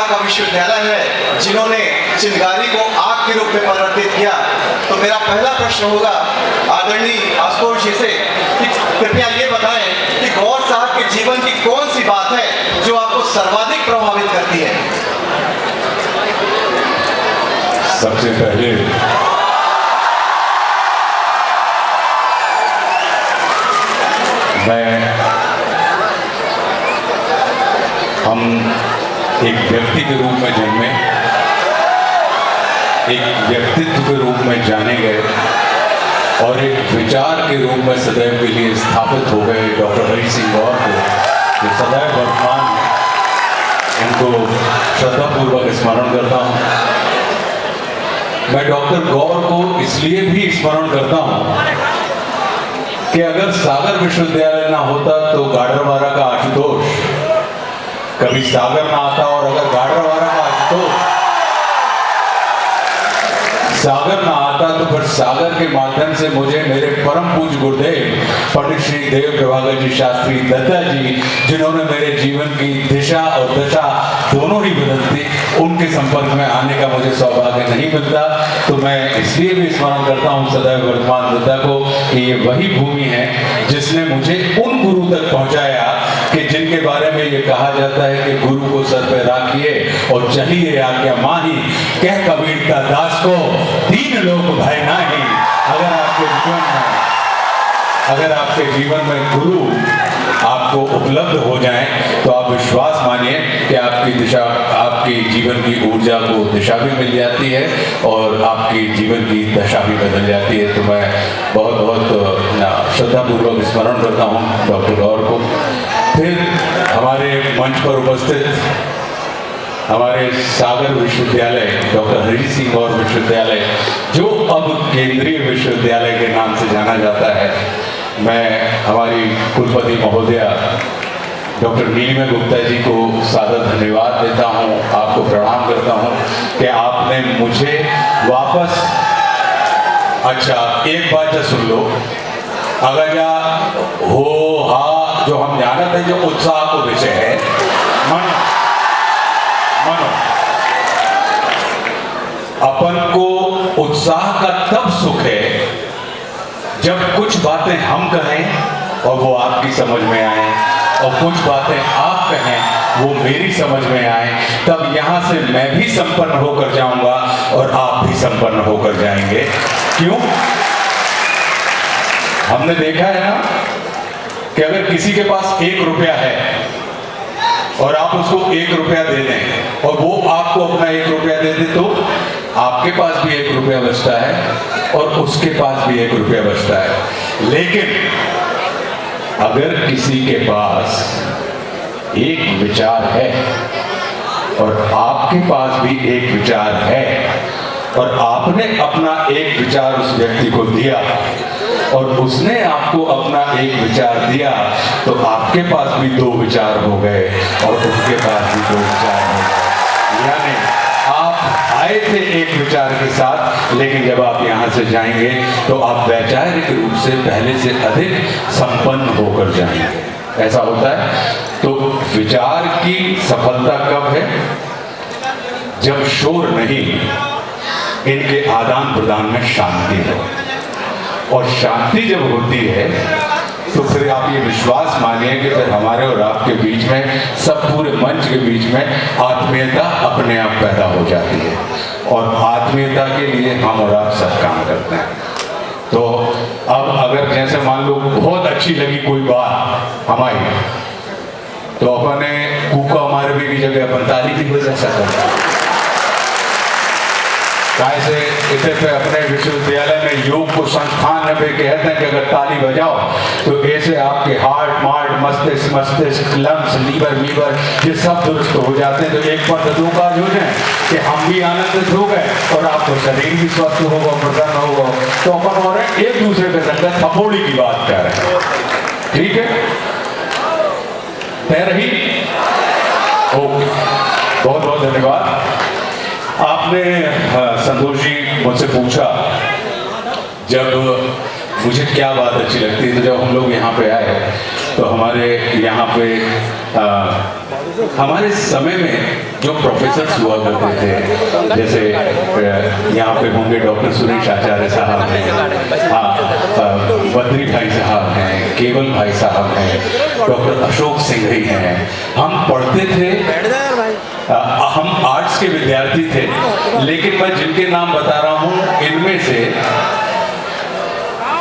माता का विश्वविद्यालय है जिन्होंने चिंगारी को आग के रूप में परिवर्तित किया। तो मेरा पहला प्रश्न होगा आदरणीय आशुतोष जी से कि कृपया ये बताएं कि गौर साहब के जीवन की कौन सी बात है जो आपको सर्वाधिक प्रभावित करती है। सबसे पहले हम एक व्यक्ति के रूप में जन्मे, एक व्यक्तित्व के रूप में जाने गए और एक विचार के रूप में सदैव के लिए स्थापित हो गए डॉक्टर हरि सिंह गौर को, जो सदैव वर्तमान है, उनको श्रद्धापूर्वक स्मरण करता हूँ। मैं डॉक्टर गौर को इसलिए भी स्मरण करता हूँ कि अगर सागर विश्वविद्यालय ना होता तो गाडरवारा का आशुतोष कभी सागर ना आता, और अगर गाडरवारा का आशुतोष सागर ना आता तो फिर सागर के माध्यम से मुझे मेरे परम पूज्य गुरुदेव पंडित श्री देव प्रभाकर जी शास्त्री दत्ता जी, जिन्होंने मेरे जीवन की दिशा और दशा दोनों ही बदल दी, उनके संपर्क में आने का मुझे सौभाग्य नहीं मिलता। तो मैं इसलिए भी स्मरण करता हूँ सदैव वर्तमान दत्ता को कि ये वही भूमि है जिसने मुझे उन गुरु तक पहुँचाया कि जिनके बारे में ये कहा जाता है कि गुरु को सर पे राखिए और चलिए आज्ञा माही, कह कबीर का दास को तीन लोग भय नाही। अगर आपके जीवन में गुरु आपको उपलब्ध हो जाए तो आप विश्वास मानिए कि आपकी दिशा, आपकी जीवन की ऊर्जा को दिशा भी मिल जाती है और आपकी जीवन की दशा भी बदल जाती है। तो मैं बहुत बहुत श्रद्धापूर्वक स्मरण करता हूँ डॉक्टर गौर को। फिर हमारे मंच पर उपस्थित हमारे सागर विश्वविद्यालय, डॉक्टर हरि सिंह गौर विश्वविद्यालय, जो अब केंद्रीय विश्वविद्यालय के नाम से जाना जाता है, मैं हमारी कुलपति महोदया डॉक्टर नीलिमा गुप्ता जी को सादर धन्यवाद देता हूँ, आपको प्रणाम करता हूँ कि आपने मुझे वापस, अच्छा एक बात जो सुन लो, अगर या हो हा जो हम जानते हैं, जो उत्साह को विषय है, मनो अपन को उत्साह का तब सुख है जब कुछ बातें हम कहें और वो आपकी समझ में आए, और कुछ बातें आप कहें वो मेरी समझ में आए, तब यहां से मैं भी संपन्न होकर जाऊंगा और आप भी संपन्न होकर जाएंगे। क्यों? हमने देखा है ना कि अगर किसी के पास 1 रुपया है और आप उसको 1 रुपया दे दें और वो आपको अपना 1 रुपया दे दे, तो आपके पास भी 1 रुपया बचता है और उसके पास भी 1 रुपया बचता है। लेकिन अगर किसी के पास एक विचार है और आपके पास भी एक विचार है और आपने अपना एक विचार उस व्यक्ति को दिया और उसने आपको अपना एक विचार दिया, तो आपके पास भी 2 विचार हो गए और उसके पास भी 2 विचार हो गए। यानी आप आए थे एक विचार के साथ, लेकिन जब आप यहाँ से जाएंगे तो आप वैचारिक रूप से पहले से अधिक संपन्न होकर जाएंगे। ऐसा होता है। तो विचार की सफलता कब है? जब शोर नहीं, इनके आदान प्रदान में शांति हो, और शांति जब होती है तो फिर आप ये विश्वास मानिए कि फिर हमारे और आपके बीच में, सब पूरे मंच के बीच में आत्मीयता अपने आप पैदा हो जाती है, और आत्मीयता के लिए हम और आप सब काम करते हैं। तो अब अगर जैसे मान लो बहुत अच्छी लगी कोई बात हमारी, तो अपने कुका मारे भी की जगह अपन ताली भी बजा सकते हैं। कैसे इसे पे अपने विश्वविद्यालय में योग को संस्थान में कहते हैं कि अगर ताली बजाओ तो ऐसे आपके हार्ट मार्ट मस्तिष्क लंग्स लीवर वीवर ये सब दुरुस्त हो जाते हैं। तो एक पर 2 काज हो जाए कि हम भी आनंदित हो गए और आपको शरीर भी स्वस्थ होगा, प्रसन्न होगा। तो अपन और एक दूसरे के संग थपोड़ी की बात कर रहे हैं। ठीक है, तय रही? ओके, बहुत बहुत धन्यवाद। आपने संतोष जी मुझसे पूछा जब मुझे क्या बात अच्छी लगती है, तो जब हम लोग यहाँ पे आए तो हमारे यहाँ पे हमारे समय में जो प्रोफेसर्स हुआ करते थे, जैसे यहाँ पे होंगे डॉक्टर सुरेश आचार्य साहब हैं, हाँ, बद्री भाई साहब हैं, केवल भाई साहब हैं, डॉक्टर अशोक सिंघई हैं। हम पढ़ते थे, हम आर्ट्स के विद्यार्थी थे, लेकिन मैं जिनके नाम बता रहा हूँ इनमें से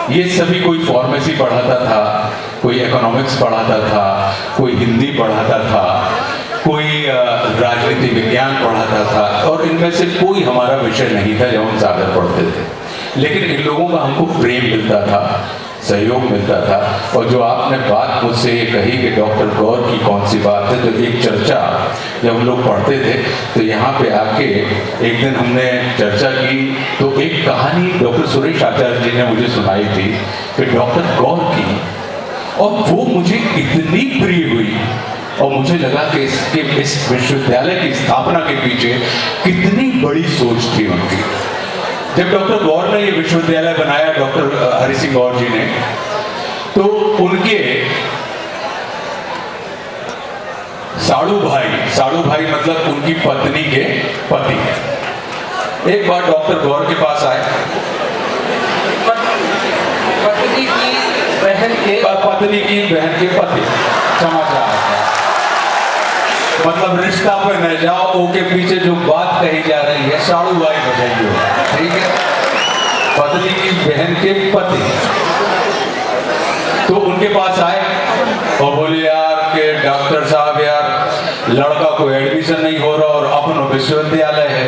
ये सभी कोई फार्मेसी पढ़ाता था, कोई इकोनॉमिक्स पढ़ाता था, कोई हिंदी पढ़ाता था, कोई राजनीति विज्ञान पढ़ाता था, और इनमें से कोई हमारा विषय नहीं था जब हम सागर पढ़ते थे। लेकिन इन लोगों का हमको प्रेम मिलता था, सहयोग मिलता था। और जो आपने बात मुझसे ये कही कि डॉक्टर गौर की कौन सी बात है, तो एक चर्चा जब हम लोग पढ़ते थे तो यहाँ पे आके एक दिन हमने चर्चा की, तो एक कहानी डॉक्टर सुरेश आचार्य जी ने मुझे सुनाई थी कि डॉक्टर गौर की, और वो मुझे इतनी प्रिय हुई और मुझे लगा कि इस विश्वविद्यालय की स्थापना के पीछे कितनी बड़ी सोच थी उनकी। जब डॉक्टर गौर ने ये विश्वविद्यालय बनाया, डॉक्टर हरि सिंह गौर जी ने, तो उनके साड़ू भाई मतलब उनकी पत्नी के पति एक बार डॉक्टर गौर के पास आए, पत्नी की बहन के पति समाचार है। मतलब रिश्ता पे न जाओ, ओके पीछे जो बात कही जा रही है साड़ू भाई बजाइए, ठीक है। पत्नी की बहन के पति तो उनके पास आए और बोले, यार के डॉक्टर साहब, यार लड़का को एडमिशन नहीं हो रहा और अपना विश्वविद्यालय है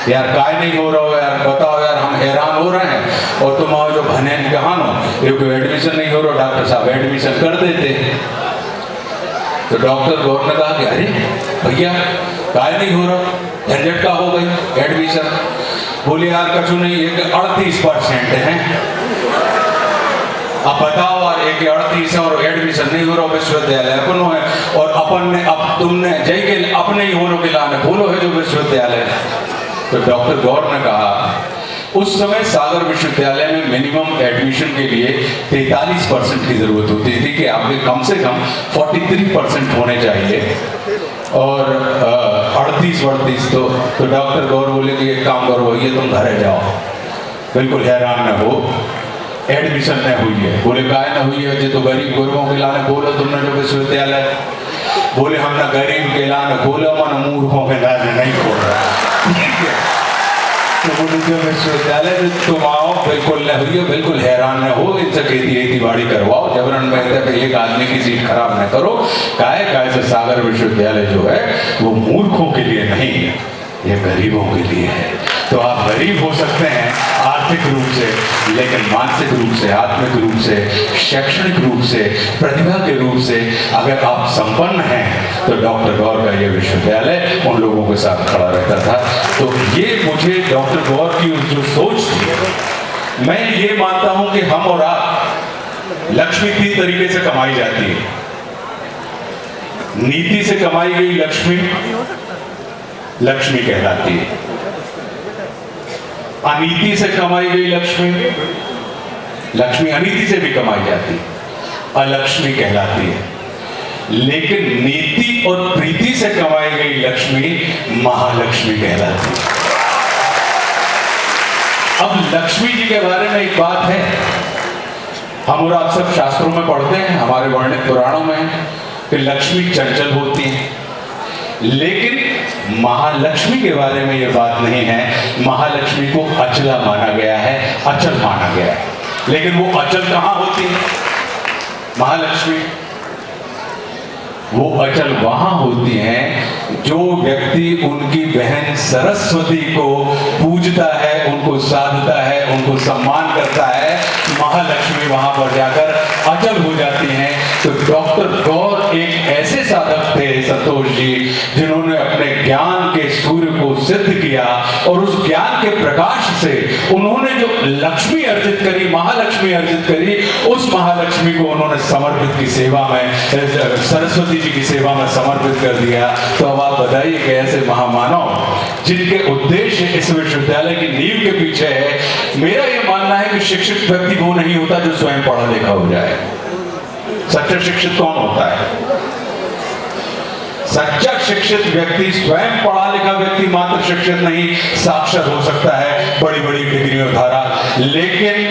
यार, काय नहीं हो रहा हो यार, बताओ यार, हम हैरान हो रहे हैं। और तुम आओ जो भनेन कहानो, ये कोई एडमिशन नहीं हो रहा, डॉक्टर साहब एडमिशन कर देते। तो डॉक्टर गौर ने कहा कि अरे भैया काय नहीं हो रहा, झंझट का हो गई एडमिशन। बोले यार कछु नहीं, एक 38% है। अब बताओ यार, एक 38 है और एडमिशन नहीं हो रहा विश्वविद्यालय अपनो है, और अपन ने अब तुमने जय के अपने ही होने के लाने बोलो है जो विश्वविद्यालय। तो डॉक्टर गौर ने कहा, उस समय सागर विश्वविद्यालय में मिनिमम एडमिशन के लिए 43% की जरूरत होती थी कि आपके कम से कम 43% होने चाहिए, और 38 तो डॉक्टर गौर बोले कि एक काम करो भैया, तुम घर जाओ, बिल्कुल हैरान न हो, एडमिशन न हुई है। बोले काय न हुई है, तो गरीब गुरबों के लाने बोलो तुमने जो विश्वविद्यालय। बोले हम ना गरीब के लाने बोलो, मन मूर्खों के लाने नहीं खोल रहा, ठीक है। तो बोले जो विश्वविद्यालय तुम आओ, बिल्कुल न हुई है, बिल्कुल हैरान न हो, इनसे खेती बाड़ी करवाओ, जबरन में एक आदमी की सीट खराब न करो। काय से सागर विश्वविद्यालय जो है वो मूर्खों के लिए नहीं है, ये गरीबों के लिए है। तो आप गरीब हो सकते हैं आर्थिक रूप से, लेकिन मानसिक रूप से, आत्मिक रूप से, शैक्षणिक रूप से, प्रतिभा के रूप से अगर आप संपन्न हैं, तो डॉक्टर गौर का ये विश्वविद्यालय उन लोगों के साथ खड़ा रहता था। तो ये मुझे डॉक्टर गौर की जो सोच थी, मैं ये मानता हूं कि हम और आप, लक्ष्मी 3 तरीके से कमाई जाती है। नीति से कमाई गई लक्ष्मी कहलाती है, अनीति से कमाई गई लक्ष्मी अनीति से भी कमाई जाती है, अलक्ष्मी कहलाती है। लेकिन नीति और प्रीति से कमाई गई लक्ष्मी महालक्ष्मी कहलाती है। अब लक्ष्मी जी के बारे में एक बात है, हम और आप सब शास्त्रों में पढ़ते हैं, हमारे वर्णित पुराणों में कि लक्ष्मी चंचल होती है, लेकिन महालक्ष्मी के बारे में यह बात नहीं है। महालक्ष्मी को अचला माना गया है, अचल माना गया है। लेकिन वो अचल कहां होती है महालक्ष्मी? वो अचल वहां होती हैं जो व्यक्ति उनकी बहन सरस्वती को पूजता है, उनको साधता है, उनको सम्मान करता है, महालक्ष्मी वहां पर जाकर अचल हो जाती हैं। तो डॉक्टर गौर एक ऐसे साधक थे संतोष जी, जिन्होंने अपने ज्ञान के सूर्य को सिद्ध किया, और उस ज्ञान के प्रकाश से उन्होंने जो लक्ष्मी अर्जित करी, महालक्ष्मी अर्जित करी, उस महालक्ष्मी को उन्होंने समर्पित की सेवा में, सरस्वती जी की सेवा में समर्पित कर दिया। तो अब आप बताइए कि ऐसे महामानव जिनके उद्देश्य इस विश्वविद्यालय की नींव के पीछे है, मेरा यह मानना है कि शिक्षित व्यक्ति वो नहीं होता जो स्वयं पढ़ा लिखा हो जाए। सच्चा शिक्षित कौन होता है? सच्चा शिक्षित व्यक्ति स्वयं पढ़ा लिखा व्यक्ति मात्र शिक्षित नहीं, साक्षर हो सकता है बड़ी बड़ी डिग्रियों द्वारा, लेकिन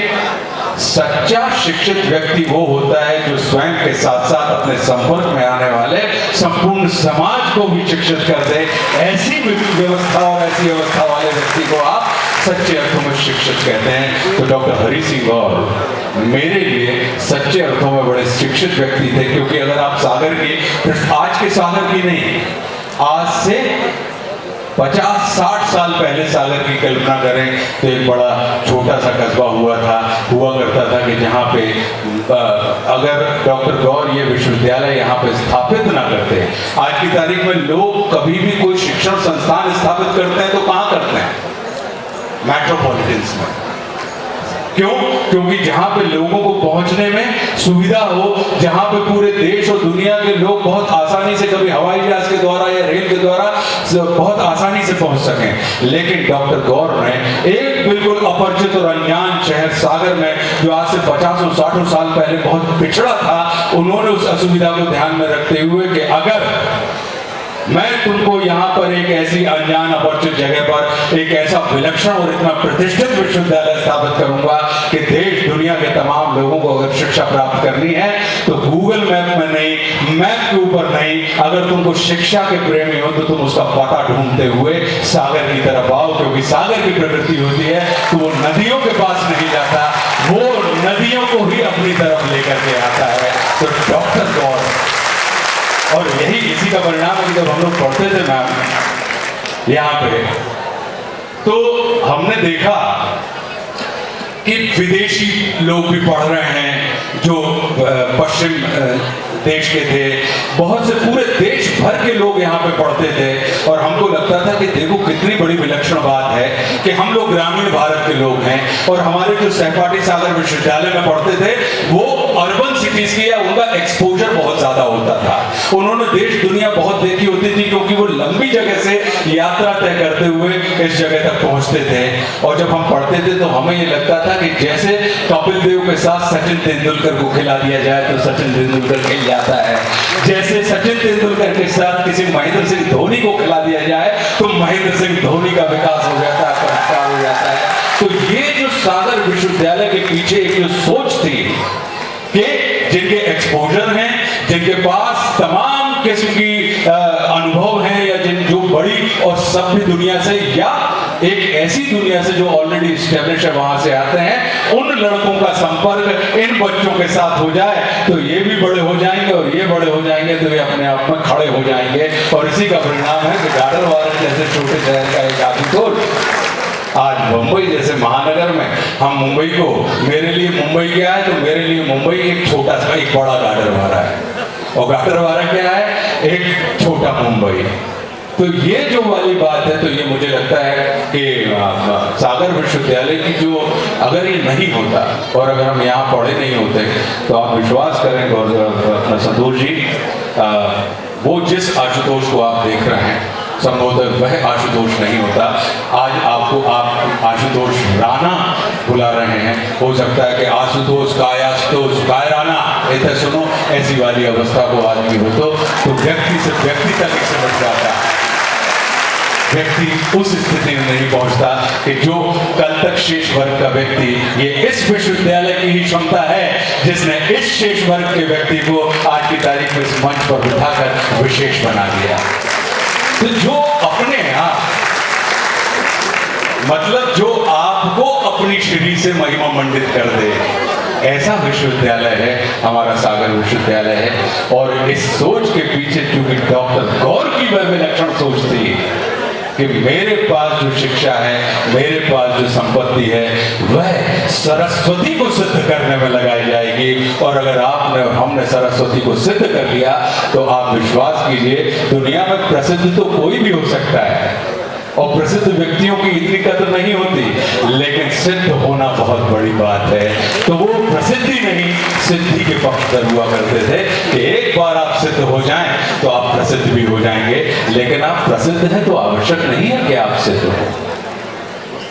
सच्चा शिक्षित व्यक्ति वो होता है जो स्वयं के साथ साथ अपने संपर्क में आने वाले संपूर्ण समाज को भी शिक्षित कर दे। ऐसी व्यवस्था और ऐसी व्यवस्था वाले व्यक्ति को आप सच्चे अर्थों में शिक्षित कहते हैं। तो डॉक्टर हरि सिंह गौर मेरे लिए सच्चे अर्थों में बड़े शिक्षित व्यक्ति थे, क्योंकि अगर आप सागर की, आज के सागर की नहीं, आज से 50-60 साल पहले सागर की कल्पना करें तो एक बड़ा छोटा सा कस्बा हुआ करता था कि जहाँ पे अगर डॉक्टर गौर ये विश्वविद्यालय यहाँ पे स्थापित ना करते, आज की तारीख में लोग कभी भी कोई शिक्षण संस्थान स्थापित करते हैं तो कहाँ करते हैं? मेट्रोपॉलिटन्स में। क्यों? क्योंकि जहां पे लोगों को पहुंचने में सुविधा हो, जहां पे पूरे देश और दुनिया के लोग बहुत आसानी से, कभी हवाई जहाज के द्वारा या रेल के द्वारा बहुत आसानी से पहुंच सकें। लेकिन डॉक्टर गौर ने एक बिल्कुल अपरिचित और अनजान शहर सागर में, जो आज से 50-60 साल पहले बहुत पिछड़ा था, उन्होंने उस असुविधा को ध्यान में रखते हुए कि अगर मैं तुमको यहाँ पर एक ऐसी अनजान अपरिचित जगह पर एक ऐसा विलक्षण और इतना प्रतिष्ठित विश्वविद्यालय स्थापित करूंगा कि देश दुनिया के तमाम लोगों को अगर शिक्षा प्राप्त करनी है तो गूगल मैप में नहीं, मैप के ऊपर नहीं, अगर तुमको शिक्षा के प्रेमी हो तो तुम उसका पता ढूंढते हुए सागर की तरफ आओ, क्योंकि सागर की प्रवृत्ति होती है तो वो नदियों के पास नहीं जाता, वो नदियों को ही अपनी तरफ लेकर के आता है। तो डॉक्टर गौर, और यही इसी का परिणाम है कि जब हम लोग पढ़ते थे मैम यहाँ पे, तो हमने देखा कि विदेशी लोग भी पढ़ रहे हैं जो पश्चिम देश के थे, बहुत से पूरे देश भर के लोग यहाँ पे पढ़ते थे। और हमको लगता था कि देखो कितनी बड़ी विलक्षण बात है कि हम लोग ग्रामीण भारत के लोग हैं और हमारे जो सहपाठी सागर विश्वविद्यालय में पढ़ते थे वो अर्बन सिटीज की, या उनका एक्सपोजर बहुत ज्यादा होता था, उन्होंने देश दुनिया बहुत देखी होती थी, क्योंकि वो लंबी जगह से यात्रा तय करते हुए इस जगह तक पहुंचते थे। और जब हम पढ़ते थे तो हमें ये लगता था कि जैसे कपिल देव के साथ सचिन तेंदुलकर को खिला दिया जाए तो सचिन तेंदुलकर खेल जाता है, जैसे सचिन तेंदुलकर के साथ किसी महेंद्र सिंह धोनी को खिला दिया जाए तो महेंद्र सिंह धोनी का विकास हो जाता है, परिष्कार हो जाता है। तो ये जो सागर विश्वविद्यालय के पीछे एक जो सोच थी कि जिनके एक्सपोजर हैं, जिनके पास तमाम किस्म की अनुभव हैं, या जिन जो बड़ी और सभ्य दुनिया से या एक ऐसी दुनिया से जो ऑलरेडी स्टेब्लिश है वहां से आते हैं, उन लड़कों का संपर्क इन बच्चों के साथ हो जाए तो ये भी बड़े हो जाएंगे और ये बड़े हो जाएंगे तो ये अपने आप में खड़े हो जाएंगे। और इसी का परिणाम है कि गाडरवारा जैसे छोटे शहर का एक आशुतोष आज मुंबई जैसे महानगर में, हम मुंबई को, मेरे लिए मुंबई क्या है तो मेरे लिए मुंबई एक छोटा सा एक बड़ा गाडरवारा है, और गाडरवारा क्या है? एक छोटा मुंबई। तो ये जो वाली बात है, तो ये मुझे लगता है कि सागर विश्वविद्यालय की जो, अगर ये नहीं होता और अगर हम यहाँ पढ़े नहीं होते तो आप विश्वास करें और संतोष जी, वो जिस आशुतोष को आप देख रहे हैं संभवतः वह आशुतोष नहीं होता। आज आपको आप आशुतोष राणा बुला रहे हैं, हो सकता है कि आशुतोष कायास्तोष काय राणा ऐसा सुनो, ऐसी वाली अवस्था को आदमी हो तो व्यक्ति से व्यक्ति तक समझ जाता है, व्यक्ति उस स्थिति में नहीं पहुंचता कि जो कल तक शेष वर्ग का व्यक्ति, ये इस विश्वविद्यालय की ही क्षमता है जिसने इस शेष वर्ग के व्यक्ति को आज की तारीख में इस मंच पर बिठाकर विशेष बना दिया। तो जो अपने आप, मतलब जो आपको अपनी श्री से महिमा मंडित कर दे, ऐसा विश्वविद्यालय है हमारा सागर विश्वविद्यालय है। और इस सोच के पीछे चूंकि डॉक्टर गौर की वह विलक्षण सोच थी कि मेरे पास जो शिक्षा है, मेरे पास जो संपत्ति है, वह सरस्वती को सिद्ध करने में लगाई जाएगी। और अगर आपने और हमने सरस्वती को सिद्ध कर लिया तो आप विश्वास कीजिए, दुनिया में प्रसिद्ध तो कोई भी हो सकता है और प्रसिद्ध व्यक्तियों की इतनी कदर नहीं होती, लेकिन सिद्ध होना बहुत बड़ी बात है। तो वो प्रसिद्धि नहीं, सिद्धि के पक्षधर हुआ करते थे कि एक बार आप सिद्ध हो जाएं तो आप प्रसिद्ध भी हो जाएंगे, लेकिन आप प्रसिद्ध हैं तो आवश्यक नहीं है कि आप सिद्ध हो।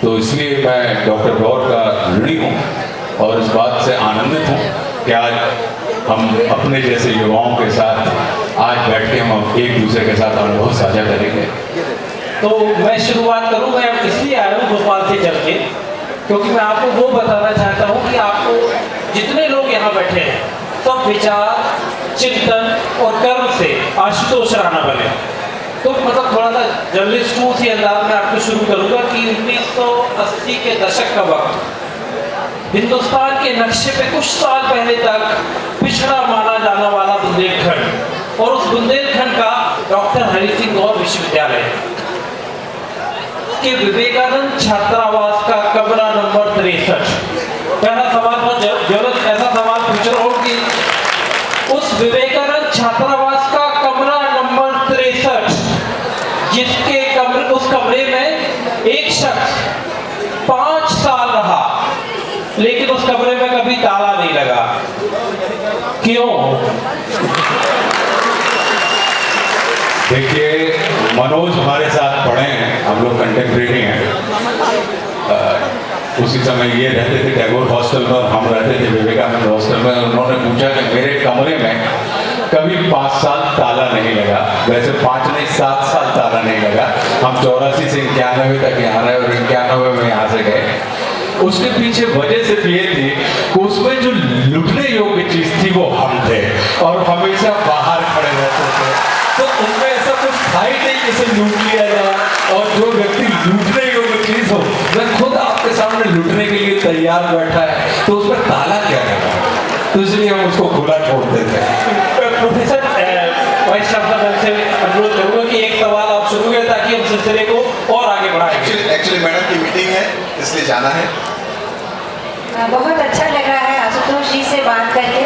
तो इसलिए मैं डॉक्टर गौर का ऋणी हूँ और इस बात से आनंदित हूँ कि आज हम अपने जैसे युवाओं के साथ आज बैठ के हम एक दूसरे के साथ अनुभव साझा करेंगे। तो मैं शुरुआत करूं, मैं इसलिए आया हूँ भोपाल से चल के, क्योंकि मैं आपको वो बताना चाहता हूँ कि आपको जितने लोग यहाँ बैठे हैं सब विचार, चिंतन और कर्म से आशुतोष राणा बने। तो मतलब थोड़ा सा जर्नलिस्ट हूँ, उसी अंदाज में आपको शुरू करूँगा कि 1980 के दशक का वक्त हिंदुस्तान के नक्शे पे कुछ साल पहले तक पिछड़ा माना जाने वाला बुंदेलखंड, और उस बुंदेलखंड का डॉक्टर हरि सिंह गौर विश्वविद्यालय के विवेकानंद छात्रावास का कमरा नंबर 63। पहला सवाल बहुत जरूरत ऐसा सवाल पूछ रहा हूँ कि उस विवेकानंद छात्रावास का कमरा नंबर 63, जिसके उस कमरे में एक शख्स 5 साल रहा, लेकिन उस कमरे में कभी ताला नहीं लगा। क्यों? देखिए, मनोज हमारे साथ पढ़े हैं, हम लोग कंटेम्प्रेरी हैं। उसी समय ये रहते थे टैगोर हॉस्टल में और हम रहते थे विवेकानंद हॉस्टल में। उन्होंने पूछा कि मेरे कमरे में कभी 5 साल ताला नहीं लगा। वैसे 5 नहीं 7 साल ताला नहीं लगा। हम 84 से 91 तक यहाँ रहे और 91 में यहाँ से गए। उसके पीछे वजह सिर्फ ये थी कि उसमें जो लुटने योग्य चीज थी वो हम थे और हमेशा बाहर खड़े रहते थे। तो उसमें ऐसा कुछ था ही नहीं जिसे लूट लिया जाए, और जो व्यक्ति लूटने योग्य चीज हो वह खुद आपके सामने लूटने के लिए तैयार बैठा है, तो उस पर ताला क्या लगा? तो इसलिए हम उसको खुला छोड़ देते हैं। प्रोफेसर वाइस चांसलर से अनुरोध करूंगा कि एक सवाल आप शुरू करें ताकि हम सिलसिले को और आगे बढ़ाएं। एक्चुअली मैडम की मीटिंग है, इसलिए जाना है। बहुत अच्छा लग रहा है आशुतोष जी से बात करके,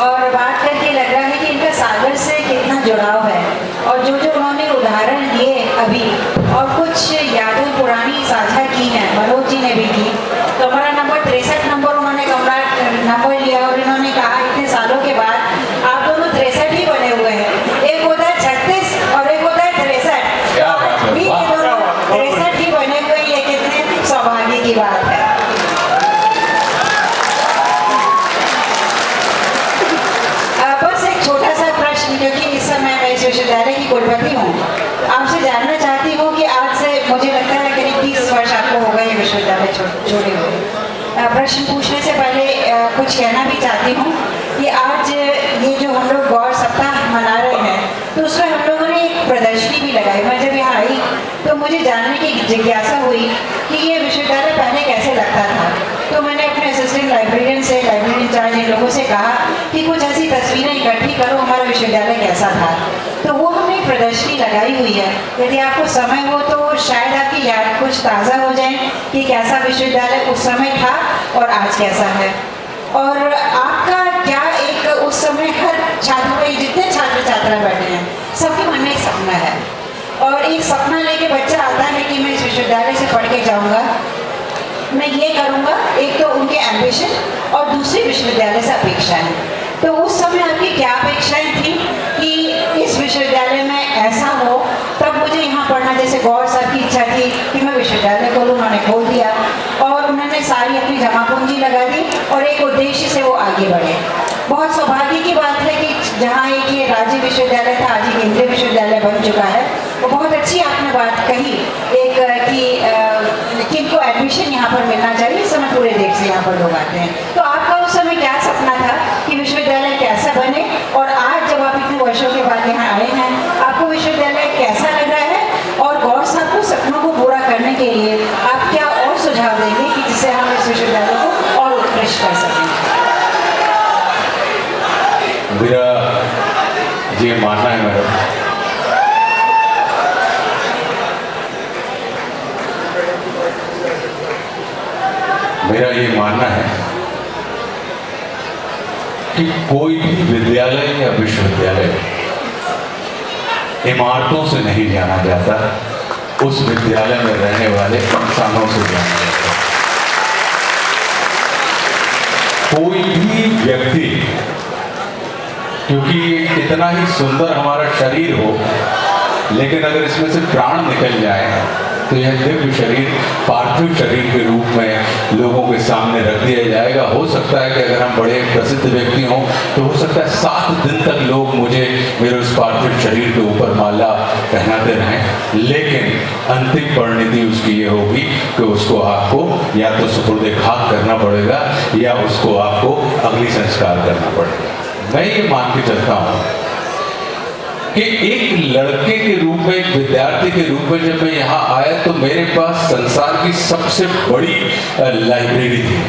और बात करके लग रहा है कि इनका सागर से कितना जुड़ाव है, और जो जो उन्होंने उदाहरण दिए अभी और कुछ यादें पुरानी साझा की हैं, मनोज जी ने भी की। कमरा नंबर 63 नंबर उन्होंने कमरा नंबर लिया और इन्होंने कहा इतने सालों के बाद आप दोनों 63 ही बने हुए हैं। एक होता है 36 और एक होता है 63। आज भी ये दोनों 63 ही बने हुए, ये कितने सौभाग्य की बात है। क्योंकि इस समय मैं इस विश्वविद्यालय की कुलपति हूँ, आपसे जानना चाहती हूँ कि आज से मुझे लगता है करीब 30 वर्ष आपको हो गए ये विश्वविद्यालय छोड़े हुए। प्रश्न पूछने से पहले कुछ कहना भी चाहती हूँ कि आज ये जो हम लोग गौर सप्ताह मना रहे हैं, तो उसमें हम लोगों ने एक प्रदर्शनी भी लगाई। मैं जब यहाँ आई तो मुझे जानने की जिज्ञासा हुई कि ये विश्वविद्यालय पहले कैसे लगता था। तो मैंने अपने असिस्टेंट लाइब्रेरियन से, लाइब्रेरी इंचार्ज इन लोगों से कहा कि कुछ ऐसी तस्वीरें इकट्ठी करो हमारा विश्वविद्यालय कैसा था। तो वो हमने एक प्रदर्शनी लगाई हुई है, यदि आपको समय हो तो शायद आपकी याद कुछ ताज़ा हो जाए कि कैसा विश्वविद्यालय उस समय था और आज कैसा है। और आपका क्या एक उस समय हर छात्र, जितने छात्र छात्रा बैठे हैं, सबके मन में एक सपना है, और एक सपना लेके बच्चा आता है कि मैं इस विश्वविद्यालय से पढ़ के जाऊँगा, मैं ये करूँगा। एक तो उनके एम्बिशन और दूसरी विश्वविद्यालय से अपेक्षाएं। तो उस समय आपकी क्या अपेक्षाएं थी कि इस विश्वविद्यालय में ऐसा हो? तब मुझे यहाँ पढ़ना, जैसे गौर साहब की इच्छा थी कि मैं विश्वविद्यालय खोलूँ, उन्होंने खोल दिया और उन्होंने सारी अपनी जमा पूंजी लगा दी और एक उद्देश्य से वो आगे बढ़े। बहुत सौभाग्य की बात है कि जहाँ एक ये राज्य विश्वविद्यालय था, आज ये केंद्रीय विश्वविद्यालय बन चुका है। वो बहुत अच्छी आपने बात कही एक कि किनको एडमिशन यहाँ पर मिलना चाहिए। इस समय पूरे देश से यहाँ पर लोग आते हैं। तो आपका उस समय क्या सपना था कि विश्वविद्यालय कैसा बने, और आज जब आप इतने वर्षों के बाद यहाँ आए हैं, आपको विश्वविद्यालय कैसा लग रहा है, और गौर साहब को सपनों को पूरा करने के लिए आप क्या और सुझाव देंगे कि जिससे हम इस विश्वविद्यालय को और उत्कृष्ट कर सकें? मेरा ये मानना है मैडम, मेरा ये मानना है कि कोई भी विद्यालय या विश्वविद्यालय इमारतों से नहीं जाना जाता, उस विद्यालय में रहने वाले इंसानों से जाना जाता है। कोई भी व्यक्ति, क्योंकि कितना ही सुंदर हमारा शरीर हो, लेकिन अगर इसमें से प्राण निकल जाए तो यह दिव्य शरीर पार्थिव शरीर के रूप में लोगों के सामने रख दिया जाएगा। हो सकता है कि अगर हम बड़े प्रसिद्ध व्यक्ति हों तो हो सकता है 7 दिन तक लोग मुझे मेरे उस पार्थिव शरीर के ऊपर माला पहनाते रहें, लेकिन अंतिम परिणति उसकी ये होगी कि उसको आपको या तो सुपुर्दे खाक करना पड़ेगा या उसको आपको अग्नि संस्कार करना पड़ेगा। मैं ये मान के चलता हूँ कि एक लड़के के रूप में, एक विद्यार्थी के रूप में जब मैं यहाँ आया तो मेरे पास संसार की सबसे बड़ी लाइब्रेरी थी।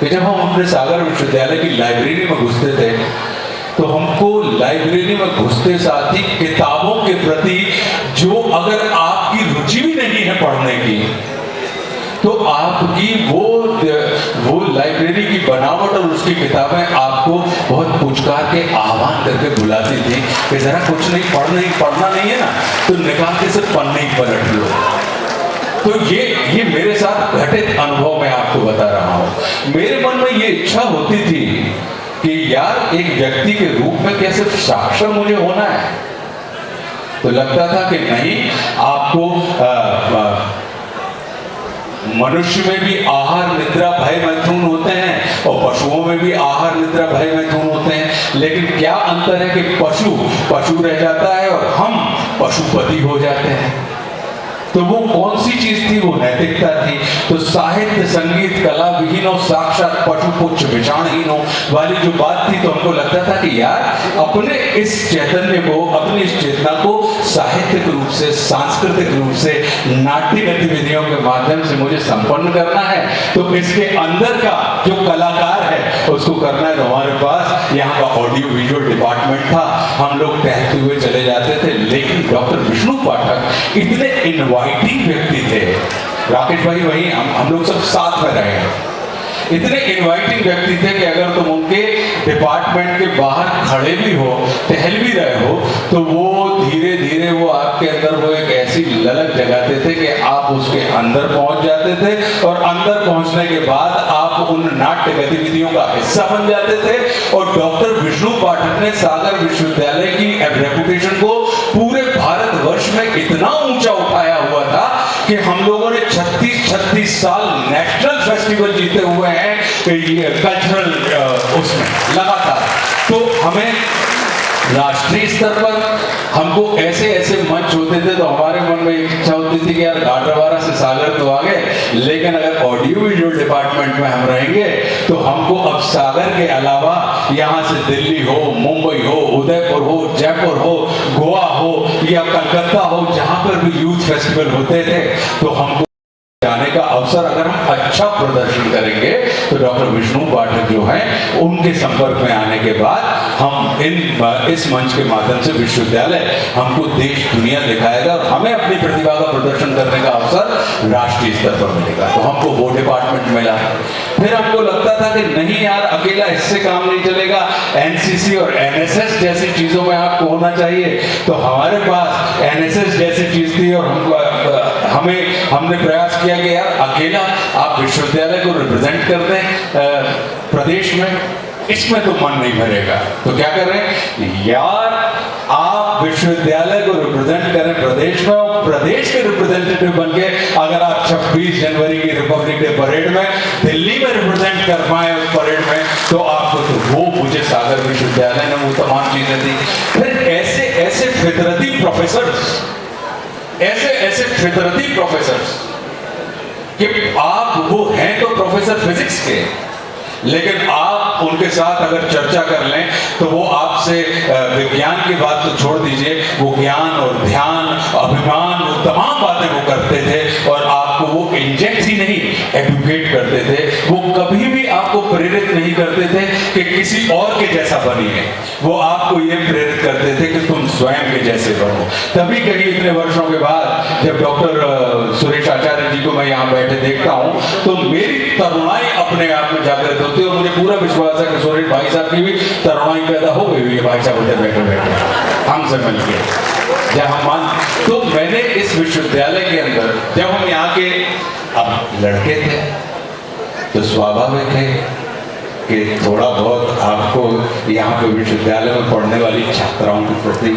कि जब हम अपने सागर विश्वविद्यालय की लाइब्रेरी में घुसते थे तो हमको लाइब्रेरी में घुसते साथ ही किताबों के प्रति जो अगर आपकी रुचि भी नहीं है पढ़ने की तो आपकी वो लाइब्रेरी की बनावट और उसकी किताबें आपको बहुत पुचकार के आह्वान करके बुलाती थी कि जरा कुछ नहीं पढ़ना नहीं है ना तो निकाल के सिर्फ पन्ने ही पलट लो। तो ये मेरे साथ घटित अनुभव मैं आपको बता रहा हूँ। मेरे मन में ये इच्छा होती थी कि यार एक व्यक्ति के रूप में क्या सिर्फ साक्षर मुझे होना है? तो लगता था कि नहीं, आपको मनुष्य में भी आहार निद्रा भय मैथुन होते हैं और पशुओं में भी आहार निद्रा भय मैथुन होते हैं, लेकिन क्या अंतर है कि पशु रह जाता है और हम पशुपति हो जाते हैं। तो वो कौन सी चीज थी? वो नैतिकता थी। तो साहित्य संगीत कला विहीन और साक्षात पशु पुच्छ विचारहीनों वाली जो बात थी, तो हमको लगता था कि यार अपने इस चैतन्य को, अपनी इस चेतना को साहित्यिक रूप से, सांस्कृतिक रूप से, नाट्य गतिविधियों के माध्यम से मुझे संपन्न करना है। तो इसके अंदर का जो कलाकार है उसको करना है। तो हमारे पास यहाँ का ऑडियो विजुअल डिपार्टमेंट था, हम लोग टहलते हुए चले जाते थे। लेकिन डॉक्टर विष्णु पाठक इतने इनवाइटिंग व्यक्ति थे, राकेश भाई वही हम लोग सब साथ में रहे हैं, इतने इनवाइटिंग व्यक्ति थे कि अगर तुम उनके डिपार्टमेंट के बाहर खड़े भी हो, टहल भी रहे हो, तो वो धीरे धीरे वो आपके अंदर वो एक ऐसी ललक जगाते थे कि आप उसके अंदर पहुंच जाते थे और अंदर पहुंचने के बाद आप उन नाट्य गतिविधियों का हिस्सा बन जाते थे। और डॉक्टर विष्णु पाठक ने सागर विश्वविद्यालय की रेपुटेशन को पूरे भारतवर्ष में इतना ऊंचा उठाया हुआ था कि हम लोगों ने 36 साल नेशनल फेस्टिवल जीते हुए हैं कल्चरल उसमें लगातार। तो हमें राष्ट्रीय स्तर पर हमको ऐसे मंच होते थे, तो हमारे मन में एक इच्छा होती थी कि यार गाडरवारा से सागर तो आ गए, लेकिन अगर ऑडियो विजुअल डिपार्टमेंट में हम रहेंगे तो हमको अब सागर के अलावा यहाँ से दिल्ली हो, मुंबई हो, उदयपुर हो, जयपुर हो, गोवा हो या कलकत्ता हो, जहाँ पर भी यूथ फेस्टिवल होते थे, तो हमको जाने का अवसर, अगर हम अच्छा प्रदर्शन करेंगे तो डॉक्टर विष्णु पाठक जो हैं उनके संपर्क में आने के बाद हम इस मंच के माध्यम से विश्वविद्यालय हमको देश दुनिया दिखाएगा और हमें अपनी प्रतिभा का प्रदर्शन करने का अवसर राष्ट्रीय स्तर पर मिलेगा। तो हमको वो डिपार्टमेंट मिला। फिर हमको लगता था कि नहीं यार, अकेला इससे काम नहीं चलेगा, एनसीसी और एनएसएस जैसी चीजों में आपको होना चाहिए। तो हमारे पास एनएसएस जैसी चीज थी और हमने प्रयास किया कि यार अकेला आप विश्वविद्यालय को रिप्रेजेंट करते हैं प्रदेश में, इसमें तो मन नहीं भरेगा। तो क्या करें यार, आप विश्वविद्यालय को रिप्रेजेंट करें प्रदेश में और प्रदेश के रिप्रेजेंटेटिव बनके अगर आप 26 जनवरी की रिपब्लिक डे परेड में दिल्ली में रिप्रेजेंट कर पाए उस परेड में, तो आपको तो वो मुझे सागर विश्वविद्यालय ने वो तमाम चीजें दी। फिर ऐसे फितरती प्रोफेसर्स कि आप वो हैं तो प्रोफेसर फिजिक्स के, लेकिन आप उनके साथ अगर चर्चा कर लें तो वो आपसे विज्ञान की बात तो छोड़ दीजिए, वो ज्ञान और ध्यान, अभिमान, वो तमाम बातें वो करते थे और आपको वो इंजेक्ट ही नहीं एडुकेट करते थे। वो कभी भी आपको प्रेरित नहीं करते थे कि किसी और के जैसा बनिए, वो आपको ये प्रेरित करते थे कि तुम स्वयं के जैसे बनो। तभी कहीं इतने वर्षों के बाद जब डॉक्टर सुरेश आचार्य जी को मैं यहाँ बैठे देखता हूँ तो मेरी तरुणाई अपने आप में जागृत होती है और मुझे पूरा विश्वास है कि सुरेश भाई साहब की भी तरुणाई पैदा हो गई है भाई साहब बैठे हमसे मिलके। जब हम तो मैंने इस विश्वविद्यालय के अंदर, जब हम यहाँ के अब लड़के थे तो स्वाभाविक है कि थोड़ा बहुत आपको यहाँ पे विश्वविद्यालय में पढ़ने वाली छात्राओं के प्रति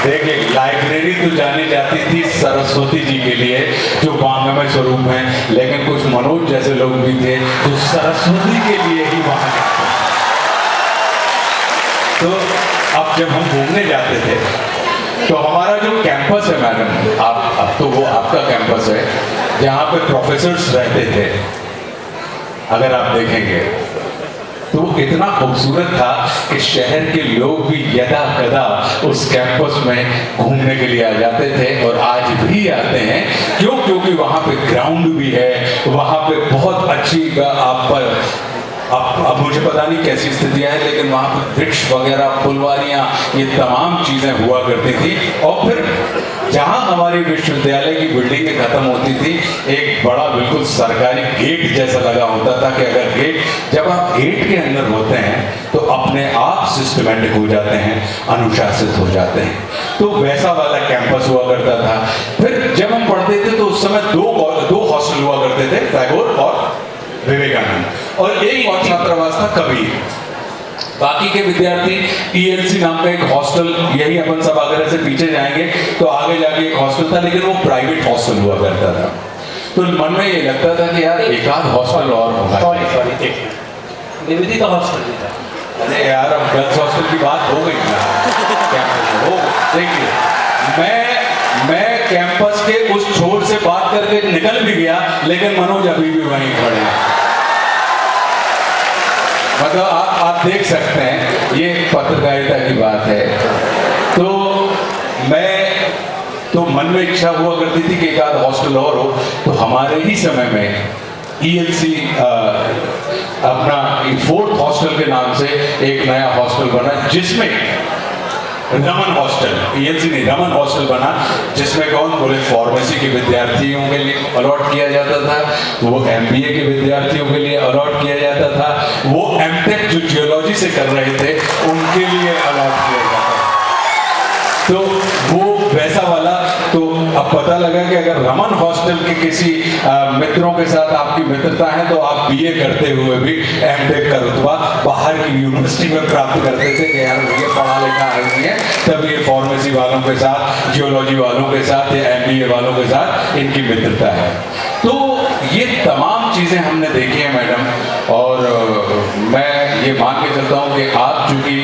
देखिए लाइब्रेरी तो जानी जाती थी सरस्वती जी के लिए जो वांग्मय स्वरूप हैं, लेकिन कुछ मनोज जैसे लोग भी थे जो सरस्वती के लिए ही वहां जाते। तो अब जब हम घूमने जाते थे तो हमारा जो कैंपस है मैडम, आप अब तो वो आपका कैंपस है जहाँ पे प्रोफेसर्स रहते थे, अगर आप देखेंगे तो इतना खूबसूरत था कि शहर के लोग भी यदा कदा उस कैंपस में घूमने के लिए आ जाते थे और आज भी आते हैं। क्यों? क्योंकि वहाँ पे ग्राउंड भी है, वहाँ पे बहुत अच्छी आप पर अब मुझे पता नहीं कैसी स्थितियां हैं, लेकिन वहाँ पे वृक्ष वगैरह, फुलवारियाँ, ये तमाम चीज़ें हुआ करती थी। और फिर जहाँ हमारी विश्वविद्यालय की बिल्डिंगें खत्म होती थी, एक बड़ा बिल्कुल सरकारी गेट जैसा लगा होता था कि अगर गेट, जब आप गेट के अंदर होते हैं तो अपने आप सिस्टमेटिक हो जाते हैं, अनुशासित हो जाते हैं। तो वैसा वाला कैंपस हुआ करता था। फिर जब हम पढ़ते थे तो उस समय दो हॉस्टल हुआ करते थे, टैगोर और विवेकानंद, और एक और छात्रावास था कबीर। बाकी के विद्यार्थी ईएलसी नाम का एक हॉस्टल, यही अपन सब आगरा से पीछे जाएंगे तो आगे जाके एक हॉस्टल था, लेकिन वो प्राइवेट हॉस्टल हुआ करता था। तो मन में ये लगता था कि यार एक आध हॉस्टल और होगा। सॉरी निवेदिता हॉस्टल भी था। अरे यार अब गर्ल्स हॉस्टल की बात हो गई ना, कैंपस हो। देखिए मैं कैंपस के उस छोर से बात करके निकल भी गया, लेकिन मनोज अभी भी वहीं खड़े हैं। मतलब आप देख सकते हैं, ये पत्रकारिता की बात है। तो मन में इच्छा हुआ करती थी कि एक आध हॉस्टल और हो। तो हमारे ही समय में ईएलसी अपना 4th हॉस्टल के नाम से एक नया हॉस्टल बना, जिसमें रमन हॉस्टल, ईएलसी नहीं, रमन हॉस्टल बना, जिसमें कौन बोले फार्मेसी के विद्यार्थियों के लिए अलॉट किया जाता था, वो एमबीए के विद्यार्थियों के लिए अलॉट किया जाता था, वो एमटेक जो जियोलॉजी से कर रहे थे उनके लिए अलॉट किया जाता था। तो वो वैसा वाला। तो अब पता लगा कि अगर रमन हॉस्टल के किसी मित्रों के साथ आपकी मित्रता है तो आप बीए करते हुए भी एमटेक का रुतबा बाहर की यूनिवर्सिटी में प्राप्त करते थे कि यार ये पढ़ा लिखा आदमी है, तब ये फार्मेसी वालों के साथ, जियोलॉजी वालों के साथ या एमबीए वालों के साथ इनकी मित्रता है। तो ये तमाम चीज़ें हमने देखी हैं मैडम, और मैं ये मान के चलता हूँ कि आप चूँकि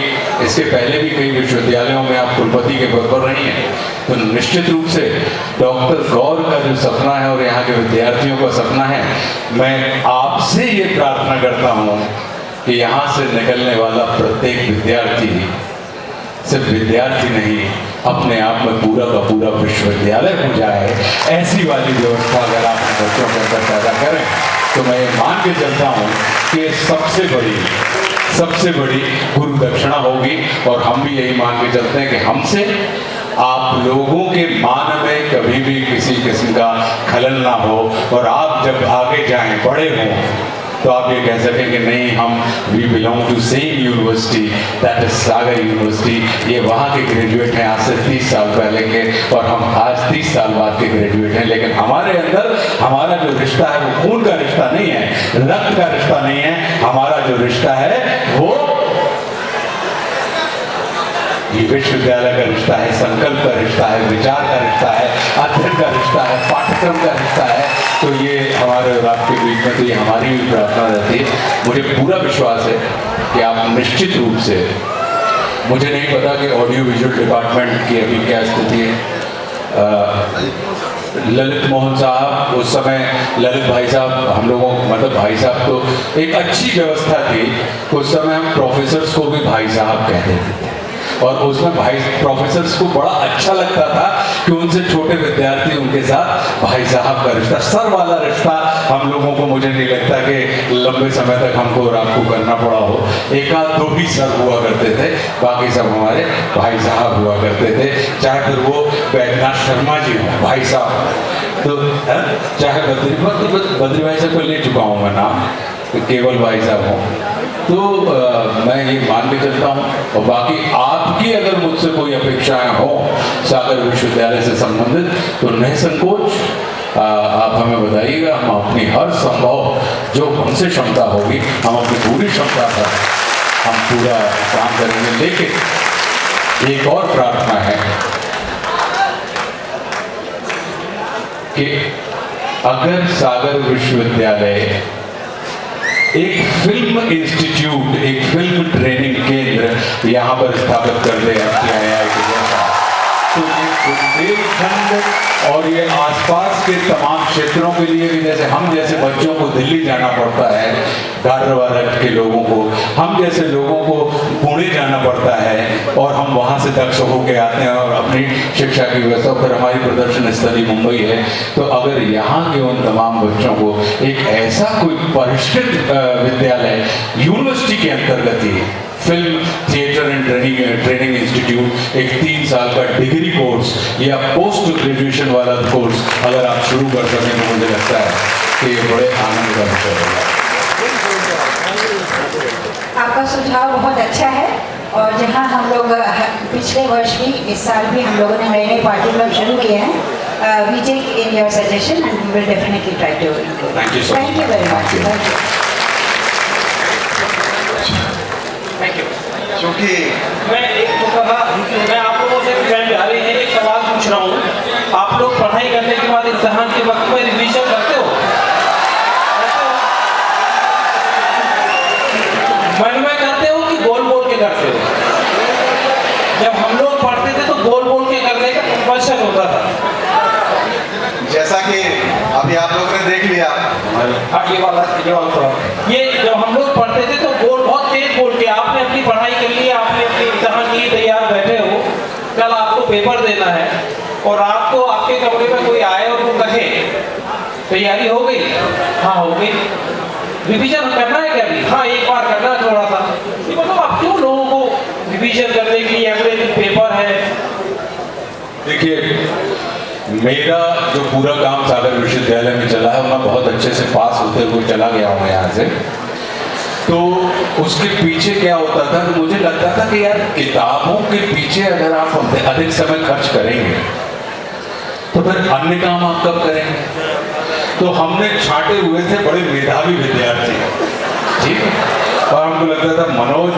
इसके पहले भी कई विश्वविद्यालयों में आप कुलपति के पद पर रही हैं, तो निश्चित रूप से डॉक्टर गौर का जो सपना है और यहाँ के विद्यार्थियों का सपना है, मैं आपसे ये प्रार्थना करता हूँ कि यहाँ से निकलने वाला प्रत्येक विद्यार्थी सिर्फ विद्यार्थी नहीं, अपने आप में पूरा का पूरा विश्वविद्यालय हो जाए। ऐसी वाली व्यवस्था अगर आप बच्चों के अंदर पैदा करें तो मैं ये मान के चलता हूँ कि सबसे बड़ी गुरु दक्षिणा होगी। और हम भी यही मान के चलते हैं कि हमसे आप लोगों के मान में कभी भी किसी किस्म का खलल ना हो, और आप जब आगे जाएं, बड़े हों, तो आप ये कह सकें कि नहीं, हम we belong to same university, that is Sagar university. ये वहाँ के ग्रेजुएट हैं आज से 30 साल पहले के, और हम आज 30 साल बाद के ग्रेजुएट हैं। लेकिन हमारे अंदर हमारा जो रिश्ता है वो खून का रिश्ता नहीं है, रक्त का रिश्ता नहीं है। हमारा जो रिश्ता है वो ये विश्वविद्यालय का रिश्ता है, संकल्प का रिश्ता है, विचार का रिश्ता है, अध्ययन का रिश्ता है, पाठ्यक्रम का रिश्ता है। तो ये हमारे और आपके बीच में, तो ये हमारी भी प्रार्थना रहती है। मुझे पूरा विश्वास है कि आप निश्चित रूप से, मुझे नहीं पता कि ऑडियो विजुअल डिपार्टमेंट की अभी क्या स्थिति है। ललित मोहन साहब, उस समय ललित भाई साहब, हम लोगों मतलब भाई साहब, तो एक अच्छी व्यवस्था थी। उस समय हम प्रोफेसर्स को भी भाई साहब कहते थे, और उसमें भाई प्रोफेसर्स को बड़ा अच्छा लगता था कि उनसे छोटे विद्यार्थी, उनके साथ भाई साहब का रिश्ता, सर वाला रिश्ता हम लोगों को, मुझे नहीं लगता कि लंबे समय तक हमको और आपको करना पड़ा हो। एक आध दो ही सर हुआ करते थे, बाकी सब हमारे भाई साहब हुआ करते थे, चाहे फिर वो वैद्यनाथ शर्मा जी हों भाई साहब, तो चाहे बद्री भाई साहब को ले चुका हूँ मैं नाम, तो केवल भाई साहब हों। तो मैं ये मान के चलता हूँ। और बाकी आपकी अगर मुझसे कोई अपेक्षाएं हो सागर विश्वविद्यालय से संबंधित, तो निसंकोच आप हमें बताइएगा। हम अपनी हर संभव जो हमसे क्षमता होगी, हम अपनी पूरी क्षमता पर हम पूरा काम करेंगे। लेकिन एक और प्रार्थना है अगर सागर विश्वविद्यालय एक फिल्म इंस्टीट्यूट, एक फिल्म ट्रेनिंग केंद्र यहाँ पर स्थापित कर दे FTII के जैसा, तो ये बुंदेलखंड और ये आसपास के तमाम क्षेत्रों के लिए भी, जैसे हम जैसे बच्चों को दिल्ली जाना पड़ता है, गाडरवाला के लोगों को, हम जैसे लोगों को पुणे जाना पड़ता है और हम वहाँ से दक्ष होकर आते हैं और अपनी शिक्षा की व्यवस्था, फिर हमारी प्रदर्शन स्थली मुंबई है। तो अगर यहाँ के उन तमाम बच्चों को एक ऐसा कोई परिष्कृत विद्यालय यूनिवर्सिटी के अंतर्गत ही film theatre and training institute, एक 3 साल का डिग्री कोर्स या पोस्ट ग्रेजुएशन वाला कोर्स अगर आप शुरू कर सकें तो मुझे लगता है कि ये बड़े आनंद का विषय होगा। आपका सुझाव बहुत अच्छा है, और जहां हम लोग पिछले वर्ष भी, इस साल भी हम लोगों ने नए नए पाठ्यक्रम शुरू किए हैं। We take in your suggestion and we will definitely try to improve. Thank you so thank you much. Very much. Thank you. Thank you. क्योंकि मैं एक तो कहा, मैं आप लोगों से बिहारी है, एक सवाल पूछ रहा हूँ। आप लोग पढ़ाई करने के बाद इम्तिहान के वक्त में रिवीजन करते हो? मन में करते हो कि बोल बोल के करते हो? जब हम लोग पढ़ते थे तो बोल बोल के करने का कंपल्शन होता था। जैसा कि अभी आप लोगों ने देख लिया, हाँ, ये वाला थोड़ा, ये जब हम लोग पढ़ते थे तो बहुत तेज बोल के, आपने अपनी पढ़ाई कर ली, आपने अपनी इम्तिहान के लिए तैयार बैठे हो, कल आपको पेपर देना है और आपको आपके कमरे में कोई आए और वो कहे तैयारी हो गई? हाँ हो गई। रिवीजन करना है क्या अभी? हाँ एक बार करना है थोड़ा सा। ये मतलब आप क्यों लोगों को रिवीजन करने के लिए अगले दिन पेपर है? देखिए, मेरा जो पूरा काम सागर विश्वविद्यालय में चला है, मैं बहुत अच्छे से पास होते हुए चला गया हूँ यहाँ से। तो उसके पीछे क्या होता था कि मुझे लगता था कि यार किताबों के पीछे अगर आप अधिक समय खर्च करेंगे तो फिर अन्य काम आप कब करेंगे? तो हमने छांटे हुए थे बड़े मेधावी विद्यार्थी, ठीक है, और हमको लगता था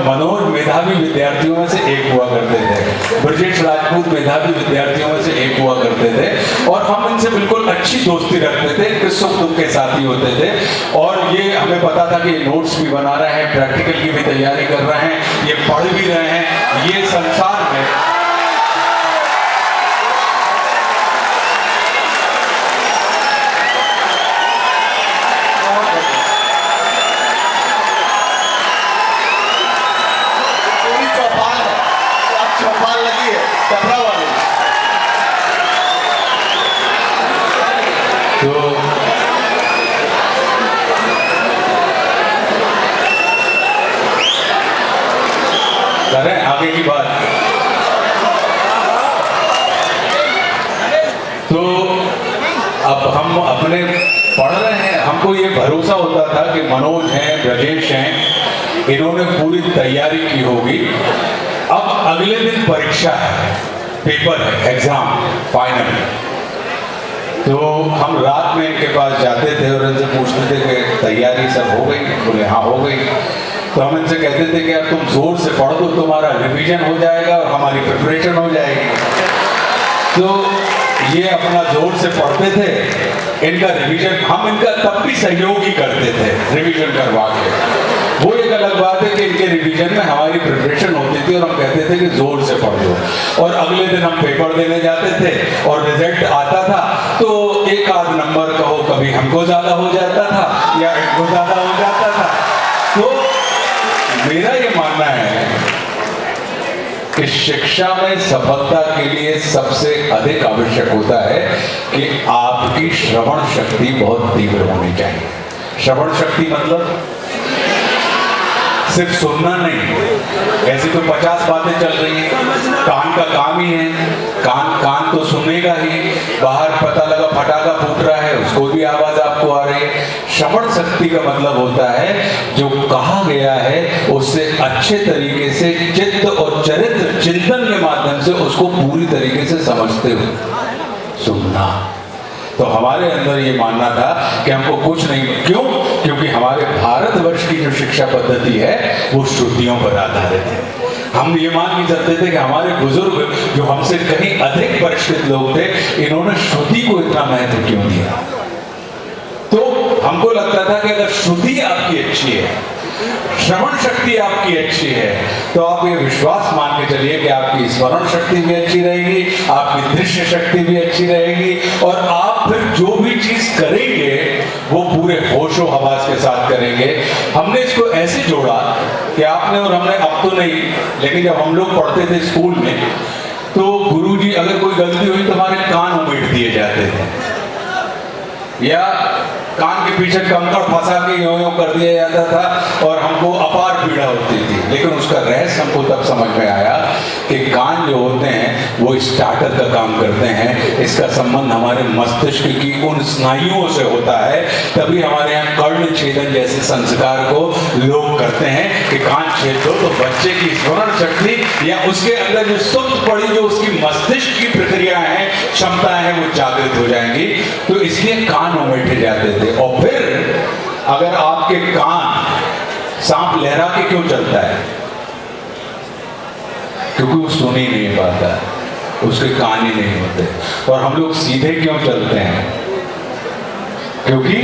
मनोज मेधावी विद्यार्थियों में से एक हुआ करते थे, ब्रजेश राजपूत मेधावी विद्यार्थियों में से एक हुआ करते थे, और हम इनसे बिल्कुल अच्छी दोस्ती रखते थे, इनके सुख दुख के साथी होते थे, और ये हमें पता था कि ये नोट्स भी बना रहे हैं, प्रैक्टिकल की भी तैयारी कर रहे हैं, ये पढ़ भी रहे हैं। ये संसार में पूरी चौपाल है, आप चौपाल लगी है कपड़ा वाली। तो करें आगे की बात। तो अब हम अपने पढ़ रहे हैं, हमको ये भरोसा होता था कि मनोज हैं, ब्रजेश हैं, इन्होंने पूरी तैयारी की होगी। अब अगले दिन परीक्षा है, पेपर है, एग्जाम फाइनल। तो हम रात में इनके पास जाते थे और इनसे पूछते थे कि तैयारी सब हो गई? बोले हाँ हो गई। तो हम इनसे कहते थे कि यार तुम जोर से पढ़ दो, तुम्हारा रिवीजन हो जाएगा और हमारी प्रिपरेशन हो जाएगी। तो ये अपना जोर से पढ़ते थे, इनका रिवीजन, हम इनका तब भी सहयोग ही करते थे रिवीजन करवा के। वो एक अलग बात है कि इनके रिवीजन में हमारी प्रिपरेशन होती थी और हम कहते थे कि जोर से पढ़ लो, और अगले दिन हम पेपर देने जाते थे और रिजल्ट आता था तो एक आध नंबर कहो कभी हमको ज्यादा हो जाता था या इनको ज्यादा हो जाता था। तो मेरा ये मानना है कि शिक्षा में सफलता के लिए सबसे अधिक आवश्यक होता है कि आपकी श्रवण शक्ति बहुत तीव्र होनी चाहिए। श्रवण शक्ति मतलब सिर्फ सुनना नहीं, ऐसी तो 50 बातें चल रही हैं, कान का काम ही है, कान तो सुनेगा ही, बाहर पता लगा फटाका फूट रहा है उसको भी आवाज आपको आ रही है। श्रवण शक्ति का मतलब होता है जो कहा गया है उससे अच्छे तरीके से चित्त और चरित्र चिंतन के माध्यम से उसको पूरी तरीके से समझते हो सुनना। तो हमारे अंदर ये मानना था कि हमको कुछ नहीं, क्यों? क्योंकि हमारे भारतवर्ष की जो शिक्षा पद्धति है वो श्रुतियों पर आधारित है। हम ये मान नहीं सकते थे कि हमारे बुजुर्ग जो हमसे कहीं अधिक परिष्कृत लोग थे, इन्होंने श्रुति को इतना महत्व क्यों दिया। हमको लगता था कि अगर श्रुति आपकी अच्छी है, श्रवण शक्ति आपकी अच्छी है, तो आप ये विश्वास मान के चलिए कि आपकी स्मरण शक्ति भी अच्छी रहेगी, आपकी दृश्य शक्ति भी अच्छी रहेगी, और आप फिर जो भी चीज करेंगे वो पूरे होशो हवास के साथ करेंगे। हमने इसको ऐसे जोड़ा कि आपने और हमने, अब तो नहीं, लेकिन जब हम लोग पढ़ते थे स्कूल में, तो गुरुजी अगर कोई गलती हुई तो हमारे कान उमेट दिए जाते थे, या कान के पीछे कंकड़ फंसा के यूं यूं कर दिया जाता था और हमको अपार पीड़ा होती थी। लेकिन उसका रहस्य हमको तब समझ में आया कि कान जो होते हैं वो स्टार्टर का काम करते हैं। इसका संबंध हमारे मस्तिष्क की उन स्नायुओं से होता है, तभी हमारे यहाँ कर्ण छेदन जैसे संस्कार को लोग करते हैं कि कान छेद दो तो बच्चे की स्मरण शक्ति या उसके अंदर जो सुप्त पड़ी जो उसकी मस्तिष्क की प्रक्रिया है, क्षमताएं हैं, वो जागृत हो जाएंगी। तो इसलिए कान उमेटे जाते थे। और फिर अगर आपके कान सांप लहरा के क्यों चलता है? क्योंकि वो सुन ही नहीं पाता, उसके कान ही नहीं होते। और हम लोग सीधे क्यों चलते हैं? क्योंकि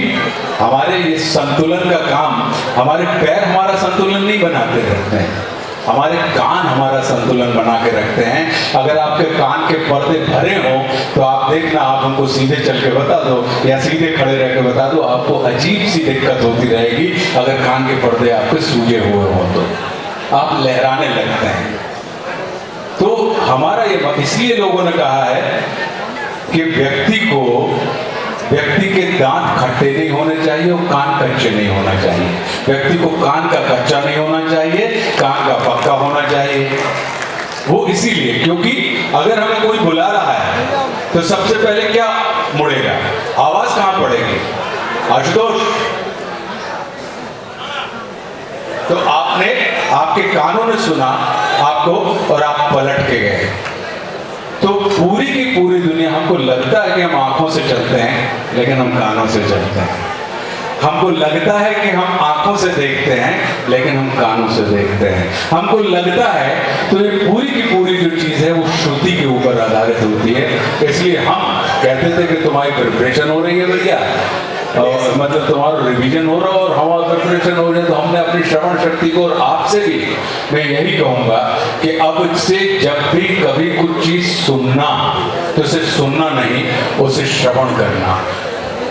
हमारे ये संतुलन का काम, हमारे पैर हमारा संतुलन नहीं बनाते रहते हैं, हमारे कान हमारा संतुलन बना के रखते हैं। अगर आपके कान के पर्दे भरे हों तो आप देखना, आप हमको सीधे चल के बता दो या सीधे खड़े रह के बता दो, आपको अजीब सी दिक्कत होती रहेगी। अगर कान के पर्दे आपके सूजे हुए हों तो आप लहराने लगते हैं। तो हमारा ये, इसलिए लोगों ने कहा है कि व्यक्ति के दांत खट्टे नहीं होने चाहिए और कान कच्चे नहीं होना चाहिए। व्यक्ति को कान का कच्चा नहीं होना चाहिए, कान का पक्का होना चाहिए। वो इसीलिए क्योंकि अगर हमें कोई बुला रहा है तो सबसे पहले क्या मुड़ेगा? आवाज कहां पड़ेगी? आशुतोष, तो आपके कानों ने सुना आपको और आप पलट के गए। तो पूरी की पूरी दुनिया, हमको लगता है कि हम आंखों से चलते हैं लेकिन हम कानों से चलते हैं। हमको लगता है कि हम आंखों से देखते हैं लेकिन हम कानों से देखते हैं। हमको लगता है, तो ये पूरी की पूरी जो चीज है वो श्रुति के ऊपर आधारित होती है। इसलिए हम कहते थे कि तुम्हारी प्रिपरेशन हो रही है भैया, और मतलब तुम्हारा रिवीजन हो रहा है और हमारा प्रिपरेशन हो रही है, तो हमने अपनी श्रवण शक्ति को, और आपसे भी मैं यही कहूंगा कि अब से जब भी कभी कुछ चीज सुनना तो उसे सुनना नहीं, उसे श्रवण करना,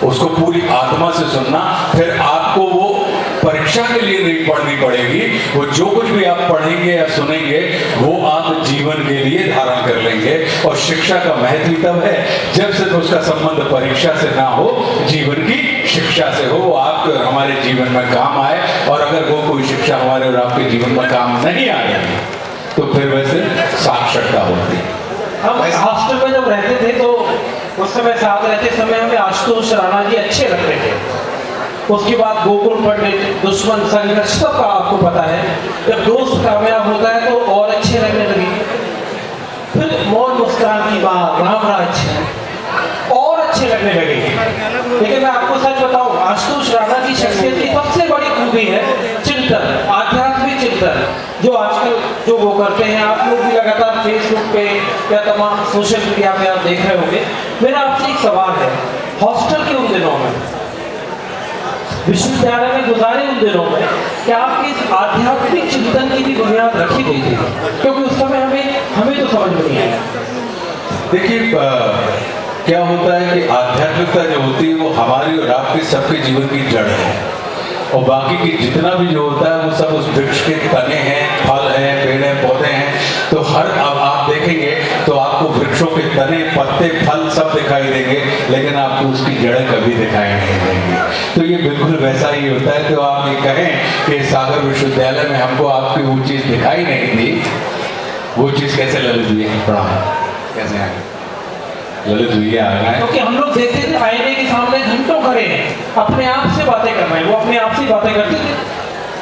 उसको पूरी आत्मा से सुनना। फिर आपको वो परीक्षा के लिए नहीं पढ़नी पड़ेगी, वो जो कुछ भी आप पढ़ेंगे या सुनेंगे वो आप जीवन के लिए धारण कर लेंगे। और शिक्षा का महत्व तब है जब से तो उसका संबंध परीक्षा से ना हो, जीवन की शिक्षा से हो, वो आपके और हमारे जीवन में काम आए। और अगर वो कोई शिक्षा हमारे और आपके जीवन में काम नहीं आ रही तो फिर वैसे साक्षरता होती है। हम हॉस्टल में जब रहते थे तो उस समय साथ रहते समय हमें आशुतोष राणा जी अच्छे लगते थे। उसके बाद गोकुल पंडित, दुश्मन, संघर्ष, सबका आपको पता है। जब दोस्त कामयाब होता है तो और अच्छे लगने लगे। फिर मौन मुस्कान की बात, रामराज और अच्छे लगने लगे। लेकिन मैं आपको सच बताऊं, आशुतोष राणा की शख्सियत की सबसे बड़ी खूबी है चिंतन, आध्यात्मिक चिंतन, जो आजकल जो वो करते हैं। आप लोग भी लगातार फेसबुक पे या तमाम सोशल मीडिया पे आप देख रहे होंगे। मेरा आपसे एक सवाल है, हॉस्टल के उन दिनों में, विश्वविद्यालय में गुजारे उन दिनों में, क्या आपकी इस आध्यात्मिक चिंतन की भी बुनियाद रखी गई थी? क्योंकि उस समय हमें तो समझ में नहीं आया। देखिए, क्या होता है कि आध्यात्मिकता जो होती है वो हमारी और आपके सबके जीवन की जड़ है, और बाकी की जितना भी जो होता है वो सब उस वृक्ष के तने हैं, फल हैं, पेड़ हैं, पौधे हैं। तो अब आप देखेंगे तो आपको वृक्षों के तने, पत्ते, फल सब दिखाई देंगे, लेकिन आपको उसकी जड़ें कभी दिखाई नहीं देंगी। तो ये बिल्कुल वैसा ही होता है। तो आप ये कहें कि सागर विश्वविद्यालय में हमको आपकी वो चीज़ दिखाई नहीं दी, वो चीज़ कैसे ललित हुई है? पढ़ा कैसे आ गई? ललित हुई आ गए क्योंकि हम लोग देखते थे आईने के सामने घंटों खड़े हैं, अपने आप से बातें कर रहे हैं। वो अपने आप से बातें करते थे।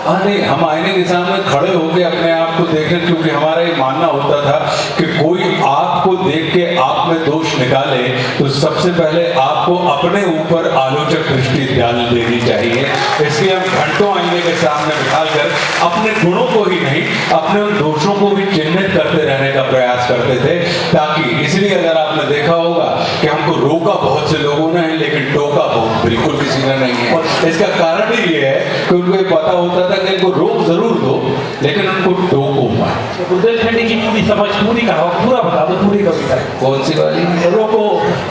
अरे हम आईने के सामने खड़े होकर अपने आप को देखें, क्योंकि हमारा ये मानना होता था कि कोई आपको देख के आप में दोष निकाले तो सबसे पहले आपको अपने ऊपर आलोचक दृष्टि डाल देनी चाहिए। इसलिए हम घंटों आईने के सामने बिठाकर अपने गुणों को ही नहीं, अपने उन दोषों को भी चिन्हित करते रहने का प्रयास करते थे, ताकि, इसलिए अगर आपने देखा होगा कि हमको रोका बहुत से लोगों ने है, लेकिन टोका बिल्कुल किसी ने नहीं है। इसका कारण ही ये है कि उनको ये पता होता था कि इनको रोक जरूर दो, लेकिन उनको टोको मत। बुंदेलखंडी की पूरी समझ, पूरी कहावत पूरा बता दो, पूरी कविता। कौन सी वाली? रोको,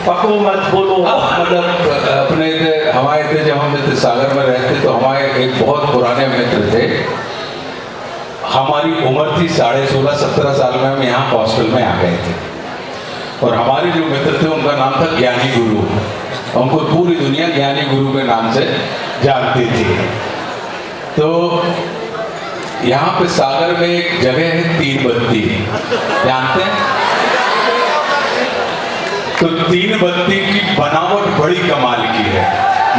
पको मत, बोलो। मतलब अपने हमारे थे, जब हम थे सागर में रहते तो हमारे एक बहुत पुराने मित्र थे। हमारी उम्र थी 16.5-17 साल में हम यहाँ हॉस्टल में आ गए थे, और हमारे जो मित्र थे उनका नाम था ज्ञानी गुरु। उनको पूरी दुनिया ज्ञानी गुरु के नाम से जानती थी। तो यहाँ पे सागर में एक जगह है तीन बत्ती, जानते हैं? तो तीन बत्ती की बनावट बड़ी कमाल की है।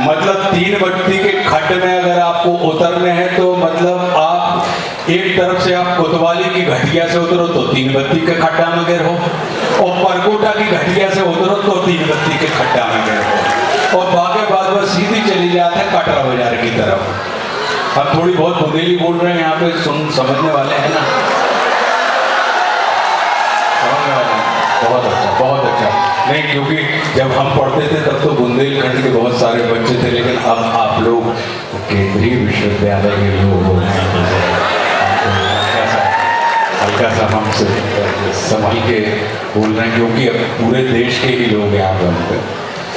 मतलब तीन बत्ती के खड्ड में अगर आपको उतरने हैं तो मतलब आप एक तरफ से आप कोतवाली की घटिया से उतरो तो तीन बत्ती के खड्डा में गिरो, और परकोटा की घटिया से उतरो तो तीन बत्ती के खड्डा में गिरो, और बागे बाद में सीधी चली जाते हैं कटरा बाजार की तरफ। हम थोड़ी बहुत बुंदेली बोल रहे हैं यहाँ पे, समझने वाले हैं ना? समझने वाले हैं? बहुत अच्छा, बहुत अच्छा। नहीं, क्योंकि जब हम पढ़ते थे तब तो बुंदेलखंड के बहुत सारे बच्चे थे, लेकिन अब आप लोग केंद्रीय विश्वविद्यालय के लोग हो, हल्का सा हमसे संभल के बोल रहे हैं, क्योंकि अब पूरे देश के ही लोग यहाँ पे।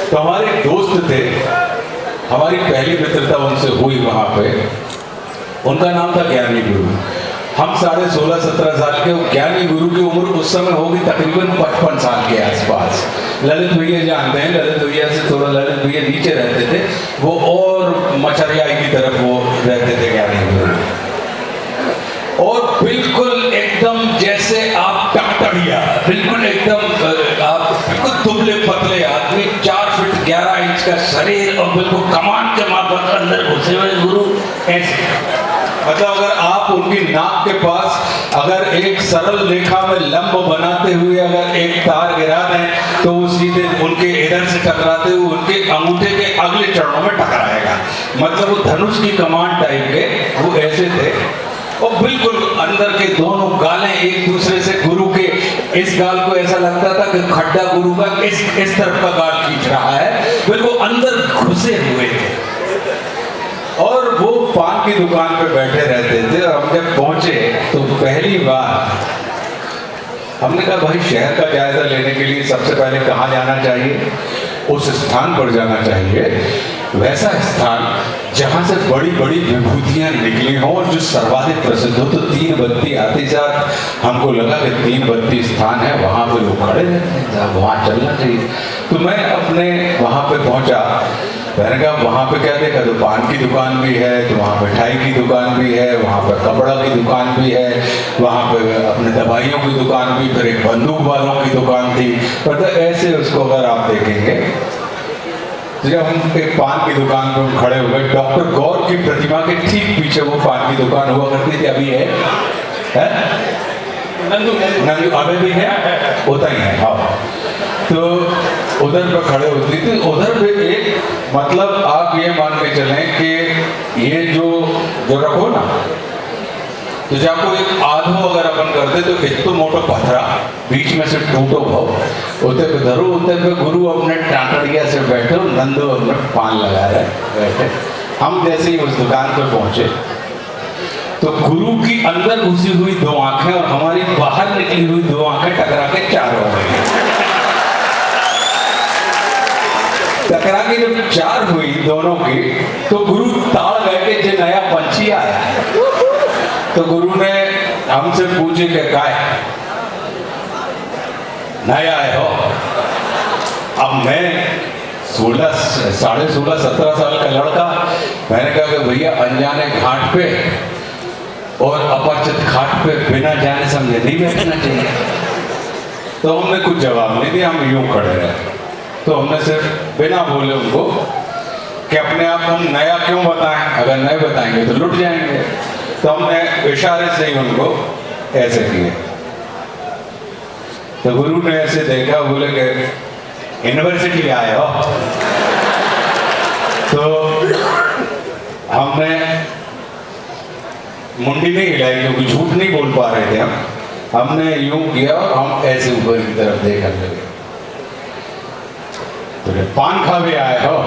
तो हमारे एक दोस्त थे, हमारी पहली मित्रता उनसे हुई वहाँ पे। उनका नाम था ज्ञानी गुरु। हम 16.5-17 साल के, ज्ञानी गुरु की उम्र उस समय होगी तकरीबन 55 साल के आसपास। ललित भैया जानते हैं, ललित भैया से थोड़ा ललित भैया नीचे रहते थे वो, और मछरियाई की तरफ वो रहते थे ज्ञानी गुरु। और बिल्कुल एकदम जैसे आप टकटड़िया, बिल्कुल एकदम आप बिल्कुल दुबले पतले आदमी, 4 फीट 11 इंच का शरीर, और बिल्कुल कमान के माफक अंदर घुसे हुए गुरु ऐसे। मतलब अगर आप उनकी नाक के पास अगर एक सरल रेखा में लंब बनाते हुए अगर एक तार गिरा दें तो वो सीधे उनके इधर से टकराते हुए उनके अंगूठे के अगले चरणों में टकराएगा। मतलब वो धनुष की कमान टाइप के वो ऐसे थे, और बिल्कुल अंदर के दोनों गालें एक दूसरे से, गुरु के इस गाल को ऐसा लगता था कि खड्डा गुरु का इस तरफ का गाल खींच रहा है, बिल्कुल अंदर घुसे हुए थे। और वो पान की दुकान पे बैठे रहते थे, और हम जब पहुंचे तो पहली बार हमने कहा भाई शहर का जायजा लेने के लिए सबसे पहले कहाँ जाना चाहिए? उस स्थान पर जाना चाहिए, वैसा स्थान जहाँ से बड़ी बड़ी विभूतियाँ निकली हों और जो सर्वाधिक प्रसिद्ध हो। तो तीन बत्ती आते साथ हमको लगा कि तीन बत्ती स्थान है, वहाँ पे लोग खड़े रहते हैं, वहाँ चलना चाहिए। तो मैं अपने वहाँ पे पहुँचा, मैंने कहा वहाँ पे क्या देखा? तो पान की दुकान भी है, तो वहाँ मिठाई की दुकान भी है, वहाँ पे कपड़ा की दुकान भी है, वहाँ पे अपने दवाइयों की दुकान भी, फिर एक बंदूक वालों की दुकान थी। मतलब ऐसे उसको अगर आप देखेंगे तो जब हम एक पान की दुकान पर हम खड़े हुए, डॉक्टर गौर की प्रतिमा के ठीक पीछे वो पान की दुकान हुआ करती थी, अभी है? नंदू अभी भी है, होता ही है। हाँ, तो उधर पर खड़े होती थी। उधर पे एक, मतलब आप ये मान के चलें कि ये जो रखो ना, तो जब आपको एक आधो अगर अपन करते तो एक तो मोटा पथरा बीच में से टूटो भाव उते पे धरो, उते पे गुरु अपने टाटड़िया से बैठे, नंदू अपने पान लगा रहे बैठे। हम जैसे ही उस दुकान पे पहुंचे तो गुरु की अंदर घुसी हुई दो आंखें और हमारी बाहर निकली हुई दो आंखें टकरा के चार हो गई। टकरा के जब चार हुई दोनों की, तो गुरु ताड़ गए कि जो नया पंछी आया है। तो गुरु ने हमसे पूछे कि काय नया आए हो? अब मैं 16-17 साल का लड़का, मैंने कहा कि भैया अनजाने घाट पे और अपरिचित घाट पे बिना जाने समझे नहीं बैठना चाहिए। तो हमने कुछ जवाब नहीं दिया, हम यूं खड़े रहे। तो हमने सिर्फ बिना बोले उनको कि अपने आप हम नया क्यों बताएं, अगर नए बताएंगे तो लुट जाएंगे। तो हमने इशारे से ही उनको ऐसे किए। तो गुरु ने ऐसे देखा, बोले कि यूनिवर्सिटी आए हो? तो हमने मुंडी नहीं हिलाई क्योंकि झूठ नहीं बोल पा रहे थे हमने यूं किया और हम ऐसे ऊपर की तरफ देखने लगे। बोले पान खावे आए हो।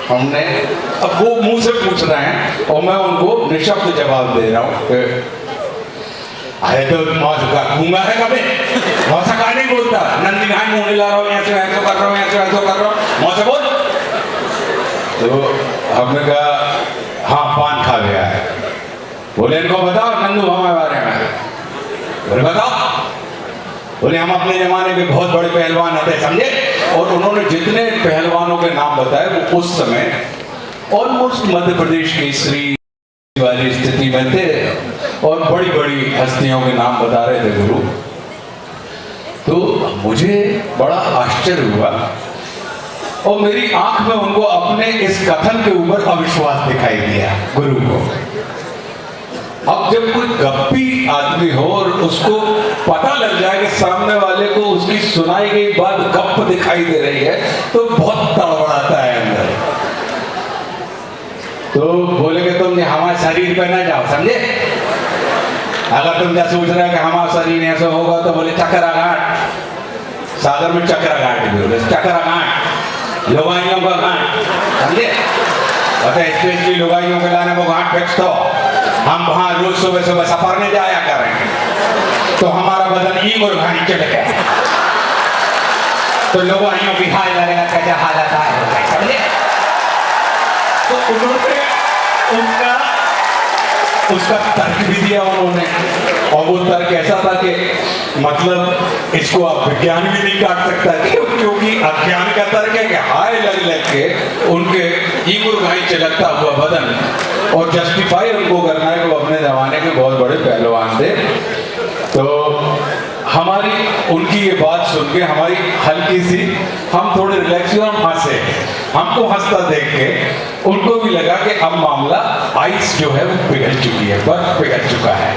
हमने अब वो मुंह से पूछ रहे हैं और मैं उनको निशब्द जवाब दे रहा हूँ। अरे तो मौज का खूंगा है कभी मौसा का नहीं बोलता, नंदी घाट मुंह हिला रहा हूँ, ऐसे ऐसे कर रहा हूँ, ऐसे ऐसे कर रहा हूँ, मौसा बोल। तो हमने कहा हाँ पान खा गया है। बोले इनको बताओ नंदू हमारे बारे में। बोले बताओ। बोले हम अपने जमाने के बहुत बड़े पहलवान थे समझे। और उन्होंने जितने पहलवानों के नाम बताए वो उस समय ऑलमोस्ट मध्य प्रदेश की श्री वाली स्थिति में थे और बड़ी बड़ी हस्तियों के नाम बता रहे थे गुरु। तो मुझे बड़ा आश्चर्य हुआ और मेरी आंख में उनको अपने इस कथन के ऊपर अविश्वास दिखाई दिया गुरु को। अब जब कोई गप्पी आदमी हो और उसको पता लग जाए कि सामने वाले को उसकी सुनाई गई बात गप दिखाई दे रही है तो बहुत तड़बड़ाता है अंदर। तो बोले कि तुम हमारे शरीर पे ना जाओ समझे। अगर तुम क्या सोच रहे हो कि हमारा शरीर ऐसा होगा तो बोले चक्रा घाट, सागर में चक्रा घाट भी बोले चक्रा घाट लुगाइयों का घाट समझे। स्पेशली लुगाइयों के लाने को घाट फिक्स तो हम वहां रोज सुबह सुबह सफरने जाया करें तो हमारा बदन ईम और घानी चढ़ गया तो लुगाइयों की हाल लगेगा कैसे हालत आए समझे। तो उन्होंने उसका तर्क भी दिया उन्होंने और वो तर्क ऐसा था कि मतलब इसको आप विज्ञान भी नहीं काट सकता क्योंकि अज्ञान का तर्क है कि हाय लग लग के उनके ईगुर घाई चलकता हुआ बदन और जस्टिफाई उनको करना है कि वो अपने जमाने के बहुत बड़े पहलवान थे। तो हमारी उनकी ये बात सुन के हमारी हल्की सी हम थोड़े रिलैक्स हुए, हम हंसे। हमको हंसता देख के उनको भी लगा कि अब मामला आइस जो है वो पिघल चुकी है, बर्फ पिघल चुका है।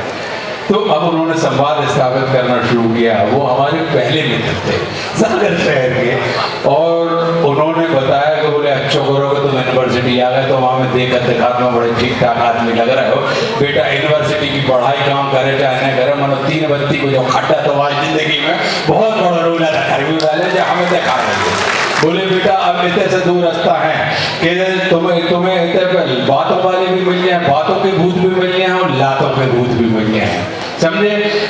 तो अब उन्होंने संवाद स्थापित करना शुरू किया। वो हमारे पहले मित्र थे सागर शहर के और उन्होंने बताया कि बोले अच्छा करो कि तुम यूनिवर्सिटी आ गए तो वहाँ में देखते देखा में बड़े ठीक ठाक आदमी लग रहे हो। बेटा यूनिवर्सिटी की पढ़ाई काम करे चाहे न करे मनो 3 बत्ती को जो खट्टा तो आज जिंदगी में बहुत बड़ा रोल अदा वाले जो हमें देखा रहे। बोले बेटा अब इतने से दूर रास्ता है कि तुम्हें इतने बातों वाले भी मिल जाए, बातों के भूत भी मिल जाए और लातों के भूत भी मिल जाए समझे।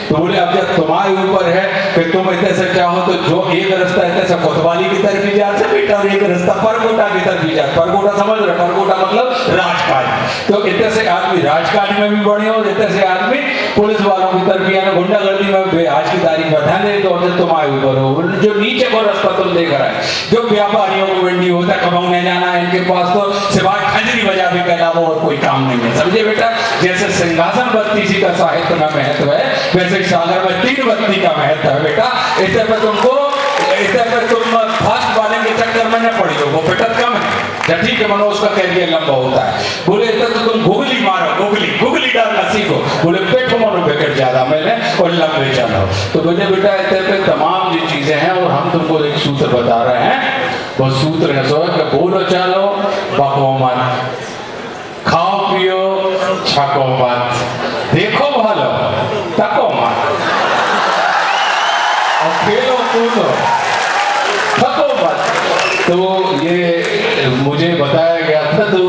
तो बोले अब जब तुम्हारे ऊपर है कि तुम इतने से चाहो तो जो एक रास्ता इतने से कोतवाली की तरफ भी जा बेटा और एक रास्ता परकोटा की तरफ भी जा। परकोटा समझ रहे, परकोटा मतलब राजकाज। तो इतने से आदमी राजकाज में भी बढ़े और इतने से आदमी पुलिस वालों की तरफ भी गुंडागर्दी में आज की तारीख बता दे तो तुम्हारे ऊपर हो। जो नीचे को रास्ता तुम देख रहा है जो व्यापारियों को मंडी होता है कमाने जाना है इनके पास तो सिवाय खंजरी बजाने के अलावा और कोई काम नहीं है समझे बेटा। जैसे सिंहासन बत्तीसी का साहित्य में महत्व है वैसे सागर में 3 बत्ती का महत्व है बेटा। इतने पर तुम फास्ट वाले के चक्कर में न पड़ी हो, वो बेटा कम है ठीक है मनो उसका कैरियर लंबा होता है। बोले इतना तो तुम गुगली मारो, गुगली डालना सीखो। बोले पेट मनो विकेट ज्यादा मैंने और लंबे चलो। तो बोले बेटा इतने पे तमाम जो चीजें हैं और हम तुमको एक सूत्र बता रहे हैं। वो सूत्र है सो कि बोलो चलो बको मत, खाओ पियो छको मत, देखो भालो तको मत और खेलो कूदो थको मत। तो ये मुझे बताया गया था तो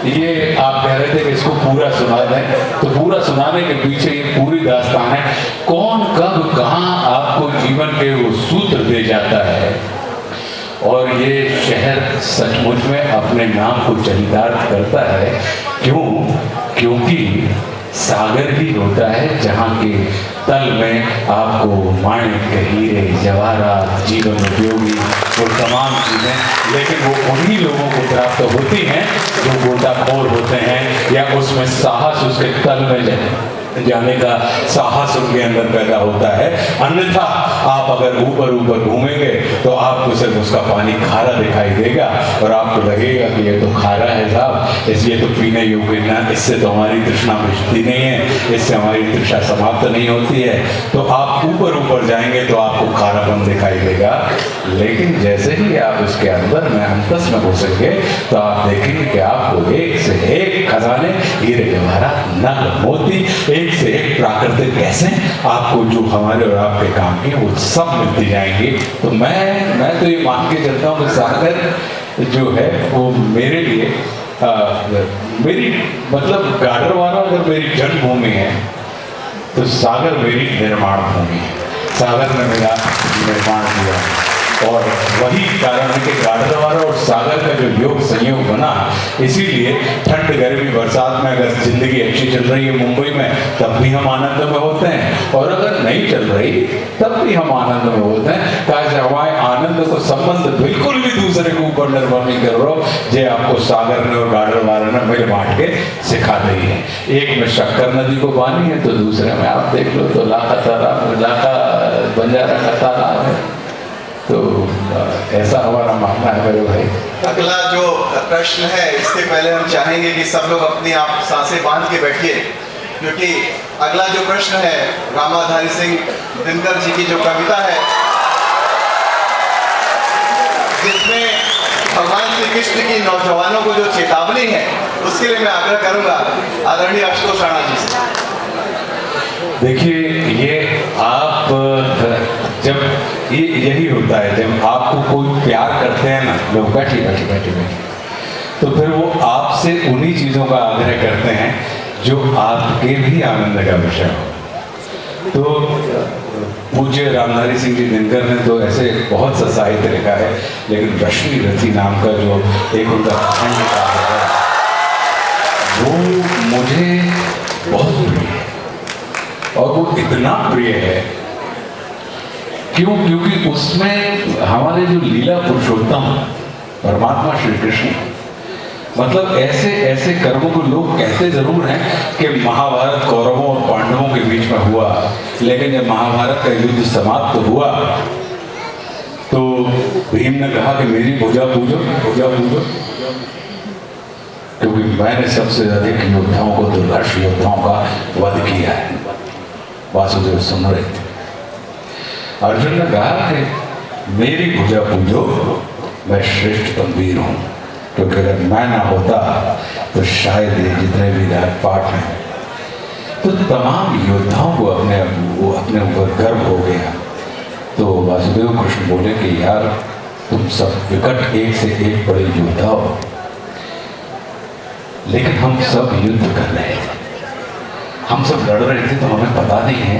ये आप कह रहे थे कि इसको पूरा सुना दें तो पूरा सुनाने के पीछे ये पूरी दास्तान है। कौन कब कहाँ आपको जीवन के वो सूत्र दे जाता है और ये शहर सचमुच में अपने नाम को चरितार्थ करता है। क्यों? क्योंकि सागर ही होता है जहाँ के तल में आपको माणिक हीरे जवाहरात जीवन उपयोगी और तमाम चीज़ें लेकिन वो उन्हीं लोगों को प्राप्त होती हैं जो गोताखोर होते हैं या उसमें साहस उसके तल में जाने का साहस उनके अंदर पैदा होता है। अन्यथा आप अगर ऊपर घूमेंगे तो आपको सिर्फ उसका पानी खारा दिखाई देगा और आपको लगेगा कि ये तो खारा है साहब इसलिए तो पीने योग्य ना, इससे तो हमारी तृष्णा बुझती नहीं है, इससे हमारी तृष्णा समाप्त नहीं होती है। तो आप ऊपर जाएंगे तो आपको खारापन दिखाई देगा। लेकिन जैसे ही आप उसके अंदर में अंतस में घुसेंगे तो आप देखेंगे कि आपको एक से एक खजाने हीरे जवाहरात नग मोती एक एक से एक प्राकृतिक गैसें आपको जो हमारे और आपके काम की वो सब मिलती जाएंगी। तो मैं तो ये मान के चलता हूँ कि सागर जो है वो मेरे लिए मेरी मतलब गाडरवारा अगर मेरी जन्मभूमि है तो सागर मेरी निर्माण भूमि है। सागर ने मेरा निर्माण किया और वही कारण है कि गाडरवारा और सागर का जो योग संयोग बना, इसीलिए ठंड गर्मी बरसात में अगर जिंदगी अच्छी चल रही है मुंबई में तब भी हम आनंद में होते हैं, और अगर नहीं चल रही तब भी हम आनंद में होते हैं। ताकि हमारे आनंद को संबंध बिल्कुल भी दूसरे के ऊपर निर्भर नहीं कर रहा हो। जे आपको सागर ने और गाडरवारा ने मिल बांट के सिखा दी है। एक में शक्कर नदी को पानी है तो दूसरे में आप देख लो तो लाखा बंजारा का तालाब है। तो ऐसा हमारा मानना है मेरे भाई। अगला जो प्रश्न है, इससे पहले हम चाहेंगे कि सब लोग अपनी आप सांसें बांध के बैठिए, क्योंकि अगला जो प्रश्न है रामाधारी सिंह दिनकर जी की जो कविता है, जिसमें भगवान श्री कृष्ण की नौजवानों को जो चेतावनी है, उसके लिए मैं आग्रह करूंगा आदरणीय आशुतोष राणा जी से। देखिए, ये आप जब यही होता है, जब आपको कोई प्यार करते हैं ना लोग, बैठे तो फिर वो आपसे उन्हीं चीज़ों का आग्रह करते हैं जो आपके भी आनंद का विषय हो। तो पूज्य रामधारी सिंह जी दिनकर ने तो ऐसे बहुत सा साहित्य लिखा है, लेकिन रश्मि रथी नाम का जो एक उनका खंड है वो मुझे बहुत प्रिय है। और वो इतना प्रिय है क्योंकि उसमें हमारे जो लीला पुरुषोत्तम परमात्मा श्री कृष्ण, मतलब ऐसे ऐसे कर्मों को लोग कहते जरूर हैं कि महाभारत कौरवों और पांडवों के बीच में हुआ, लेकिन जब महाभारत का युद्ध समाप्त हुआ तो भीम ने कहा कि मेरी भुजा पूजो, क्योंकि मैंने सबसे अधिक योद्धाओं को, दुर्धर्ष योद्धाओं का वध किया है। वासुदेव सुन रहे थे। अर्जुन ने कहा कि मेरी भुजा पूजो, मैं श्रेष्ठतम वीर हूं, क्योंकि अगर मैं ना होता तो शायद ये जितने भी पाठ हैं, तो तमाम योद्धाओं को अपने ऊपर गर्व हो गया। तो वासुदेव कृष्ण बोले कि यार तुम सब विकट एक से एक बड़े योद्धा हो, लेकिन हम सब युद्ध कर रहे थे, हम सब लड़ रहे थे, तो हमें पता नहीं है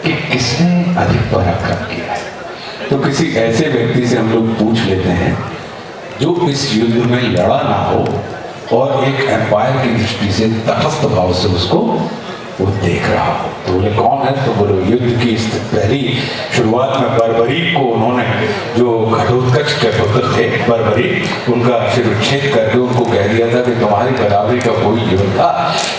कि किसने अधिक पराक्रम किया है। तो किसी ऐसे व्यक्ति से हम लोग पूछ लेते हैं जो इस युद्ध में लड़ा ना हो और एक एम्पायर की दृष्टि से तटस्थ भाव से उसको वो देख रहा हो। तो बोले कौन है? तो बोले युद्ध की पहली शुरुआत में बर्बरीक को उन्होंने, जो घटोत्कच के पुत्र थे बर्बरीक, उनका शिरच्छेद करके उनको कह दिया था कि तुम्हारी बराबरी का कोई योद्धा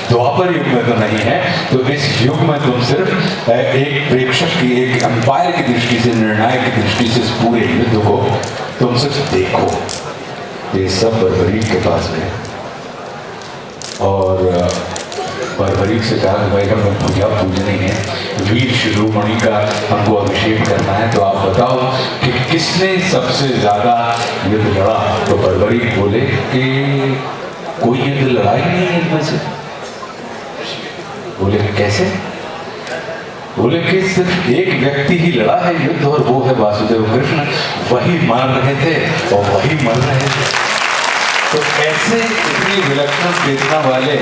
द्वापर युग में तो नहीं है, तो इस युग में तुम सिर्फ एक प्रेक्षक की, एक अंपायर की दृष्टि से, निर्णायक की दृष्टि से इस पूरे युद्ध को तुम सिर्फ देखो। ये सब बर्बरीक के पास गए और बर्बरीक से कहा कि भाई हमें भुजा पूजनी है, वीर शिरोमणि का हमको अभिषेक करना है, तो आप बताओ कि किसने सबसे ज्यादा युद्ध लड़ा? तो बर्बरीक बोले कि कोई युद्ध लड़ा ही नहीं है इनमें से। बोले कैसे? बोले कि सिर्फ एक व्यक्ति ही लड़ा है युद्ध, और वो है वासुदेव कृष्ण, वही मर रहे थे और वही मर रहे थे। तो ऐसे इतनी विलक्षण चेतना वाले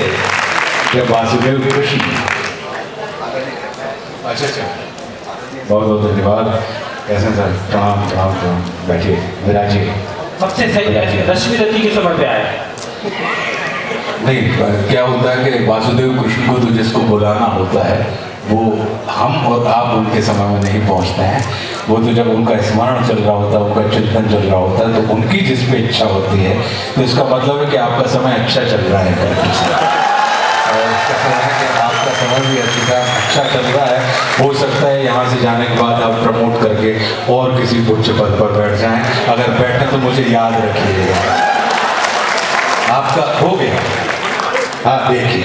जब वासुदेव कृष्ण, अच्छा बहुत बहुत धन्यवाद। कैसे सर? प्रणाम प्रणाम प्रणाम, बैठिए विराजिए। सबसे सही रश्मि रथी के समय पे आया। नहीं, क्या होता है कि वासुदेव कृष्ण को तो जिसको बुलाना होता है वो हम और आप उनके समय में नहीं पहुंचते हैं। वो तो जब उनका स्मरण चल रहा होता है, उनका चिंतन चल रहा होता है, तो उनकी जिस पे इच्छा होती है, तो इसका मतलब है कि आपका समय अच्छा चल रहा है करके से, और इसका मतलब है कि आपका समय भी अच्छा चल रहा है। हो सकता है यहाँ से जाने के बाद आप प्रमोट करके और किसी उच्च पद पर बैठ जाएं। अगर बैठे तो मुझे याद रखिएगा, आपका हो गया। हाँ देखिए,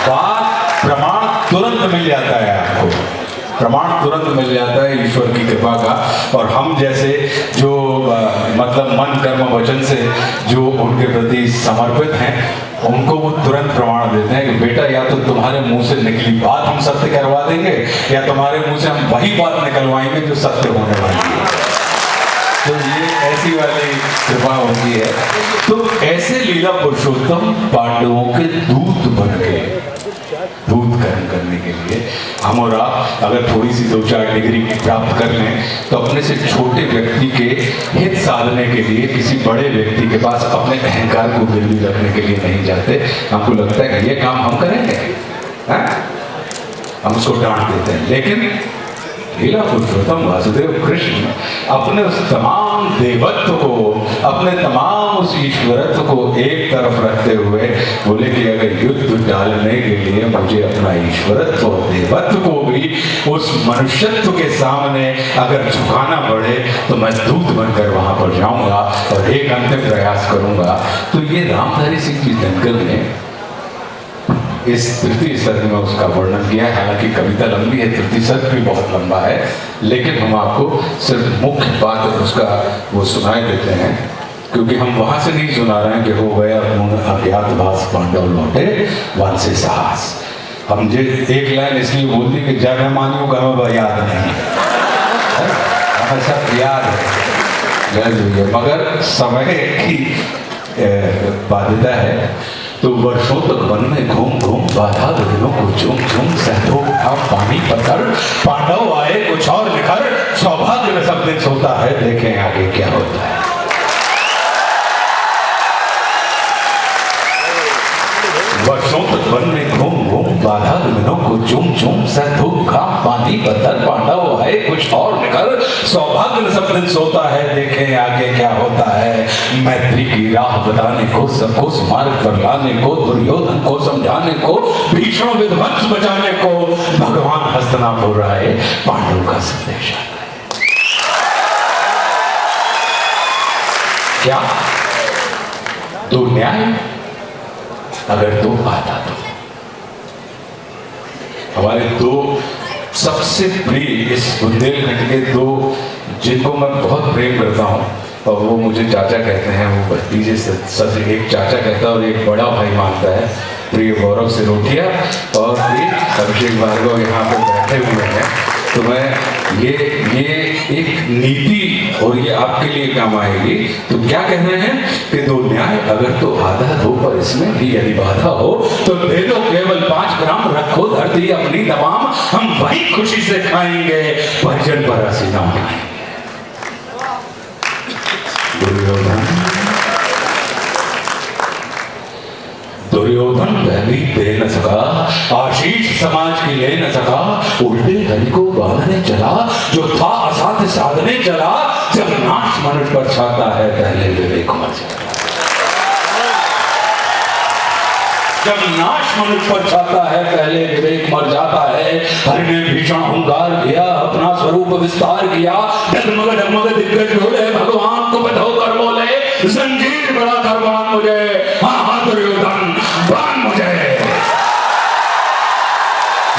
बात प्रमाण तुरंत मिल जाता है, आपको प्रमाण तुरंत मिल जाता है ईश्वर की कृपा का। और हम जैसे जो मतलब मन कर्म वचन से जो उनके प्रति समर्पित हैं, उनको वो तुरंत प्रमाण देते हैं कि बेटा या तो तुम्हारे मुंह से निकली बात हम सत्य करवा देंगे या तुम्हारे मुंह से हम वही बात निकलवाएंगे जो सत्य होने वाली है। तो ये ऐसी वाली कृपा होती है। तो ऐसे लीला पुरुषोत्तम पांडवों के दूत बन गए, दूत कर्म करने के लिए। हम और आप अगर थोड़ी सी 2-4 डिग्री प्राप्त कर लें तो अपने से छोटे व्यक्ति के हित साधने के लिए किसी बड़े व्यक्ति के पास अपने अहंकार को गिरवी रखने के लिए नहीं जाते। हमको लगता है कि ये काम हम करेंगे, हम उसको डांट देते हैं। लेकिन लीला पुरुषोत्तम वासुदेव कृष्ण अपने उस तमाम देवत्व को, अपने तमाम उस ईश्वरत्व को एक तरफ रखते हुए बोले कि अगर युद्ध डालने के लिए मुझे अपना ईश्वरत्व और देवत्व को भी उस मनुष्यत्व के सामने अगर झुकाना पड़े तो मैं दूत बनकर वहां पर जाऊंगा और एक अंतिम प्रयास करूंगा। तो ये रामधारी सिंह जी दिनकर ने इस तृतीय सर्ग में उसका वर्णन किया है। हालांकि कविता लंबी है, तृतीय सर्ग भी बहुत लंबा है, लेकिन हम आपको सिर्फ मुख्य बात उसका वो सुनाए देते हैं, क्योंकि हम वहां से नहीं सुना रहे हैं कि हो गया अज्ञातवास पांडव लौटे वन से साहस। हम जो एक लाइन इसलिए बोल दी कि जय मानियों का हमें याद नहीं है, हमें सब याद है, मगर समय की बाध्यता है। तो वर्षों तक वन में घूम घूम बाधा विघ्नों को झूम झूम सहतो पानी पत्थर, पांडव आए कुछ और निखर, सौभाग्य में सब दिन सोता है, देखें आगे क्या होता है। वर्षों तक वन में घूम घूम बाधा विघ्नों को झूम झूम सहतो पानी पत्थर, पांडव आए कुछ और निखर, सौभाग्य में सब दिन सोता है, देखें आगे क्या होता है। मैत्री की राह बताने को, सबको मार्ग पर लाने को, दुर्योधन को समझाने को, भीषण विध्वंस बचाने को भगवान हस्तिनापुर आए, पांडव का संदेश आता है। क्या दो न्याय अगर दो आता तो हमारे दो सबसे प्रिय इस बुंदेलखंड के दो जिनको मैं बहुत प्रेम करता हूँ और वो मुझे चाचा कहते हैं, वो भतीजे से एक चाचा कहता है और एक बड़ा भाई मानता है, प्रिय गौरव सिरोठिया और एक अभिषेक भार्गव यहाँ पे बैठे हुए हैं। तो मैं ये एक नीति और ये आपके लिए काम आएगी। तो क्या कह रहे हैं कि दो न्याय अगर तो आधा दो पर इसमें भी यदि बाधा हो तो दे दो केवल 5 ग्राम, रखो धरती अपनी तमाम, हम वही खुशी से खाएंगे, परिजन पर हंसी ना उठाएंगे। दुर्योधन पहली दे न सका, आशीष समाज की ले न सका, उल्टे हरि को बांधने चला, जो था असाध्य साधने चला, जब नाश मनुष्य पर छाता है पहले विवेक मर जाता है। जब नाश मनुष्य पर छाता है पहले विवेक मर जाता है। हरि ने भीषण हुंकार किया, अपना स्वरूप विस्तार किया, डगमग डगमग दिग्गज डोले, भगवान को बधो कर बोले, जंजीर बड़ा कर बांध मुझे, हाँ दुर्योधन बांध मुझे।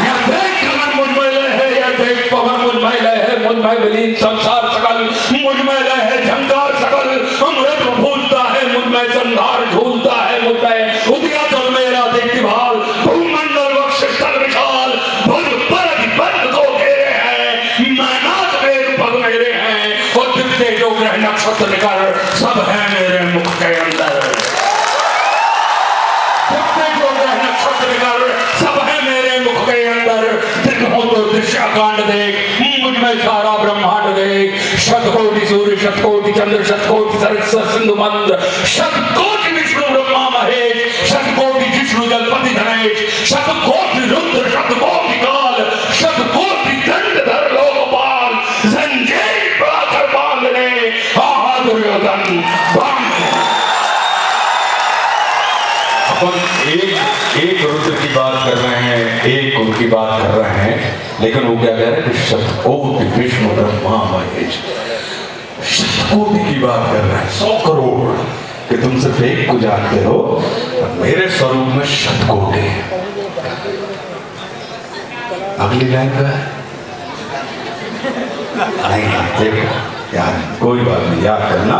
यह देख गगन मुझ में लय है, यह देख पवन मुझ में लय है, मुझ में विलीन संसार सकल, मुझ में लय है झंकार सकल, अमृत फूलता है मुझ में, संहार झूलता है मुझ में, उदिया जल मेरा देखती भाल, भूमंडल वक्ष स्थल विशाल, भुज पर बंद को घेरे हैं, मैनाक मेरु पग मेरे हैं, और दिखते जो ग्रह नक्षत्र निकर सब है मेरे मुख के अंदर। दिखते जो ग्रह नक्षत्र निकर सब है मेरे मुख के अंदर। देखो तो दृश्य कांड देख, मुझ में सारा ब्रह्मांड देख, शतकोटि सूर्य शतकोटि चंद्र शतकोटि सरस्वती सिंधु मंद, शतकोटि विष्णु ब्रह्मा महेश, शतकोटि जिष्णु जलपति धनेश, शतकोटि रुद्र शतकोटि काल, शतकोटि दंडधर लोकपाल, जंजीर बढ़ाकर बांधने, आहा दुर्योधन बांध। अपन एक रुद्र की बात कर रहे हैं, एक कुल की बात कर रहे हैं, लेकिन वो क्या कह रहे हैं? शतकोटि विष्णु ब्रह्मा महेश, शतकोटि की बात कर रहे हैं, 100 करोड़, कि तुम सिर्फ एक को जानते हो, मेरे स्वरूप में शतकोटि। अगली लाइन का नहीं, देखो यार, कोई बात नहीं, याद करना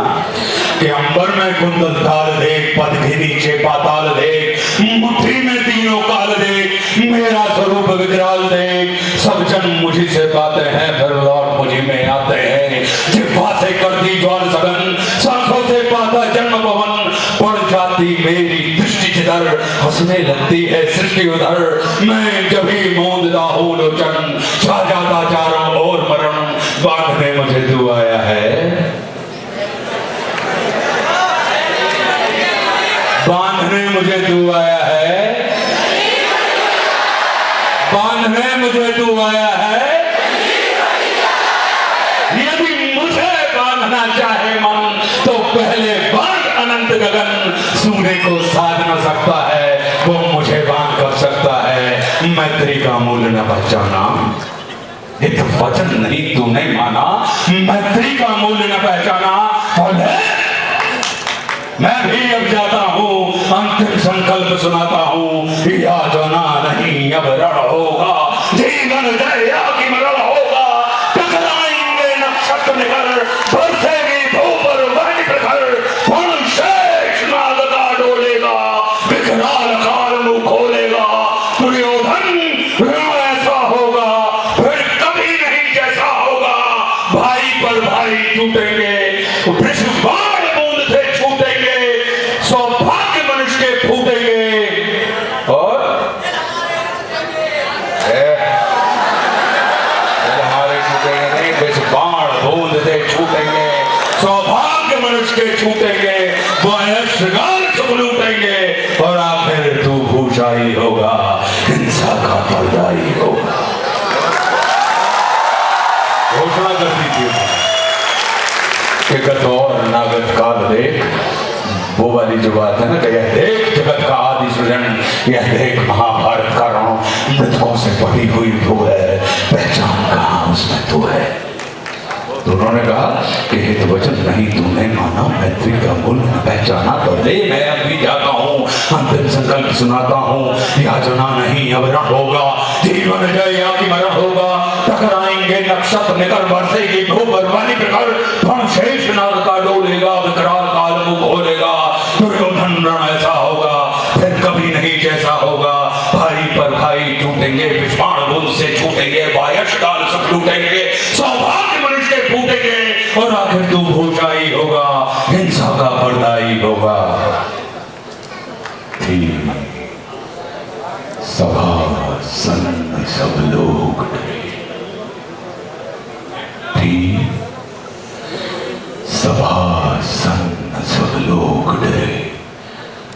कि अंबर में कुंदल ताल देख, पद के नीचे पाताल देख, मुट्ठी में तीनों काल देख, मेरा स्वरूप विकराल देख। सब जन मुझी से पाते हैं, फिर लौट मुझी में आते हैं। जिह्वा से करती ज्वाल सघन, सांसों से पाता जन्म पवन। पड़ जाती मेरी दृष्टि जिधर, हंसने लगती है सृष्टि उधर। मैं जब ही मूंदता हूँ लोचन, छा जाता चारों ओर मरण। बांधने मुझे तू आया है, बांधने मुझे तू आया है, बांधने मुझे तू आया है। यदि मुझे बांधना चाहे मन, तो पहले बांध अनंत गगन। सूर्य को साध न सकता है, वो मुझे बांध कर सकता है। मैत्री का मूल्य न पहचाना, एक वचन नहीं तूने माना। मैत्री का मूल्य न पहचाना, और मैं भी अब जाता हूँ, अंतिम संकल्प सुनाता हूँ। या जाना नहीं अब रण होगा, जीवन दया की मरण होगा। टकराएंगे नक्षत्र निकल, बरसेगी धूप और वही प्रखर। फण शेष नाग का डोलेगा, विकराल काल मुंह खोलेगा। दुर्योधन रण ऐसा होगा, फिर कभी नहीं जैसा होगा। भाई पर भाई टूटेंगे, वृषभाण बूंद से छूटेंगे। सौभाग्य मनुष्य के फूटेंगे, और हमारे छूटेंगे नहीं, वृषभाण बूंद से छूटेंगे। सौभाग्य मनुष्य के छूटेंगे, वयस्गाल सुख लूटेंगे। और आखिर तू भूषाई होगा, हिंसा का पर्दाई होगा। घोषणा कर दी थी कि गत और नागत काल देख, वो वाली जो बात है ना कि यह देख जगत का आदि सृजन, यह देख महाभारत का रण। मृतकों से पड़ी हुई तू है, पहचान कहाँ उसमें तू है। तो उन्होंने कहा कि हित वचन नहीं तूने माना, मैत्री का मूल्य न पहचाना। तो ले मैं अब भी जाता हूँ, अंतिम संकल्प सुनाता हूँ। याचना नहीं अब रण होगा, जीवन जया की मरण होगा। टकराएंगे नक्षत्र निकल, बरसेगी धूप और वाणी प्रखर। फण शेष नाग का डोलेगा, विकराल काल मुंह खोलेगा। दुर्योधन रण ऐसा होगा, फिर कभी नहीं जैसा होगा। भाई पर भाई टूटेंगे, विषाण बूंद से छूटेंगे। वायस्गाल सुख लूटेंगे, सौभाग्य मनुष्य के फूटेंगे। और आखिर तू भूषाई होगा, हिंसा का पर्दाई होगा। सभा सन्न सब लोग डरे, सभा सन्न सब लोग डरे।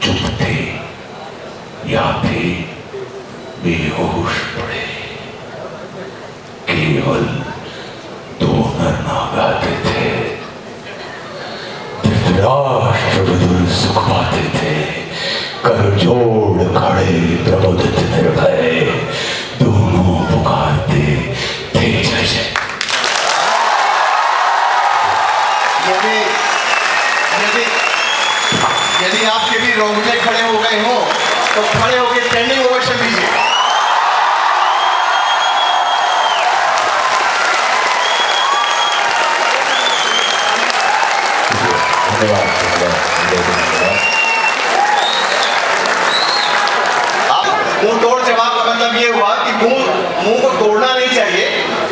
चुप थे या थे बेहोश पड़े, केवल दो नर आते थे। धृतराष्ट्र विदुर सुख पाते थे, कर जोड़ खड़े प्रबुद्ध निर्भय। दोनों पुकारते थे जय जय। यदि आपके भी रोंगटे खड़े हो गए हो, तो खड़े होकर स्टैंडिंग ओवेशन दीजिए। मुंह तोड़ जवाब का मतलब ये हुआ कि मुंह को तोड़ना नहीं चाहिए,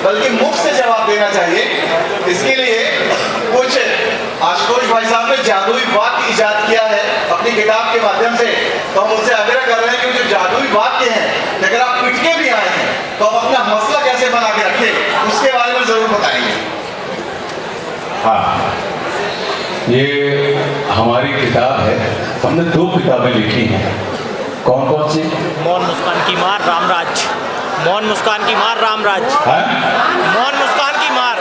बल्कि मुख से जवाब देना चाहिए। इसके लिए कुछ आशुतोष भाई साहब ने जादुई वाक्य इजाद किया है अपनी किताब के माध्यम से। तो हम उनसे आग्रह कर रहे हैं कि जो जादुई वाक्य हैं, अगर आप पिट के भी आए हैं तो आप अपना मसला कैसे बना के रखें, उसके बारे में जरूर बताएंगे। हाँ, ये हमारी किताब है। हमने 2 किताबें लिखी हैं। कौन कौन सी? मौन मुस्कान की मार रामराज। मौन मुस्कान की मार रामराज। मौन मुस्कान की मार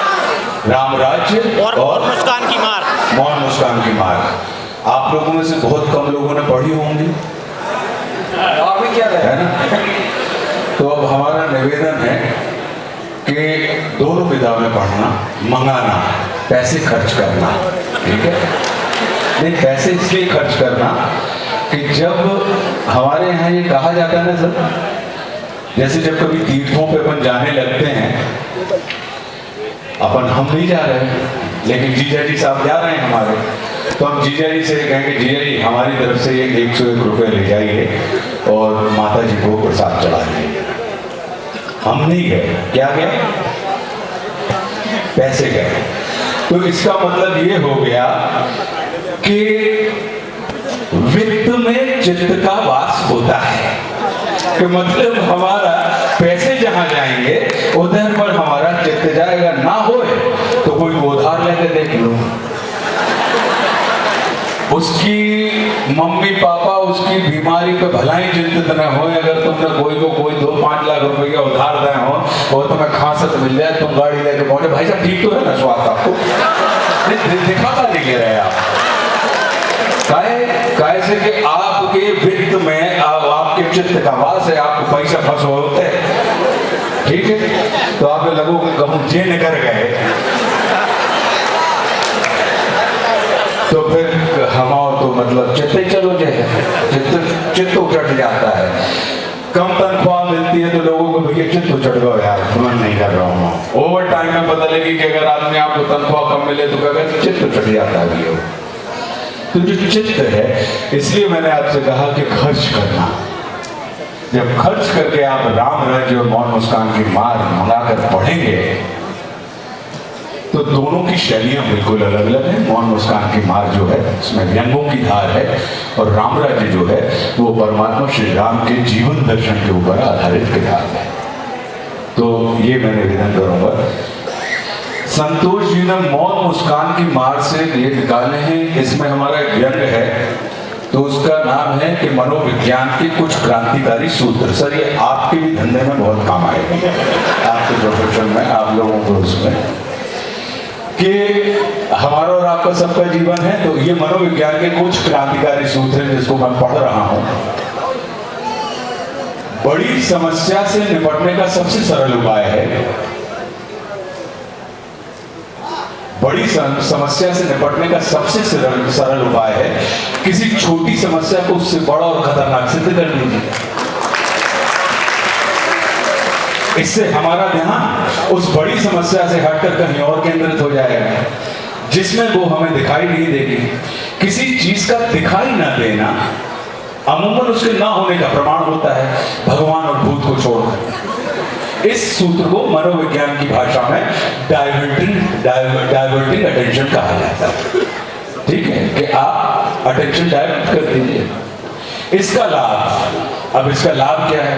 रामराज्य और मौन मुस्कान की मार। मौन मुस्कान की मार। आप लोगों में से बहुत कम लोगों ने पढ़ी होंगी, है ना? तो अब हमारा निवेदन है कि दोनों किताबें पढ़ना, मंगाना, पैसे खर्च करना, ठीक है? नहीं, पैसे इसलिए खर्च करना कि जब हमारे यहाँ ये कहा जाता है ना सर, जैसे जब कभी तीर्थों पे अपन जाने लगते हैं, अपन हम नहीं जा रहे हैं लेकिन जीजा जी साहब जा रहे हैं हमारे, तो हम जीजा जी से कहेंगे जीजा जी हमारी तरफ से ये 101 रुपये ले जाइए और माता जी को प्रसाद चढ़ा दीजिए। हम नहीं गए, क्या गए, पैसे गए। तो इसका मतलब ये हो गया कि वित्त में चित्त का वास होता है, कि मतलब हमारा पैसे जहां जाएंगे उधर पर हमारा चित्त जाएगा। ना होए तो कोई उधार लेके देख लो, उसकी मम्मी पापा उसकी बीमारी पे भलाई चिंतित न हो। अगर तुमने कोई को कोई 2-5 लाख रुपया उधार दे हो और तुम्हें खांसत मिल जाए, तुम गाड़ी लेके पहुंचे, भाई साहब ठीक तो है ना स्वास्थ्य आपको, दिखाता नहीं ले रहे आप। काहे से कि आपके वित्त में आपके चित्त का वास है, आपको पैसा फंस होते हैं, ठीक है। तो आप लगो कि कहूँ जेन कर गए तो फिर हम तो मतलब चित्ते चलो जाए, चित्त उचट जाता है। कम तनख्वाह मिलती है तो लोगों को भैया चित्त उचट गो यार, मन नहीं कर रहा हूँ। ओवर टाइम में पता लगी कि अगर आदमी आपको तनख्वाह कम मिले तो क्या चित्त उचट जाता है भैया। तो जो चित्त है, इसलिए मैंने आपसे कहा कि खर्च करना। जब खर्च करके आप राम राज्य और मौन मुस्कान की मार मंगाकर पढ़ेंगे तो दोनों की शैलियां बिल्कुल अलग अलग हैं। मौन मुस्कान की मार जो है उसमें व्यंगों की धार है, और राम राज्य जो है वो परमात्मा श्री राम के जीवन दर्शन के ऊपर आधारित किताब है। तो ये मैं निवेदन करूंगा। संतोष जी ने मौन मुस्कान की मार से ये निकाले हैं, इसमें हमारा एक व्यंग है, तो उसका नाम है कि मनोविज्ञान के कुछ क्रांतिकारी सूत्र। सर ये आपके भी धंधे में बहुत काम आएगा, आपके प्रोफेशन में, आप लोगों को उसमें, कि हमारा और आपका सबका जीवन है। तो ये मनोविज्ञान के कुछ क्रांतिकारी सूत्र हैं जिसको मैं पढ़ रहा हूं। बड़ी समस्या से निपटने का सबसे सरल उपाय है, बड़ी समस्या से निपटने का सबसे सरल उपाय है किसी छोटी समस्या को उससे बड़ा और खतरनाक सिद्ध कर दीजिए। इससे हमारा ध्यान उस बड़ी समस्या से हटकर कहीं और केंद्रित हो जाएगा जिसमें वो हमें दिखाई नहीं देगी। किसी चीज का दिखाई ना देना अमूमन उसके ना होने का प्रमाण होता है, भगवान और भूत को छोड़कर। इस सूत्र को मनोविज्ञान की भाषा में डाइवर्टिंग अटेंशन कहा जाता है। ठीक है, कि आप अटेंशन डाइवर्ट कर दीजिए। इसका लाभ, अब इसका लाभ क्या है?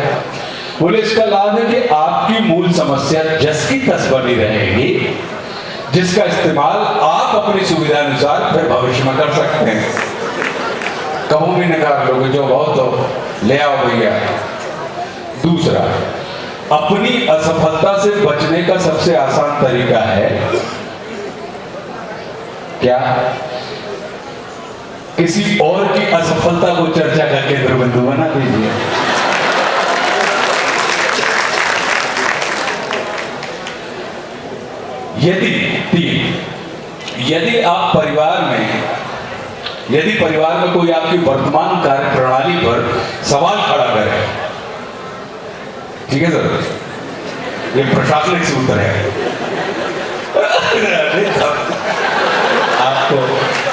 बोले इसका लाभ है कि आपकी मूल समस्या जस की तस बनी रहेगी, जिसका इस्तेमाल आप अपनी सुविधा अनुसार फिर भविष्य में कर सकते हैं। कहूं भी निकाल लोगे जो बहुत हो ले आओ भैया। दूसरा, अपनी असफलता से बचने का सबसे आसान तरीका है क्या? किसी और की असफलता को चर्चा का केंद्र बिंदु बना दीजिए। यदि आप परिवार में कोई आपकी वर्तमान कार्य प्रणाली पर सवाल खड़ा करे, ठीक है सर, ये प्रशासनिक सूत्र है।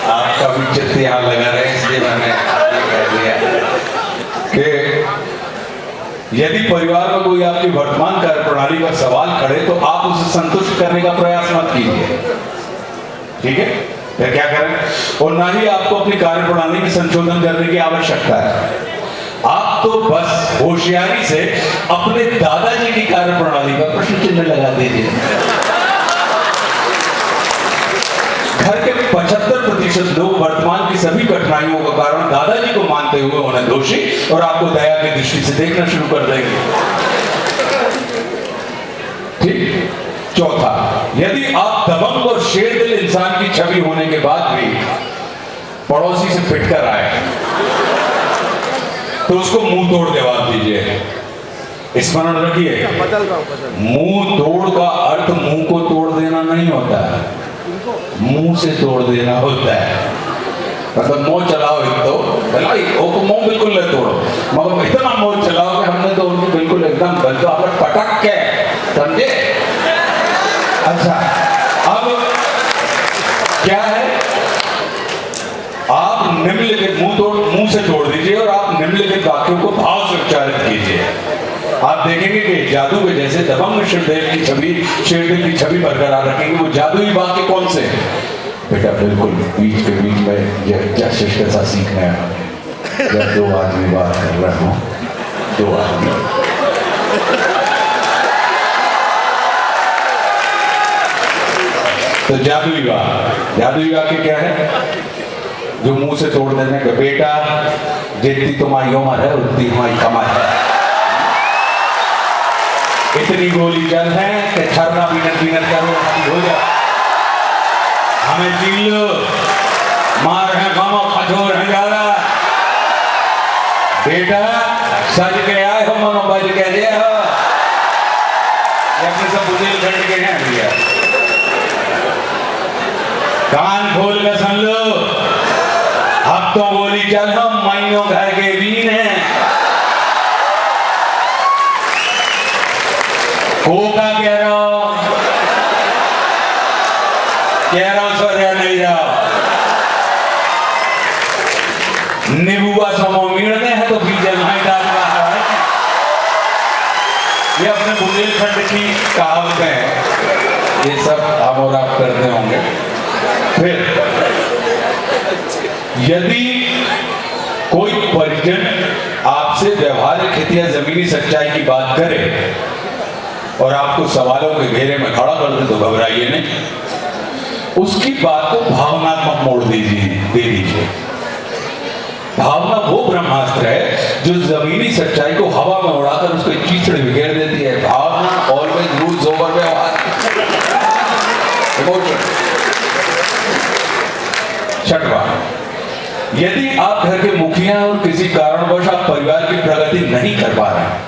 आपका भी चित्त यहां लगा रहे, इसलिए मैंने कह दिया कि यदि परिवार में कोई आपकी वर्तमान कार्य प्रणाली पर सवाल खड़े तो आप उसे संतुष्ट करने का प्रयास मत कीजिए। ठीक है, फिर क्या करें? और ना ही आपको अपनी कार्य प्रणाली में संशोधन करने की आवश्यकता है। आप तो बस होशियारी से अपने दादाजी की कार्य प्रणाली पर प्रश्न चिन्ह लगा दीजिए। घर के 75% लोग वर्तमान की सभी कठिनाइयों का कारण दादाजी को मानते हुए उन्हें दोषी और आपको दया की दृष्टि से देखना शुरू कर देंगे। ठीक। चौथा, यदि आप दबंग और शेर दिल इंसान की छवि होने के बाद भी पड़ोसी से पिटकर आए तो उसको मुंह तोड़ जवाब दीजिए। स्मरण रखिए, मुंह तोड़ का अर्थ मुंह को तोड़ देना नहीं होता है, मुंह से तोड़ देना होता है। मतलब मोह चलाओ तो मुंह बिल्कुल नहीं तोड़ो, मगर इतना मोह चलाओ कि हमने तो उनको बिल्कुल एकदम पटक के, समझे? अच्छा, अब क्या है शेरदेव की छवि बरकरार रखेंगे। वो जादुई वाक्य कौन से? बेटा बिल्कुल बीच के बीच में क्या शिष्टता सीखना है। जब दो आदमी बात कर रहा हूँ, दो आदमी, तो जादुई वाक्य क्या है? जो मुंह से तोड़ देने का, बेटा जितनी तुम्हारी उम्र है उतनी तुम्हारी कमर है। इतनी गोली चल है कि छरना बीनर करो हो जाए। हमें चिल लो, मार है गामा खजोर है ज्यादा। बेटा सज के आए हो, मनो बज के जे हो। अपने सब बुंदेलखंड के हैं भैया, कान खोल के सुन लो। अब तो गोली चल हम माइयों घर के बीन है। कोका कह रहा सो नहीं रहा। निबुआ समो मिलने हैं तो बीजे नहीं डाल रहा है। ये अपने बुंदेलखंड की कहावत है। ये सब हम और आप करते होंगे। फिर यदि कोई परिजन आपसे व्यवहारिक हित या जमीनी सच्चाई की बात करे और आपको सवालों के घेरे में खड़ा कर दे तो घबराइए नहीं, उसकी बात को भावनात्मक मोड़ दे दीजिए। भावना वो ब्रह्मास्त्र है जो जमीनी सच्चाई को हवा में उड़ाकर उसके कीचड़ बिखेर देती है। भावना ऑलवेज रूल्स ओवर व्यवहार। छठवां, यदि आप घर के मुखिया और किसी कारणवश आप परिवार की प्रगति नहीं कर पा रहे हैं,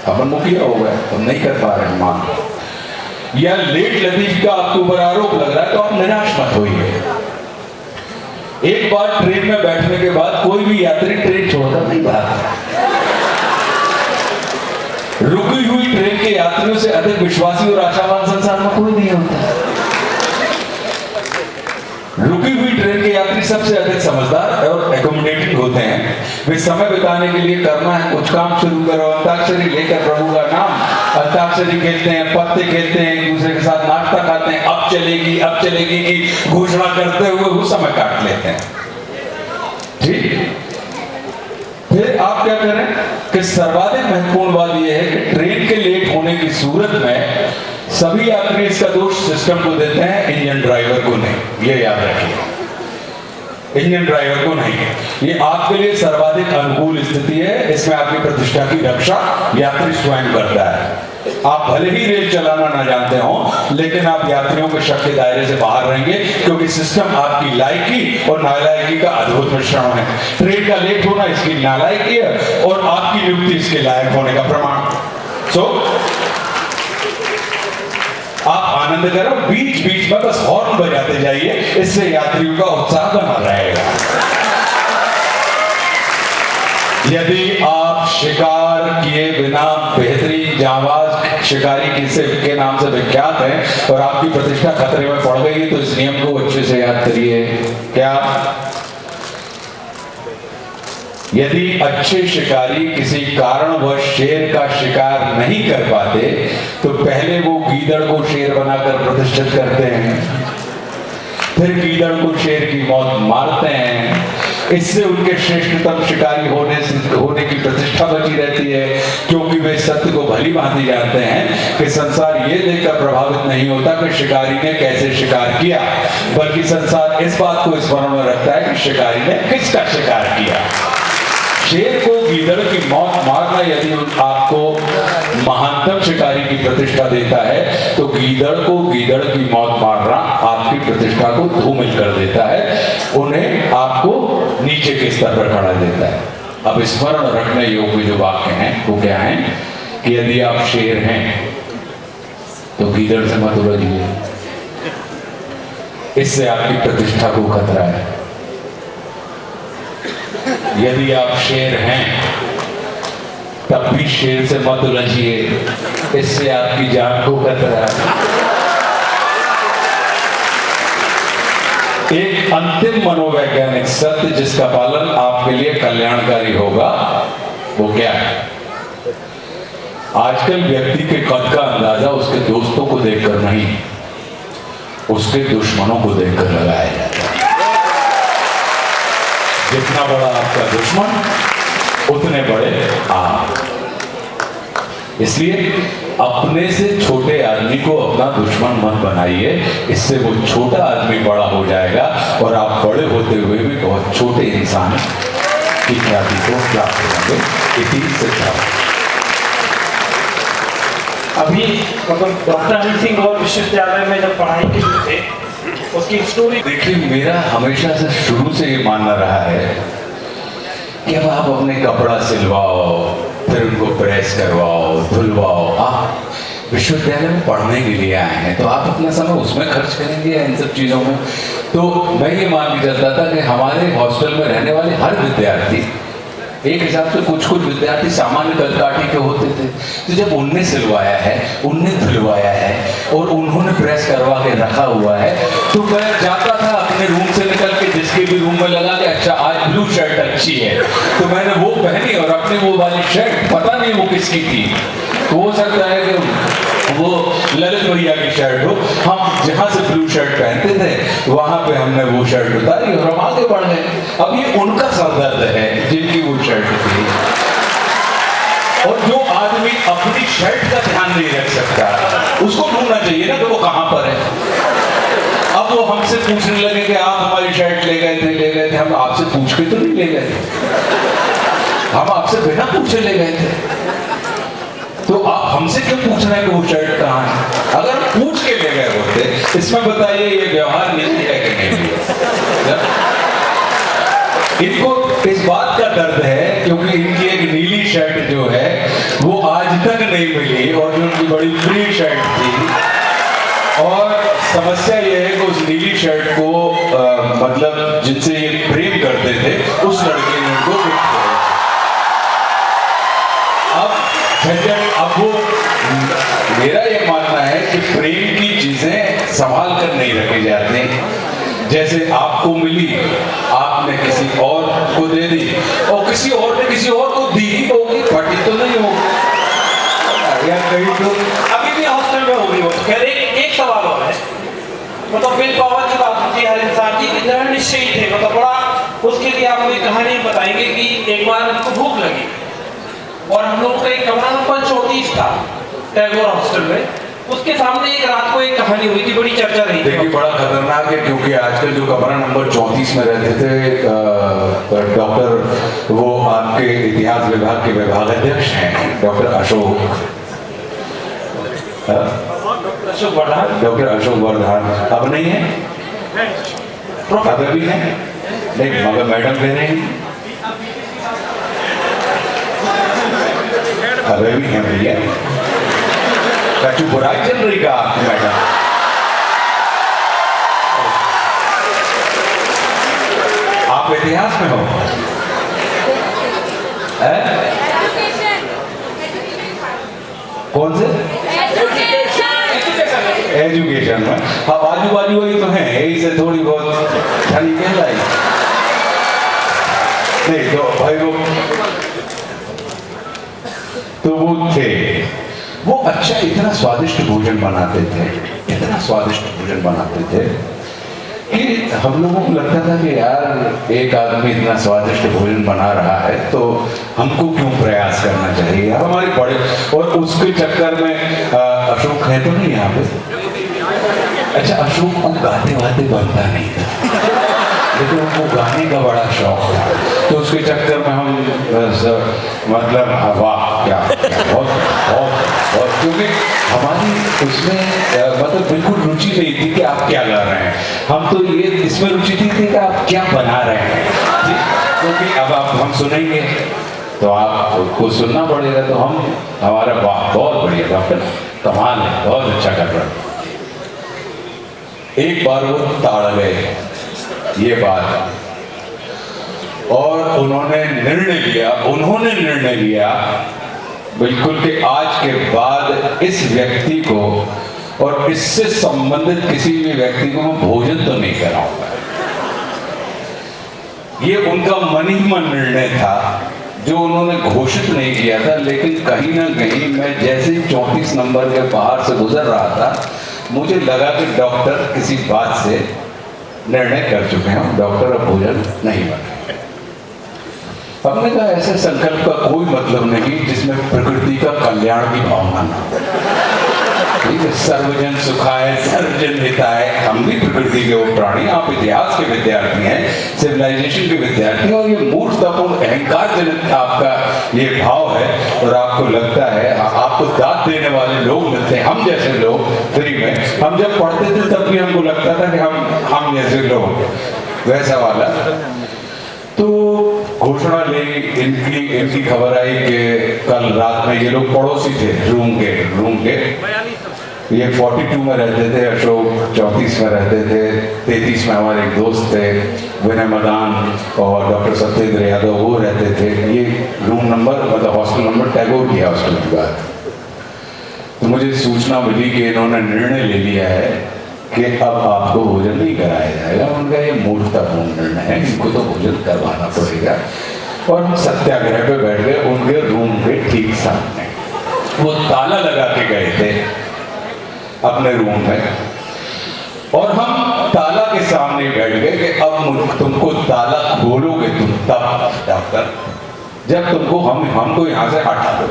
अपन मुखिया हो गए तो नहीं कर पा रहे हैं मान, या लेट लतीफ का आपके ऊपर आरोप लग रहा है, तो आप निराश मत होइए। एक बार ट्रेन में बैठने के बाद कोई भी यात्री ट्रेन छोड़कर नहीं भागता। रुकी हुई ट्रेन के यात्रियों से अधिक विश्वासी और आशावान संसार में कोई नहीं होता। रुकी हुई ट्रेन के यात्री सबसे अधिक समझदार और एकोमोडेटिंग होते हैं। वे समय बिताने के लिए करना है कुछ काम शुरू करो, अंताक्षरी लेकर प्रभु का नाम, अंताक्षरी खेलते हैं, पत्ते खेलते हैं, एक दूसरे के साथ नाश्ता खाते हैं, अब चलेगी की घोषणा करते हुए वो समय काट लेते हैं। ठीक, फिर आप क्या करें कि सर्वाधिक महत्वपूर्ण बात यह है कि ट्रेन के लेट होने की सूरत में सभी यात्री इसका दोष सिस्टम को देते हैं, इंजन ड्राइवर को नहीं। ये याद रखिए, इंजन ड्राइवर को नहीं। ये आपके लिए सर्वाधिक अनुकूल स्थिति है। इसमें आपकी प्रतिष्ठा की रक्षा यात्री स्वयं करता है। आप भले ही रेल चलाना ना जानते हो, लेकिन आप यात्रियों के शक के दायरे से बाहर रहेंगे, क्योंकि सिस्टम आपकी लायकी और नालायकी का अद्भुत मिश्रण है। ट्रेन का लेट होना इसकी नालायकी है और आपकी नियुक्ति इसके लायक होने का प्रमाण। सो आप आनंद करो, बीच बीच में बस हॉर्न बजाते जाइए, इससे यात्रियों का उत्साह बना रहेगा। यदि आप शिकार किए बिना बेहतरीन जांबाज शिकारी के नाम से विख्यात हैं और आपकी प्रतिष्ठा खतरे में पड़ गई है, तो इस नियम को अच्छे से याद करिए। क्या? यदि अच्छे शिकारी किसी कारणवश शेर का शिकार नहीं कर पाते, तो पहले वो गीदड़ को शेर बनाकर प्रतिष्ठित करते हैं, फिर गीदड़ को शेर की मौत मारते हैं। इससे उनके श्रेष्ठतम शिकारी होने की प्रतिष्ठा बची रहती है, क्योंकि वे सत्य को भली भांति जानते हैं कि संसार ये देखकर प्रभावित नहीं होता कि शिकारी ने कैसे शिकार किया, बल्कि संसार इस बात को स्मरण में रखता है कि शिकारी ने किसका शिकार किया। शेर को गीदड़ की मौत मारना यदि आपको महानतम शिकारी की प्रतिष्ठा देता है, तो गीदड़ को गीदड़ की मौत मारना आपकी प्रतिष्ठा को धूमिल कर देता है, उन्हें आपको नीचे के स्तर पर खड़ा देता है। अब स्मरण रखने योग्य जो वाक्य हैं वो क्या है कि यदि आप शेर हैं तो गीदड़ से मत उलझिए, इससे आपकी प्रतिष्ठा को खतरा है। यदि आप शेर हैं तब भी शेर से मत उलझिए, इससे आपकी जान को खतरा है। एक अंतिम मनोवैज्ञानिक सत्य जिसका पालन आपके लिए कल्याणकारी होगा, वो क्या है? आजकल व्यक्ति के कद का अंदाजा उसके दोस्तों को देखकर नहीं, उसके दुश्मनों को देखकर लगाया जाता है। जितना बड़ा आपका दुश्मन उतने बड़े आप। इसलिए अपने से छोटे आदमी को अपना दुश्मन मत बनाइए, इससे वो छोटा आदमी बड़ा हो जाएगा और आप बड़े होते हुए भी बहुत छोटे इंसान की ख्याति को प्राप्त करेंगे। इसी शिक्षा अभी मतलब डॉक्टर हनी सिंह गौर विश्वविद्यालय में जब पढ़ाई के लिए थे, उसकी स्टोरी देखिए, मेरा हमेशा से शुरू से ये मानना रहा है कि अब आप अपने कपड़ा सिलवाओ, फिर उनको प्रेस करवाओ, धुलवाओ। आप विश्वविद्यालय में पढ़ने के लिए आए हैं तो आप अपना समय उसमें खर्च करेंगे इन सब चीज़ों में। तो मैं ये मान के चलता था कि हमारे हॉस्टल में रहने वाले हर विद्यार्थी एक हिसाब से कुछ विद्यार्थी सामान्य कदकाठी के होते थे, तो जब उनने सिलवाया है, उनने धुलवाया है और उन्होंने प्रेस करवा के रखा हुआ है, तो मैं जाता था अपने रूम से निकल के जिसके भी रूम में लगा के अच्छा आज ब्लू शर्ट अच्छी है, तो मैंने वो पहनी और अपनी वो वाली शर्ट पता नहीं वो किसकी थी, तो हो सकता है कि वो ललित भैया की शर्ट हो। हम जहाँ से ब्लू शर्ट पहनते थे वहां पे हमने वो शर्ट उतारी और हम आगे बढ़ गए। अब ये उनका सरदर्द है जिनकी वो शर्ट थी। और जो आदमी अपनी शर्ट का ध्यान नहीं रख सकता उसको ढूंढना चाहिए ना कि वो कहां पर है। अब वो हमसे पूछने लगे कि आप हमारी शर्ट ले गए थे। हम आपसे पूछ के तो नहीं ले गए थे, हम आपसे बिना पूछे ले गए थे, तो आप हमसे क्यों पूछ रहे हैं कि वो शर्ट कहाँ है? अगर पूछ के ले गए होते, इसमें बताइए ये व्यवहार नीति है कि नहीं? इनको इस बात का दर्द है क्योंकि इनकी एक नीली शर्ट जो है वो आज तक नहीं मिली और जो उनकी बड़ी प्रिय शर्ट थी, और समस्या ये है कि उस नीली शर्ट को मतलब जिनसे ये प्रेम करते थे उस लड़के ने उनको गिफ्ट किया। अब वो मेरा ये मानना है कि प्रेम की चीजें संभाल कर नहीं रखी जाती। जैसे आपको मिली, आपने किसी और को दे दी और किसी और ने किसी और को दी होगी, फटी तो नहीं होगी या कहीं तो अभी भी हॉस्टल में होगी वो। खैर एक सवाल और है, मतलब बिल पावर की बात होती है हर इंसान की, दृढ़ निश्चयी थे, मतलब बड़ा उसके लिए आपको एक कहानी बताएंगे कि एक बार उनको भूख लगी और हम लोग का एक कमरा नंबर 34 था टैगोर हॉस्टल में, उसके सामने एक रात को एक कहानी हुई थी, बड़ी चर्चा रही थी। देखिए बड़ा खतरनाक है क्योंकि आजकल जो कमरा नंबर 34 में रहते थे डॉक्टर, वो आपके इतिहास विभाग के विभागाध्यक्ष हैं डॉक्टर अशोक वर्धान। डॉक्टर अशोक वर्धान अब नहीं है, अभी भी है नहीं, मगर मैडम कह रहे हैं अभी भी है भैया। क्या बुराई चल रही का आपकी मैडम? आप इतिहास में हो? कौन से? एजुकेशन में। हाँ, बाजू बाजू वही तो है, यही से थोड़ी बहुत ठंडी कहलाई नहीं तो भाई वो थे, वो अच्छा इतना स्वादिष्ट भोजन बनाते थे, इतना स्वादिष्ट भोजन बनाते थे कि हम लोगों को लगता था कि यार एक आदमी इतना स्वादिष्ट भोजन बना रहा है तो हमको क्यों प्रयास करना चाहिए यार, हमारे बड़े। और उसके चक्कर में अशोक है तो नहीं यहाँ पे? अच्छा, अशोक को गाते वाते बनता नहीं था लेकिन उनको गाने का बड़ा शौक था, तो उसके चक्कर में हम मतलब वाह क्या बहुत क्योंकि हमारी उसमें मतलब बिल्कुल रुचि नहीं थी कि आप क्या गा रहे हैं, हम तो ये इसमें रुचि थी कि आप क्या बना रहे हैं, क्योंकि अब आप हम सुनेंगे तो आपको सुनना पड़ेगा, तो हम हमारा वाह बहुत बढ़िया डॉक्टर, कमाल है, बहुत अच्छा कर रहे हैं। एक बार वो ताड़ गए ये बात, और उन्होंने निर्णय लिया बिल्कुल कि आज के बाद इस व्यक्ति को और इससे संबंधित किसी भी व्यक्ति को मैं भोजन तो नहीं कराऊंगा। ये उनका मन ही मन निर्णय था जो उन्होंने घोषित नहीं किया था, लेकिन कहीं ना कहीं मैं जैसे ही 34 नंबर के बाहर से गुजर रहा था, मुझे लगा कि डॉक्टर किसी बात से निर्णय कर चुके हैं, डॉक्टर अब भोजन नहीं बनाएंगे। हमने कहा ऐसे संकल्प का कोई मतलब नहीं जिसमें प्रकृति का कल्याण की भावना ना हो। ठीक है, सर्वजन सुखाय सर्वजन हिताय। हम भी प्रकृति के वो प्राणी, आप इतिहास के विद्यार्थी हैं, सिविलाइजेशन के विद्यार्थी, और ये मूर्खतापूर्ण अहंकार जनित आपका ये भाव है, और आपको लगता है आपको दाद देने वाले लोग मिलते हैं, हम जैसे लोग फ्री में। हम जब पढ़ते थे तब भी हमको लगता था कि हम जैसे लोग, वैसा वाला। तो घोषणा ली, इनकी खबर आई कि कल रात में ये लोग पड़ोसी थे रूम के ये 42 में रहते थे, अशोक 34 में रहते थे, 33 में हमारे एक दोस्त थे विनय मदान और डॉक्टर सत्येंद्र यादव, वो रहते थे। ये रूम नंबर मतलब हॉस्टल नंबर टैगोर की हॉस्टल की बात। तो मुझे सूचना मिली कि इन्होंने निर्णय ले लिया है कि अब आपको भोजन नहीं कराया जाएगा। उनका ये मूर्खतापूर्ण निर्णय है, इनको तो भोजन करवाना पड़ेगा। और हम सत्याग्रह पे बैठ गए उनके रूम के ठीक सामने। वो ताला लगा के गए थे अपने रूम में, और हम ताला के सामने बैठ गए कि अब तुमको ताला खोलोगे तुम तब डॉक्टर, जब तुमको हमको यहाँ से हटा दो।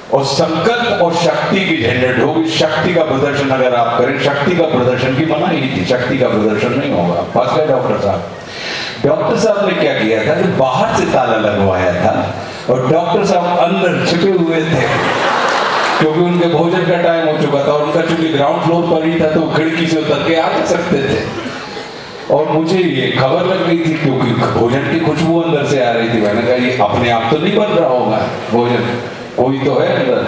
और संकल्प और शक्ति की झंझट होगी। शक्ति का प्रदर्शन अगर आप करें, शक्ति का प्रदर्शन की मनाही थी, शक्ति का प्रदर्शन नहीं होगा। फंस गए डॉक्टर साहब। डॉक्टर साहब ने क्या किया था कि बाहर से ताला लगवाया था, और डॉक्टर साहब अंदर छिपे हुए थे क्योंकि उनके भोजन का टाइम हो चुका था। और उनका चूंकि ग्राउंड फ्लोर पर ही था तो खिड़की से उतर के आ सकते थे। और मुझे ये खबर लग गई थी क्योंकि भोजन की खुशबू अंदर से आ रही थी। मैंने कहा ये अपने आप तो नहीं बन रहा होगा भोजन, कोई तो है अंदर।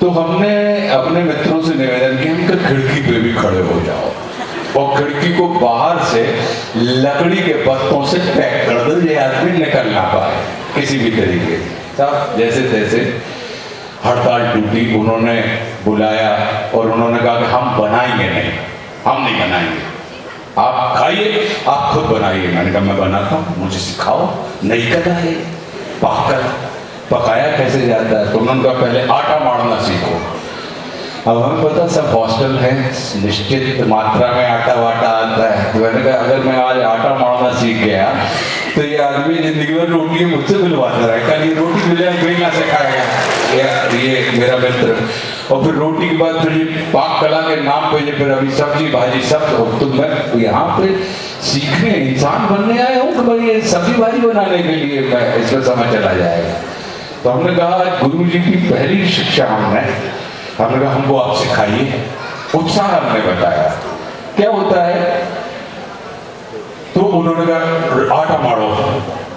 तो हमने अपने मित्रों से निवेदन किया कि खिड़की पे भी खड़े हो जाओ और खिड़की को बाहर से लकड़ी के पत्तों से पैक कर दो, ये आदमी निकल ना पाए किसी भी तरीके से। जैसे तैसे हड़ताल टूटी। उन्होंने बुलाया और उन्होंने कहा कि हम बनाएंगे नहीं, हम नहीं बनाएंगे, आप खाइए, आप खुद बनाइए। मैंने कहा मैं बनाता हूँ, मुझे सिखाओ। नहीं करा है, पकाया कैसे जाता है? तो उन्होंने कहा पहले आटा मारना सीखो। अब हमें पता सब हॉस्टल है, निश्चित मात्रा में आटा वाटा आता है। तो मैंने कहा अगर मैं आज आटा मारना सीख गया तो ये आदमी जिंदगी भर रोटी मुझसे मिलवाता रहे। कल ये रोटी मिलेगा सिखाएगा ये मेरा मित्र। और फिर रोटी के बाद फिर ये पाक कला के नाम पे फिर अभी सब्जी भाजी सब। तो मैं यहाँ पे सीखने इंसान बनने आया हूँ कि भाई ये सब्जी भाजी बनाने के लिए मैं इसमें समय चला जाएगा। तो हमने कहा गुरु जी की पहली शिक्षा हमने कहा हमको आप सिखाइए। उत्साह हमने बताया क्या होता है। तो उन्होंने कहा आटा मारो।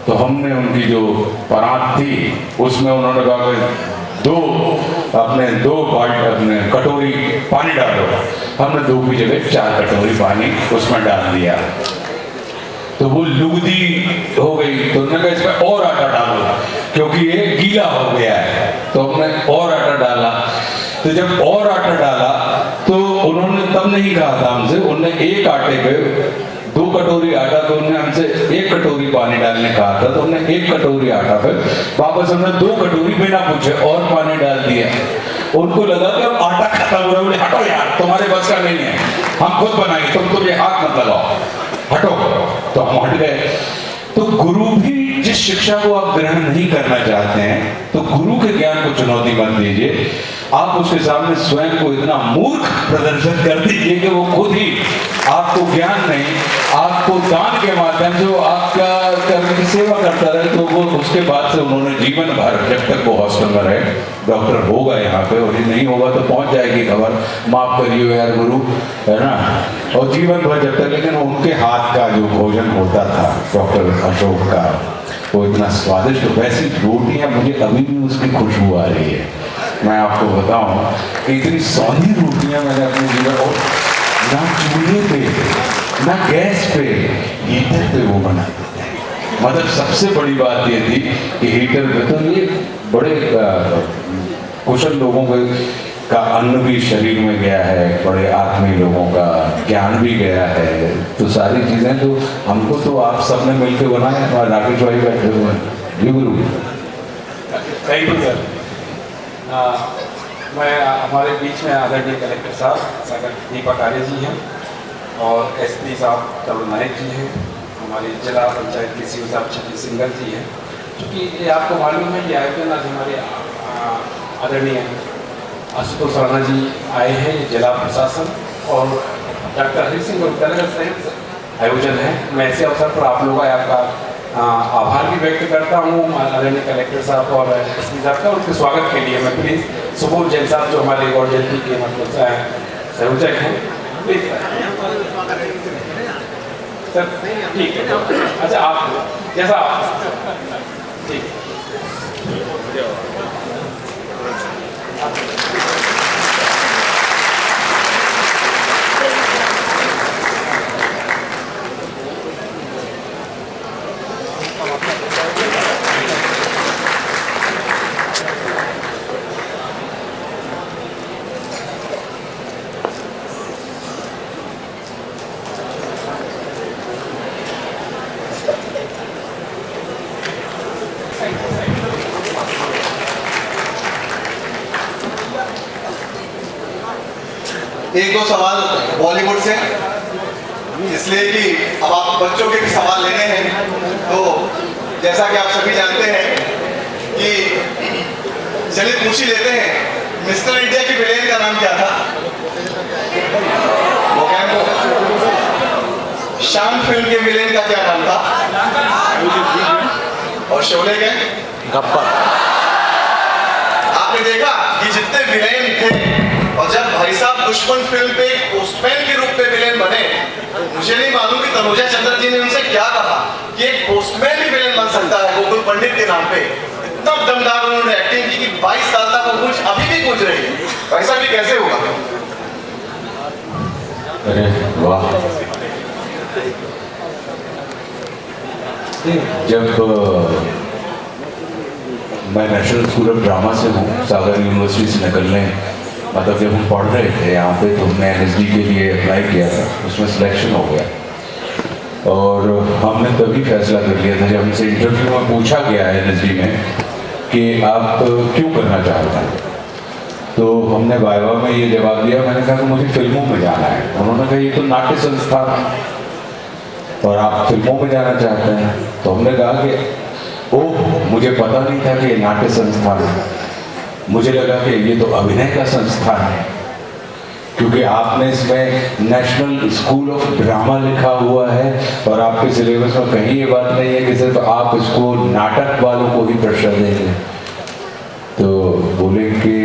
तो हमने उनकी जो परात थी उसमें उन्होंने कहा कि दो अपने कटोरी पानी डालो। हमने 2 की जगह 4 कटोरी पानी उसमें डाल दिया। तो वो लुगदी हो गई। तो उन्होंने कहा इसमें और आटा डालो क्योंकि ये गीला हो गया है। तो हमने और आटा डाला। तो जब और आटा डाला तो उन्होंने तब नहीं कहा था हमसे, उन्होंने एक आटे पे 2 कटोरी आटा, तो उन्होंने हमसे 1 कटोरी पानी डालने कहा था। तो हमने 1 कटोरी आटा पे वापस हमने 2 कटोरी बिना पूछे और पानी डाल दिया। उनको लगा कि अब आटा खत्म हो रहा है। हटो यार, तुम्हारे बस का नहीं है, हम खुद बनाएंगे, तुम ये हाथ मत लगाओ, हटो। तो हम हट गए। तो गुरु भी जिस शिक्षा को आप ग्रहण नहीं करना चाहते हैं तो गुरु के ज्ञान को चुनौती मत दीजिए। आप उसके सामने स्वयं को इतना मूर्ख प्रदर्शित कर दीजिए कि वो खुद ही आपको ज्ञान नहीं, आपको दान के माध्यम से वो आपका कर्म की सेवा करता रहे। तो वो उसके बाद से उन्होंने जीवन भर, जब तक वो हॉस्टल में रहे, डॉक्टर होगा यहाँ पे और ये नहीं होगा तो पहुंच जाएगी खबर, माफ करिए यार गुरु, है ना। और जीवन भर जब तक, लेकिन उनके हाथ का जो भोजन होता था डॉक्टर अशोक का, वो इतना स्वादिष्ट। वैसी रोटियां मुझे अभी भी उसकी खुशबू आ रही है। मैं आपको बताऊं कि इतनी सौंधी रोटियां मैंने अपने जीवन, और ना चूल्हे पे ना गैस पे, हीटर पे वो बनाते थे। मतलब सबसे बड़ी बात ये थी कि हीटर पे, तो ये बड़े कुशल लोगों का अन्न भी शरीर में गया है, बड़े आत्मीय लोगों का ज्ञान भी गया है। तो सारी चीज़ें तो हमको तो आप सबने मिलकर बनाए, हमारे राकेश भाई बैठे हुए हैं। जी गुरु। Thank you sir. मैं हमारे बीच में आदरणीय कलेक्टर साहब सागर दीपक आर्य जी हैं और एसपी साहब तरुण नायक जी हैं, हमारे जिला पंचायत के सीओ साहब छत्तीस सिंगल जी हैं। क्योंकि ये आपको मालूम है कि आयोजन आज हमारे आदरणीय आशुतोष राणा जी आए हैं, जिला प्रशासन और डॉक्टर हरि सिंह विद्यालय संयुक्त आयोजन है। मैं ऐसे अवसर पर आप लोगों का आपका आभार भी व्यक्त करता हूँ आदरणीय कलेक्टर साहब और एसपी साहब का। उनके स्वागत के लिए मैं प्लीज़ सुबोध जैन साहब जो हमारे गौर जयंती के मतलब संयोजक हैं, प्लीज सर। ठीक है, अच्छा आप जैसा आप ठीक है। एक दो सवाल बॉलीवुड से, इसलिए कि अब आप बच्चों के भी सवाल लेने हैं। तो जैसा कि आप सभी जानते हैं कि चलिए पूछ ही लेते हैं, मिस्टर इंडिया की विलेन का नाम क्या था? मोगैम्बो। शान फिल्म के विलेन का क्या नाम था? और शोले के? गब्बर। आपने देखा कि जितने विलेन थे, और जब भाई साहब दुश्मन फिल्म पे पोस्टमैन के रूप में विलेन बने, मुझे नहीं मालूम कि तनुजा चंद्र जी ने उनसे क्या कहा कि एक पोस्टमैन भी विलेन बन सकता है गोकुल पंडित के नाम पे। इतना दमदार उन्होंने एक्टिंग की कि 22 साल तक वो कुछ अभी भी कुछ रही है। वैसा भी कैसे होगा? अरे वाह। जब मैं नेशनल स्कूल ऑफ ड्रामा से हूँ, सागर यूनिवर्सिटी से निकलने मतलब जब हम पढ़ रहे थे यहाँ पे, तो हमने NSD के लिए अप्लाई किया था, उसमें सिलेक्शन हो गया। और हमने तभी फैसला कर लिया था जब हमसे इंटरव्यू में पूछा गया है NSD में कि आप क्यों करना चाहते हैं, तो हमने वाइवा में ये जवाब दिया, मैंने कहा कि मुझे फिल्मों में जाना है। उन्होंने कहा ये तो नाट्य संस्थान है और आप फिल्मों में जाना चाहते हैं। तो हमने कहा कि ओह, मुझे पता नहीं था कि ये नाट्य संस्थान है, मुझे लगा कि ये तो अभिनय का संस्थान है, क्योंकि आपने इसमें नेशनल स्कूल ऑफ ड्रामा लिखा हुआ है और आपके सिलेबस में कहीं ये बात नहीं है कि सिर्फ आप इसको नाटक वालों को ही प्रश्न देंगे। तो बोले कि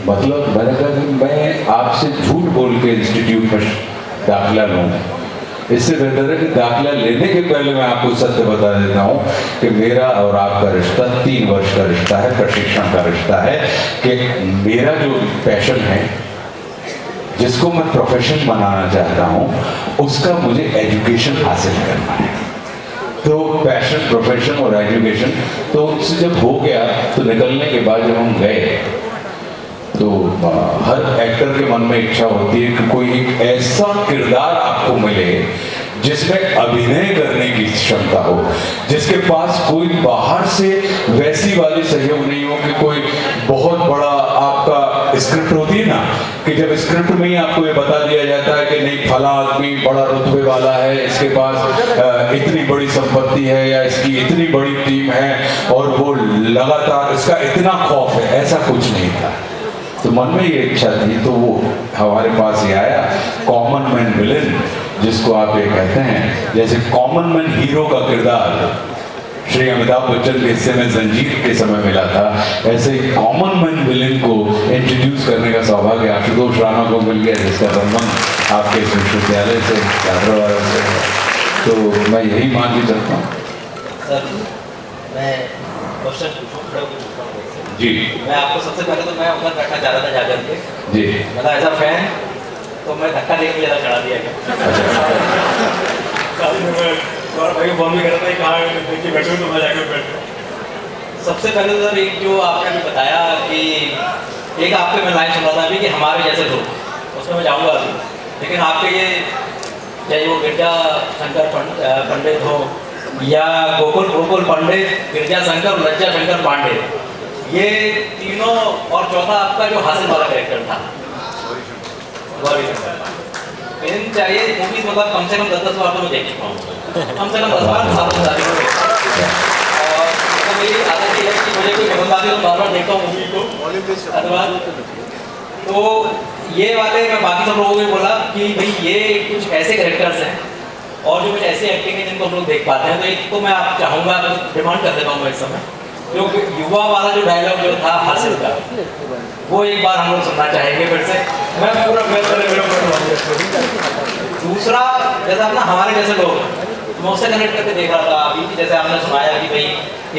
मतलब, मैंने कहा कि मैं आपसे झूठ बोल के इंस्टीट्यूट में दाखिला लूँ, इससे बेहतर है कि दाखिला लेने के पहले मैं आपको सत्य बता देता हूँ कि मेरा और आपका रिश्ता 3 वर्ष का रिश्ता है, प्रशिक्षण का रिश्ता है। कि मेरा जो पैशन है, जिसको मैं प्रोफेशन बनाना चाहता हूँ, उसका मुझे एजुकेशन हासिल करना है। तो पैशन, प्रोफेशन और एजुकेशन, तो उससे जब हो गया तो निकलने के बाद जब हम गए तो हर एक्टर के मन में इच्छा होती है कि कोई एक ऐसा किरदार आपको मिले जिसमें अभिनय करने की क्षमता हो, जिसके पास कोई बाहर से वैसी वाली सहयोग नहीं हो कि कोई बहुत बड़ा आपका स्क्रिप्ट होती है ना, कि जब स्क्रिप्ट में ही आपको ये बता दिया जाता है कि नहीं फला आदमी बड़ा रुतबे वाला है, इसके पास इतनी बड़ी संपत्ति है या इसकी इतनी बड़ी टीम है और वो लगातार इसका इतना खौफ है, ऐसा कुछ नहीं था। तो मन में ये इच्छा थी, तो वो हमारे पास ये आया, कॉमन मैन विलेन जिसको आप ये कहते हैं। जैसे कॉमन मैन हीरो का किरदार श्री अमिताभ बच्चन के हिस्से में जंजीर के समय मिला था, ऐसे कॉमन मैन विलेन को इंट्रोड्यूस करने का सौभाग्य आशुतोष राणा को मिल गया, जिसका संबंध आपके विश्वविद्यालय से, छात्रावास से। तो मैं यही मान के चलता हूँ। सर मैं क्वेश्चन पूछूँ जी। मैं आपको सबसे पहले तो मैं उधर बैठा जा रहा था जाकर के जी, मतलब एज अ फैन, तो मैं धक्का देने के लिए चढ़ा दिया और भाई बॉम्ब भी कर रहा था कहाँ देखिए बैठे तो मैं जाकर बैठे। सबसे पहले तो सर एक जो आपने अभी बताया कि एक आपके मैं लाइन सुन रहा था अभी कि हमारे जैसे लोग, उसमें मैं जाऊँगा अभी। लेकिन आपके ये चाहे वो गिरजा शंकर पंडित हो या गोकुल गोकुल पंडित, गिरजा शंकर, लज्जा शंकर पांडे, ये तीनों और चौथा आपका जो हासिल वाला कैरेक्टर था गौरी शंकर, इन चाहिए मूवीज मतलब कम से कम 10 बार तो मैं देख चुका हूँ, कम से कम 10 बार सालों शादी को देख चुका हूँ। और तो मेरी आदत ये है कि मुझे कोई पसंद आती है तो बार बार देखता हूँ मूवी को। अथवा तो ये वाले मैं बाकी सब लोगों को भी बोला कि भाई ये कुछ ऐसे कैरेक्टर्स हैं और जो कुछ ऐसी एक्टिंग है जिनको हम लोग देख पाते हैं। तो एक तो मैं आप चाहूँगा, डिमांड कर देता हूँ मैं इस समय, जो युवा वाला जो डायलॉग जो था हासिल का, वो एक बार हम लोग सुनना चाहेंगे फिर से। मैं पूरा दूसरा, जैसा अपना हमारे जैसे लोग, मैं उससे कनेक्ट करके देख रहा था अभी कि जैसे आपने सुनाया कि भाई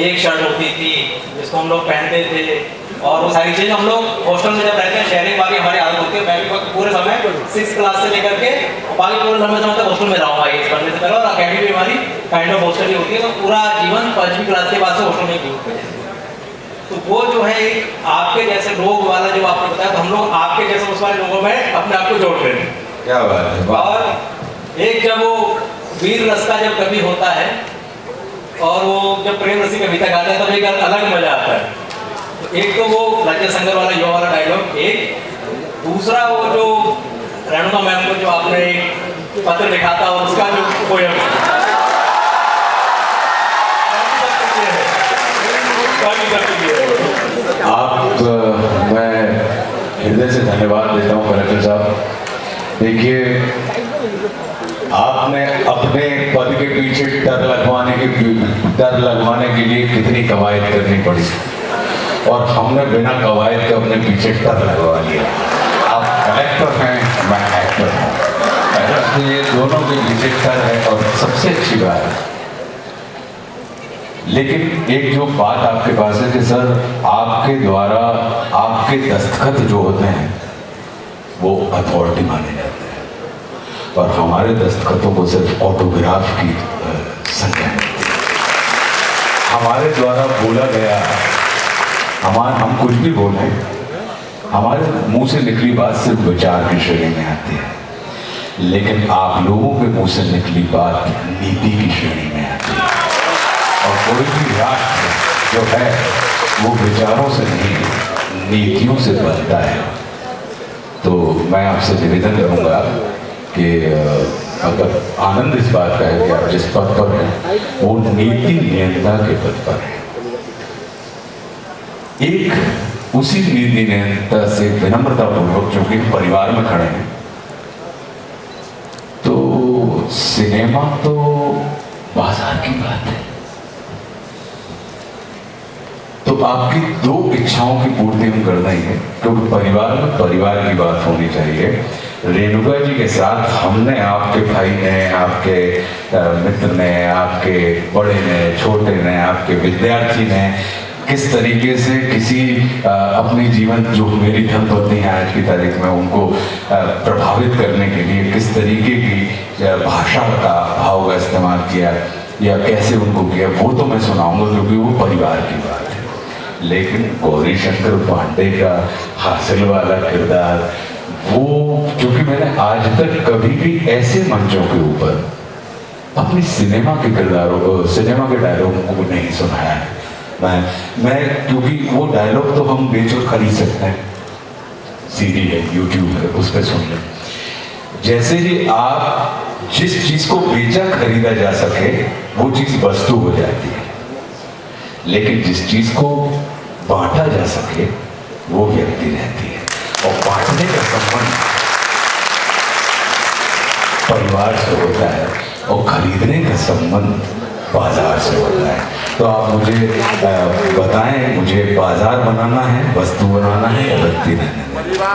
एक शर्ट होती थी जिसको हम लोग पहनते थे और वो सारी चीज़ हम लोग हॉस्टल में जब रहते हैं, शेयरिंग वाली हमारी आदत होती है। मैं भी पूरे समय 6th क्लास से लेकर के बाकी पूरे समय तक हॉस्टल में रहा हूँ आईएएस बनने से पहले, और अकेडमी भी हमारी काइंड ऑफ हॉस्टल ही होती है। तो पूरा जीवन 5वीं क्लास के बाद से हॉस्टल में ही। तो वो जो है एक आपके जैसे लोग वाला जो आपने बताया, तो हम लोग आपके जैसे उस वाले लोगों में अपने आप को जोड़ रहे हैं। क्या बात है। और एक जब वो वीर रस का जब कभी होता है और वो जब प्रेम रसी कविता गाते हैं तो एक अलग मजा आता है। तो एक तो वो लज्जा शंकर वाला युवा वाला डायलॉग, एक दूसरा वो जो रेणुका मैम को जो आपने एक पत्र लिखा था और उसका जो पोयम आप मैं हृदय से धन्यवाद देता हूँ कलेक्टर साहब। देखिए, आपने अपने पद के पीछे डर लगवाने के लिए कितनी कवायद करनी पड़ी और हमने बिना कवायद के अपने पीछे डर लगवा लिया। आप कलेक्टर हैं, मैं एक्टर हूँ, तो ये दोनों के पीछे डर है और सबसे अच्छी बात है। लेकिन एक जो बात आपके पास है कि सर आपके द्वारा आपके दस्तखत जो होते हैं वो अथॉरिटी माने जाते हैं और हमारे दस्तखतों को सिर्फ ऑटोग्राफ की संज्ञा मिलती है। हमारे द्वारा बोला गया, हम कुछ भी बोले, हमारे मुंह से निकली बात सिर्फ विचार की श्रेणी में आती है, लेकिन आप लोगों के मुंह से निकली बात नीति की श्रेणी में आती है। और कोई भी राष्ट्र जो है वो विचारों से नहीं, नीतियों से बनता है। तो मैं आपसे निवेदन करूंगा कि अगर आनंद इस बात का है कि आप जिस पद पर हैं वो नीति नियंता के पद पर है। एक उसी नीति नियंता से विनम्रता पूर्वक, जो कि परिवार में खड़े हैं, तो सिनेमा तो बाजार की बात है, तो आपकी दो इच्छाओं की पूर्ति हम करना ही है, क्योंकि परिवार में परिवार की बात होनी चाहिए। रेणुका जी के साथ हमने, आपके भाई ने, आपके मित्र ने, आपके बड़े ने, छोटे ने, आपके विद्यार्थी ने किस तरीके से किसी अपनी जीवन, जो मेरी धर्मपत्नी है आज की तारीख में, उनको प्रभावित करने के लिए किस तरीके की भाषा का, भाव का इस्तेमाल किया या कैसे उनको किया, वो तो मैं सुनाऊंगा क्योंकि वो परिवार की बात है। लेकिन गौरी शंकर पांडे का हासिल वाला किरदार, वो क्योंकि मैंने आज तक कभी भी ऐसे मंचों के ऊपर अपनी सिनेमा के किरदारों को, सिनेमा के डायलॉगों को नहीं सुनाया है। मैं क्योंकि वो डायलॉग तो हम बेचकर खरीद सकते हैं, सीडी है, यूट्यूब है, उस पर सुन लें। जैसे ही आप जिस चीज को बेचा खरीदा जा सके वो चीज वस्तु हो जाती है, लेकिन जिस चीज को बांटा जा सके वो व्यक्ति रहती है। और बांटने का संबंध परिवार से होता है और खरीदने का संबंध बाजार से होता है। तो आप मुझे बताएं, मुझे बाजार बनाना है, वस्तु बनाना है या व्यक्ति रहने देना?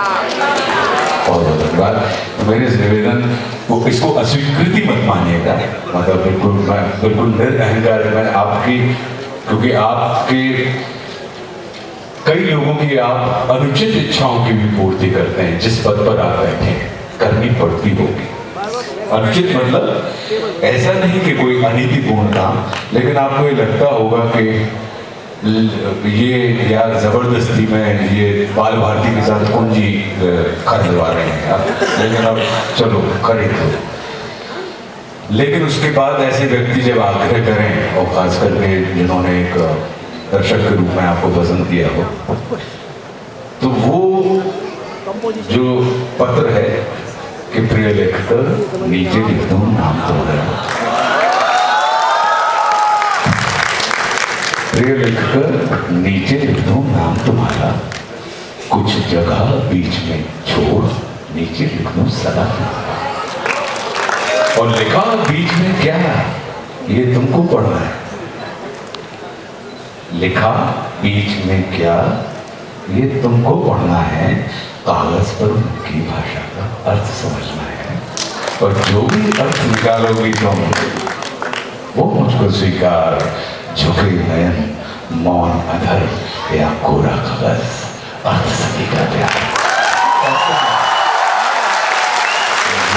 और धन्यवाद। मेरे निवेदन वो इसको अस्वीकृति मत मानिएगा, मतलब बिल्कुल निरअहंकार है मैं आपकी, क्योंकि आपके कई लोगों की आप अनुचित इच्छाओं की भी पूर्ति करते हैं। जिस पद पर आप बैठे हैं करनी पड़ती होगी। अनुचित मतलब ऐसा नहीं कि कोई अनीतिपूर्ण काम, लेकिन आपको ये लगता होगा कि ये यार जबरदस्ती में ये बाल भारती के साथ कुंजी खरीदवा रहे हैं आप, लेकिन अब चलो खरीद दो। लेकिन उसके बाद ऐसे व्यक्ति जब आग्रह करें, और खास करके जिन्होंने एक दर्शक के रूप में आपको पसंद किया हो, तो वो जो पत्र है कि प्रिय लेखक नीचे लिख दो नाम तुम्हारा, प्रिय लेखक नीचे लिख दो नाम तुम्हारा, कुछ जगह बीच में छोड़ नीचे लिख दो सदा तुम्हारा। और लिखा बीच में क्या, ये तुमको पढ़ना है। लिखा बीच में क्या, ये तुमको पढ़ना है। कागज पर उनकी भाषा का अर्थ समझना है, और जो भी अर्थ निकालोगी तुम, वो मुझको स्वीकार। झुके नयन, मौन अधर, या कोरा कागज, अर्थ सभी का प्यार।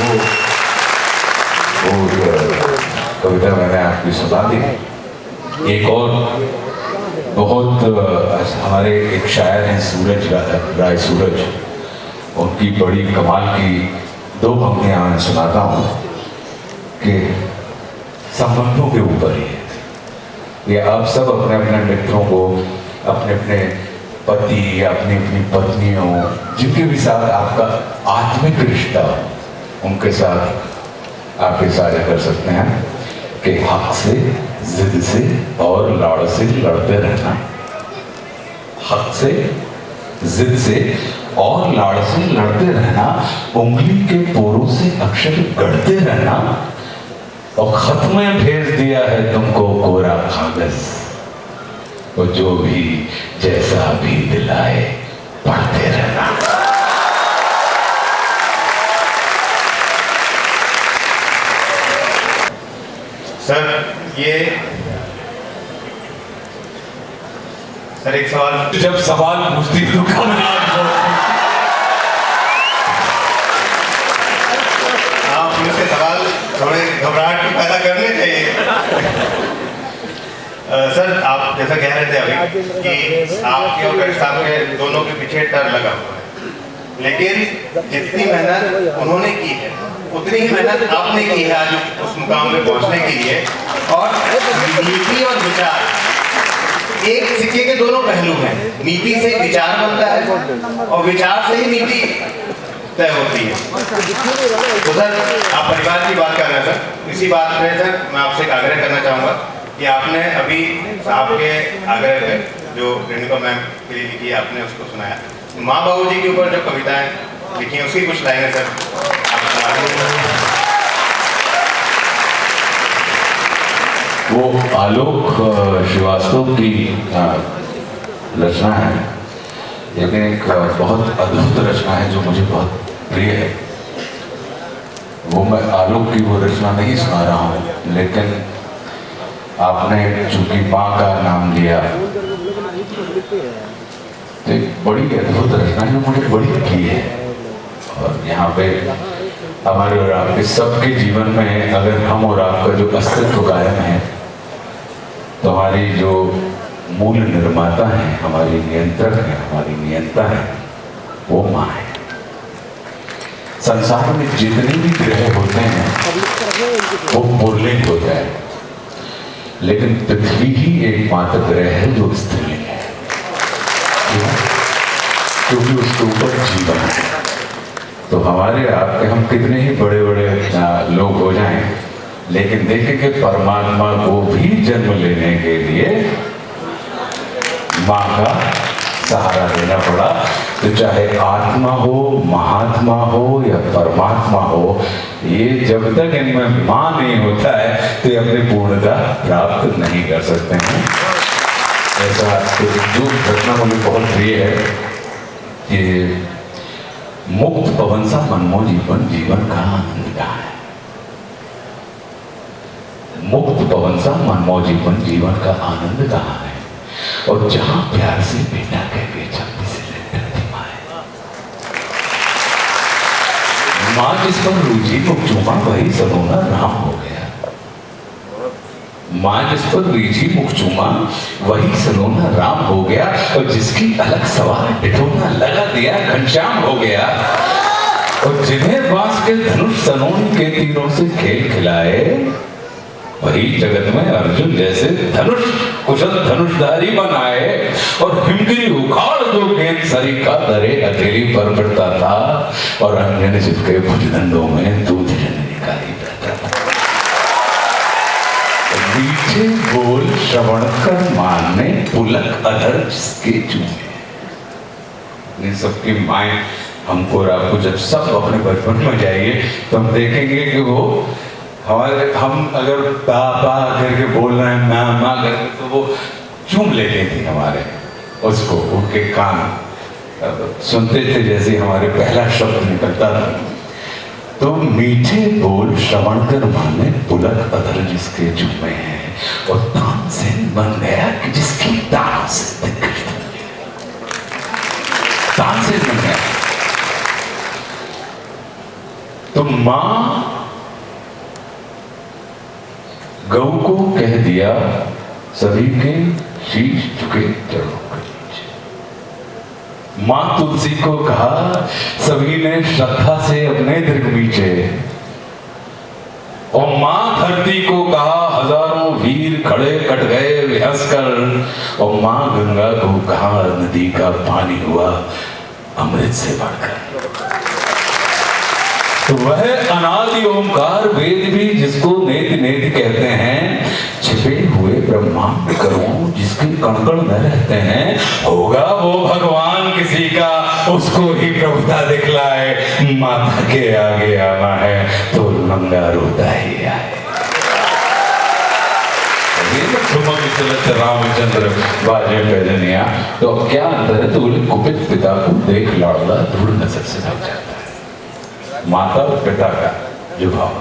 वो कविता मैंने आपकी सुना दी। एक और बहुत हमारे एक शायर हैं सूरज राय सूरज, उनकी बड़ी कमाल की 2 पंक्तियां मैं सुनाता हूँ कि संबंधों के ऊपर ही है। ये आप सब अपने अपने मित्रों को, अपने अपने पति या अपनी अपनी पत्नियों, जिनके भी साथ आपका आत्मिक रिश्ता, उनके साथ आप ये साझा कर सकते हैं कि हक से, जिद से और लाड़ से लड़ते रहना। हक से, जिद से और लाड़ से लड़ते रहना, उंगली के पोरों से अक्षर गढ़ते रहना, और खत में भेज दिया है तुमको कोरा कागज, और जो भी जैसा भी दिलाए पढ़ते रहना। सर एक सवाल, जब सवाल पूछती तो कम आप मुझसे सवाल थोड़े घबराहट भी पैदा करने चाहिए। सर आप जैसा कह रहे थे अभी कि आपके और कवि साहब के दोनों के पीछे डर लगा हुआ है, लेकिन जितनी मेहनत उन्होंने की है उतनी ही मेहनत आपने की है आज उस मुकाम में पहुंचने के लिए। और नीति और विचार एक सिक्के के दोनों पहलू हैं। नीति से विचार बनता है और विचार से ही नीति तय होती है। तो सर आप परिवार की बात कर रहे हैं सर, इसी बात पे सर मैं आपसे एक आग्रह करना चाहूँगा कि आपने अभी साहब के आग्रह पे जो रेणुका मैम के लिए लिखी आपने उसको सुनाया, माँ बाबू जी के ऊपर जो कविताएं लिखी हैं उसकी कुछ लाइनें सर वो आलोक श्रीवास्तव की रचना है, लेकिन एक बहुत अद्भुत रचना है जो मुझे बहुत प्रिय है। वो मैं आलोक की वो रचना नहीं सुना रहा हूँ, लेकिन आपने चूंकि माँ का नाम लिया तो एक बड़ी अद्भुत रचना है जो मुझे बड़ी प्रिय है। और यहाँ पे हमारे और आपके सबके जीवन में अगर हम और आपका जो अस्तित्व कायम है, तो हमारी जो मूल निर्माता है, हमारी नियंत्रक है, हमारी नियंता है, वो माँ है। संसार में जितने भी ग्रह होते हैं वो पुल्लिंग होता है, लेकिन पृथ्वी ही एकमात्र ग्रह है जो स्त्रीलिंग है, क्योंकि उसके ऊपर जीवन है। तो हमारे आपके हम कितने ही बड़े बड़े लोग हो जाएं, लेकिन देखें कि परमात्मा को भी जन्म लेने के लिए माँ का सहारा लेना पड़ा। तो चाहे आत्मा हो, महात्मा हो या परमात्मा हो, ये जब तक इनमें माँ नहीं होता है तो ये अपनी पूर्णता प्राप्त नहीं कर सकते हैं। ऐसा तो जो घटना मुझे बहुत प्रिय है कि मुक्त पवन सा मनमो जीवन, जीवन का आनंद कहाँ है। मुक्त पवन सा मनमो जीवन, जीवन का आनंद कहाँ है। और जहां प्यार से बेटा कह के चलती से लेकर माँ है, माँ जिस पर रूझी को चूमा वही सलोना राम हो गया। माँ जिस पर रीझी मुख चूमा, वही सलोना राम हो गया, और जिसकी अलग सवार टिटोना लगा दिया घनश्याम हो गया। और जिन्हें बांस के धनुष सनोन के तीरों से खेल खिलाए, वही जगत में अर्जुन जैसे धनुष कुशल धनुषधारी बनाए। और हिमगिरी उखाड़ जो गेंद सरीखा दरे हथेली पर पड़ता था, और अंजन चिपके भुजदंडों में दूध जननी का ही बहता था। मीठे बोल श्रवण कर माने, पुलक अधर जिसके चूमे। इन सबकी माएं हमको और आपको जब सब अपने बचपन में जाइए तो हम देखेंगे कि वो हमारे, हम अगर पापा करके बोल रहे हैं, माँ करके, तो वो चूम लेते थे हमारे उसको, उनके कान सुनते थे जैसे हमारे पहला शब्द निकलता था। तो मीठे बोल श्रवण कर माने, पुलक अधर जिसके चूमे हैं, और तानसेन बन गया कि जिसकी दानों से तानसेन बन गया। तो मां गौ को कह दिया, सभी के शीश झुके चढ़ो। मां तुलसी को कहा, सभी ने श्रद्धा से अपने दृग बीचे। और मां धरती को कहा, हजारों वीर खड़े कट गए विहस कर। और मां गंगा को कहा, नदी का पानी हुआ अमृत से बढ़कर। तो वह अनादि ओंकार वेद भी जिसको नेति नेति कहते हैं, छिपे हुए ब्रह्मांड करोड़ों जिसके कण कण में रहते हैं, होगा वो भगवान किसी का, उसको ही प्रभुता दिखलाए। माता के आगे आना है तो नंगा रोता ही आए। चलत रामचंद्र बाजे पैजनिया। तो अब क्या अंतर है? तो बोले कुपित पिता को देख लाडला धूल नजर से भाग जाता है। माता और पिता का जो भाव,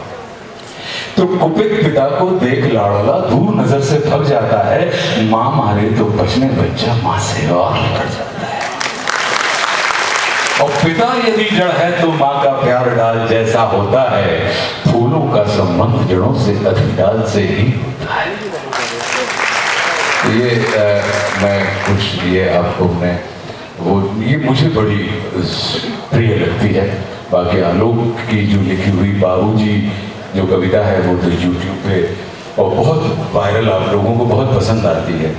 तो कुपित पिता को देख लाडला दूर नजर से भग जाता है। मां मारे तो बचने बच्चा मां से और निकल जाता है। और पिता यदि जड़ है तो मां का प्यार डाल जैसा होता है। फूलों का संबंध जड़ों से अधिक डाल से ही होता है। तो ये मैं कुछ ये आपको मैं वो ये मुझे बड़ी प्रिय लगती है। बाकी आलोक की जो लिखी हुई बाबूजी जो कविता है वो तो यूट्यूब पे और बहुत वायरल, आप लोगों को बहुत पसंद आती है।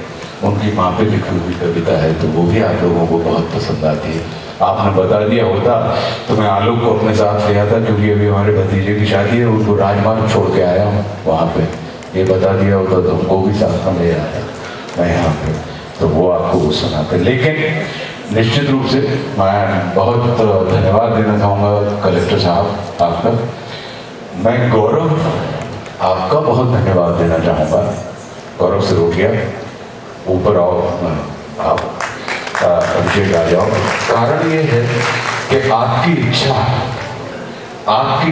उनकी माँ पे लिखी हुई कविता है तो वो भी आप लोगों को बहुत पसंद आती है। आपने बता दिया होता तो मैं आलोक को अपने साथ ले आता, क्योंकि अभी हमारे भतीजे की शादी है, उनको राजमार्ग छोड़ के आया हूँ वहाँ पे। ये बता दिया होता तो उनको भी साथ में ले आता मैं यहाँ पे, तो वो आपको सुनाते। लेकिन निश्चित रूप से मैं बहुत धन्यवाद देना चाहूँगा कलेक्टर साहब आपका। मैं गौरव आपका बहुत धन्यवाद देना चाहूँगा। गौरव से रुक गया, ऊपर आओ आप, अभिषेक आ जाओ। कारण ये है कि आपकी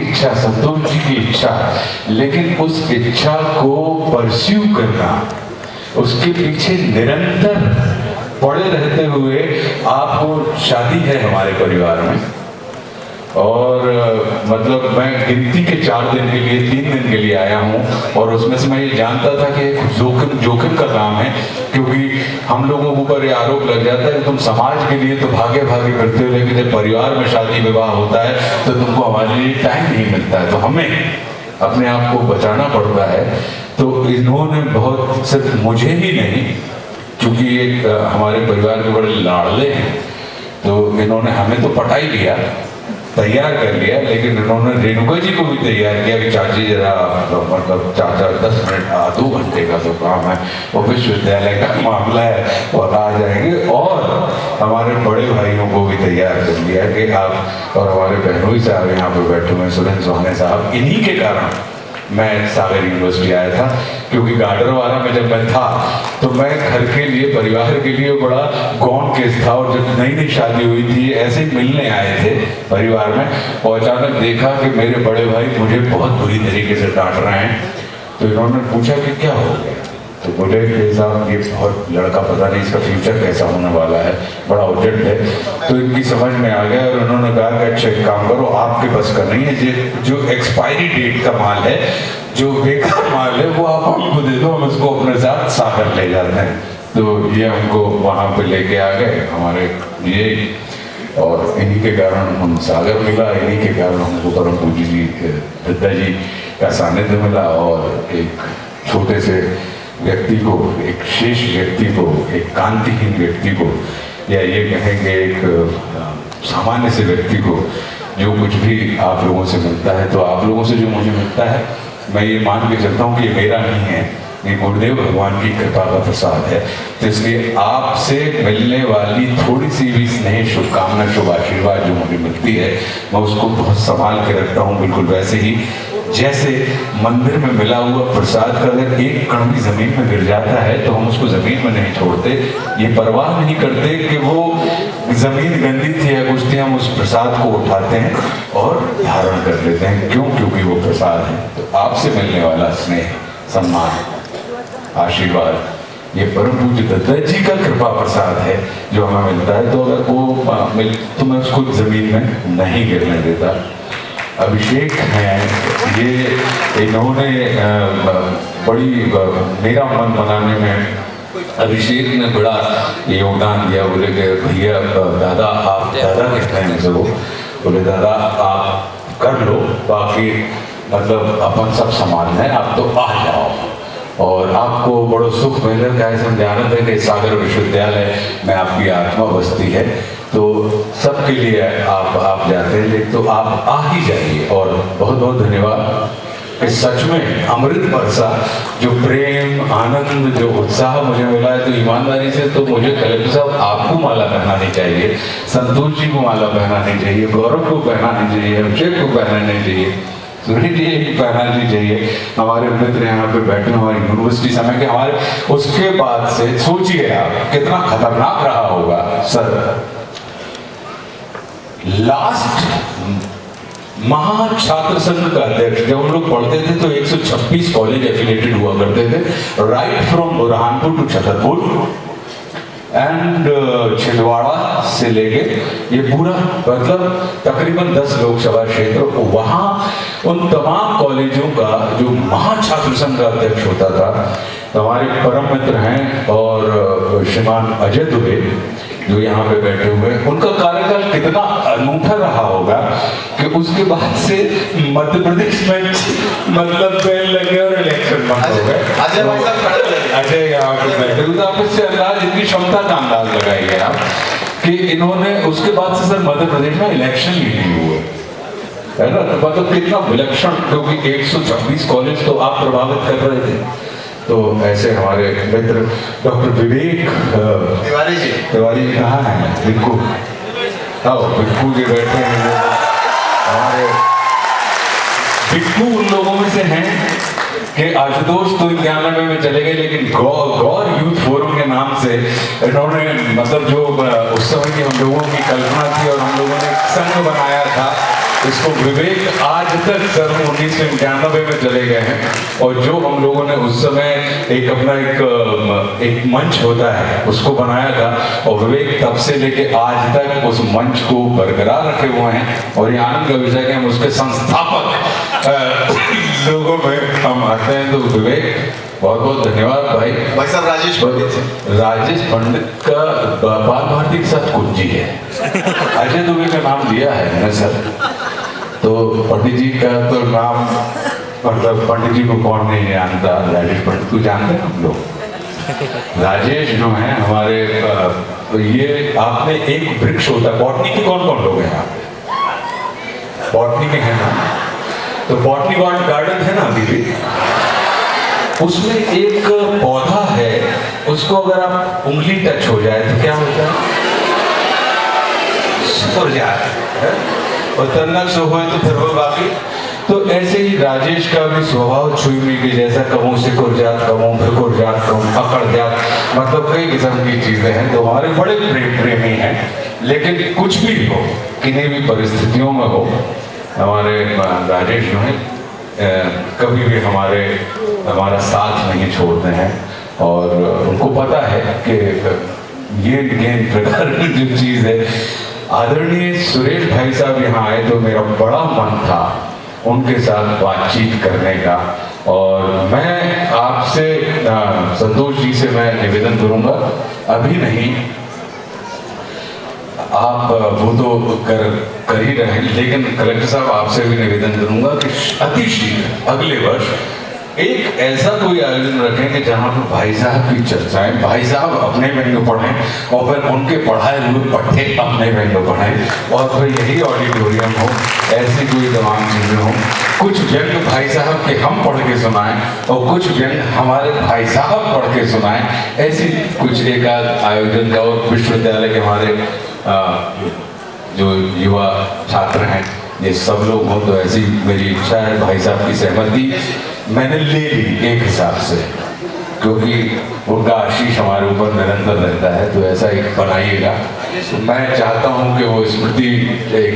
इच्छा संतोष जी की इच्छा, लेकिन उस इच्छा को परस्यू करना, उसके पीछे निरंतर पड़े रहते हुए आपको शादी है हमारे परिवार में। और मतलब मैं गिनती के 4 दिन के लिए 3 दिन के लिए आया हूँ, और उसमें से मैं ये जानता था कि जोखिम का काम है, क्योंकि हम लोगों के ऊपर ये आरोप लग जाता है कि तुम समाज के लिए तो भागे भागे करते हो, लेकिन जब परिवार में शादी विवाह होता है तो तुमको हमारे लिए टाइम नहीं मिलता है। तो हमें अपने आप को बचाना पड़ता है। तो इन्होंने बहुत, सिर्फ मुझे ही नहीं, क्योंकि ये हमारे परिवार के बड़े लाडले हैं, तो इन्होंने हमें तो पटा ही लिया, तैयार कर लिया, लेकिन इन्होंने रेणुका जी को भी तैयार किया कि चाची जरा मतलब चाचा 10 मिनट 2 घंटे का तो काम है, वो विश्वविद्यालय का मामला है और आ जाएंगे। और हमारे बड़े भाइयों को भी तैयार कर लिया कि आप, और हमारे बहनोई साहब यहाँ पर बैठे हुए सुरेंद्र सोहाने साहब, इन्हीं के कारण मैं सागर यूनिवर्सिटी आया था। क्योंकि गाडरवारा में जब मैं था तो मैं घर के लिए, परिवार के लिए बड़ा गौन केस था, और जब नई नई शादी हुई थी ऐसे ही मिलने आए थे परिवार में, और अचानक देखा कि मेरे बड़े भाई मुझे बहुत बुरी तरीके से डांट रहे हैं। तो इन्होंने पूछा कि क्या हो गया, तो तो बोले कि साहब ये बहुत लड़का पता नहीं इसका फ्यूचर कैसा होने वाला है, बड़ा अर्जेंट है। तो इनकी समझ में आ गया और उन्होंने कहा कि अच्छा एक काम करो, आपके बस का नहीं है, जो एक्सपायरी डेट का माल है, जो बेकार माल है, वो आप हमको दे दो, हम उसको अपने साथ सागर ले जाते हैं। तो ये हमको वहाँ पे लेके आ गए हमारे ये, और इन्हीं के कारण हम सागर मिला, इन्हीं के कारण हमको परम पूज्य जी दद्दा जी का सानिध्य मिला, और एक छोटे से व्यक्ति को, एक शेष व्यक्ति को, एक कांतिहीन व्यक्ति को, या ये कहेंगे एक सामान्य से व्यक्ति को जो कुछ भी आप लोगों से मिलता है, तो आप लोगों से जो मुझे मिलता है, मैं ये मान के चलता हूँ कि ये मेरा नहीं है, ये गुरुदेव भगवान की कृपा का प्रसाद है। तो इसलिए आपसे मिलने वाली थोड़ी सी भी स्नेह, शुभकामना, शुभ आशीर्वाद जो मुझे मिलती है, मैं उसको बहुत संभाल के रखता हूँ। बिल्कुल वैसे ही जैसे मंदिर में मिला हुआ प्रसाद का अगर एक कण भी जमीन में गिर जाता है तो हम उसको जमीन में नहीं छोड़ते, ये परवाह नहीं करते कि वो जमीन गंदी थी या कुछ थी, हम उस प्रसाद को उठाते हैं और धारण कर लेते हैं। क्यों? क्योंकि वो प्रसाद है। तो आपसे मिलने वाला स्नेह, सम्मान, आशीर्वाद, ये परम पूज्य दद्दा जी का कृपा प्रसाद है जो हमें मिलता है। तो अगर वो मिल तो मैं उसको जमीन में नहीं गिरने देता। अभिषेक हैं, ये इन्होंने बड़ी मेरा मन बनाने में अभिषेक ने बड़ा योगदान दिया। बोले कि भैया दादा, आप दादा कहते हैं मुझे, वो बोले दादा आप कर लो, बाकी मतलब अपन सब समान है, आप तो आ जाओ और आपको बड़ो सुख मिले। क्या ऐसा ध्यान है कि सागर विश्वविद्यालय में आपकी आत्मा बसती है, तो सबके लिए आप जाते हैं, लेकिन तो आप आ ही जाइए। और बहुत बहुत धन्यवाद कि सच में अमृत बरसा, जो प्रेम, आनंद, जो उत्साह मुझे मिला है, तो ईमानदारी से तो मुझे कलेक्टर साहब आपको माला पहनानी चाहिए, संतोष जी को माला पहनानी चाहिए, गौरव को पहनानी चाहिए, अभिषेक को पहनानी चाहिए, सुनील जी पहनानी चाहिए। हमारे मित्र यहाँ पे बैठे, हमारी यूनिवर्सिटी समय के हमारे, उसके बाद से सोचिए आप कितना खतरनाक रहा होगा सर। लास्ट महा छात्र संघ का अध्यक्ष जब हम लोग पढ़ते थे तो 126 कॉलेज एफिलेटेड हुआ करते थे, right from Burhanpur to Chhatarpur and Chhindwara से लेके ये पूरा मतलब तकरीबन 10 लोकसभा क्षेत्र, वहाँ उन तमाम कॉलेजों का जो महाछात्र संघ का अध्यक्ष होता था हमारे परम मित्र हैं, और श्रीमान अजय दुबे जो यहाँ पे बैठे हुए, उनका कार्यकाल कितना अनूठा रहा होगा कि उसके बाद से मध्य प्रदेश में मतलब बैन लगे और इलेक्शन बंद हो गए। अजय यहाँ पे बैठे हुए, आप इससे अंदाज, इनकी क्षमता का अंदाज लगाइए आप कि इन्होंने उसके बाद से सर मध्य प्रदेश में इलेक्शन ही नहीं हुए, है ना। मतलब कितना विलक्षण, क्योंकि 126 कॉलेज तो आप प्रभावित कर रहे थे। तो ऐसे हमारे मित्र डॉक्टर विवेक तिवारी जी कहाँ हैं? बिल्कु, आओ बिल्कु जी बैठे हैं। हमारे बिल्कु उन लोगों में से हैं कि आशुतोष तो 91 में चले गए, लेकिन गौर यूथ फोरम के नाम से इन्होंने मतलब जो उस समय की हम लोगों की कल्पना थी और हम लोगों ने संघ बनाया था, इसको विवेक आज तक सर 1991 में चले गए हैं। और जो हम लोगों ने उस समय एक अपना एक मंच होता है उसको बनाया था, और विवेक तब से लेके आज तक उस मंच को बरकरार रखे हुए हैं। और ये आनंद का विषय कि हम उसके संस्थापक लोगों में हम आते हैं। तो विवेक बहुत बहुत धन्यवाद भाई साहब। राजेश पंडित का बाल भारती के साथ कुंजी है, अजय दुबे का नाम लिया है मैंने सर। तो पंडित जी का तो नाम, मतलब पंडित जी को कौन नहीं जानता, राजेश पंडित को जानते हैं हम लोग। राजेश जो हैं हमारे, ये आपने एक वृक्ष होता है बॉटनी के, कौन कौन लोग हैं यहाँ पे? बॉटनी के हैं ना, तो बॉटनी गार्डन है ना अभी भी, उसमें एक पौधा है, उसको अगर आप उंगली टच हो जाए तो क्या होता है? सुर जाए, और तन्नक से हो तो फिर वो बाकी। तो ऐसे ही राजेश का भी स्वभाव छुई की जैसा, कमों से कुरजात, कमों भिकुर जात, कमों अकड़ जात, मतलब कई किस्म की चीजें हैं। तो हमारे बड़े प्रेमी हैं, लेकिन कुछ भी हो, किन्हीं भी परिस्थितियों में हो, हमारे राजेश जो है कभी भी हमारा साथ नहीं छोड़ते हैं। और उनको पता है कि ये गेम प्रकार की जो चीज़ है। आदरणीय सुरेश भाई साहब यहाँ आए तो मेरा बड़ा मन था उनके साथ बातचीत करने का, और मैं आपसे संतोष जी से मैं निवेदन करूंगा, अभी नहीं, आप वो तो कर ही रहे हैं, लेकिन कलेक्टर साहब आपसे भी निवेदन करूंगा कि अति शीघ्र अगले वर्ष एक ऐसा कोई आयोजन रखें कि जहाँ पर भाई साहब की चर्चाएं, भाई साहब अपने व्यंग पढ़ें और फिर उनके पढ़ाए हुए पट्टे अपने व्यंग पढ़ें, और फिर यही ऑडिटोरियम हो, ऐसी कोई तमाम चीज़ें हों। कुछ व्यंग भाई साहब के हम पढ़ के सुनाएं और कुछ व्यंग हमारे भाई साहब पढ़ के सुनाएं, ऐसी कुछ एक आध आयोजन का। और विश्वविद्यालय के हमारे जो युवा छात्र हैं ये सब लोग हों, तो ऐसी मेरी इच्छा है। भाई साहब की सहमति मैंने ले ली एक हिसाब से, क्योंकि उनका आशीष हमारे ऊपर निरंतर रहता है, तो ऐसा एक बनाइएगा। मैं चाहता हूं कि वो स्मृति एक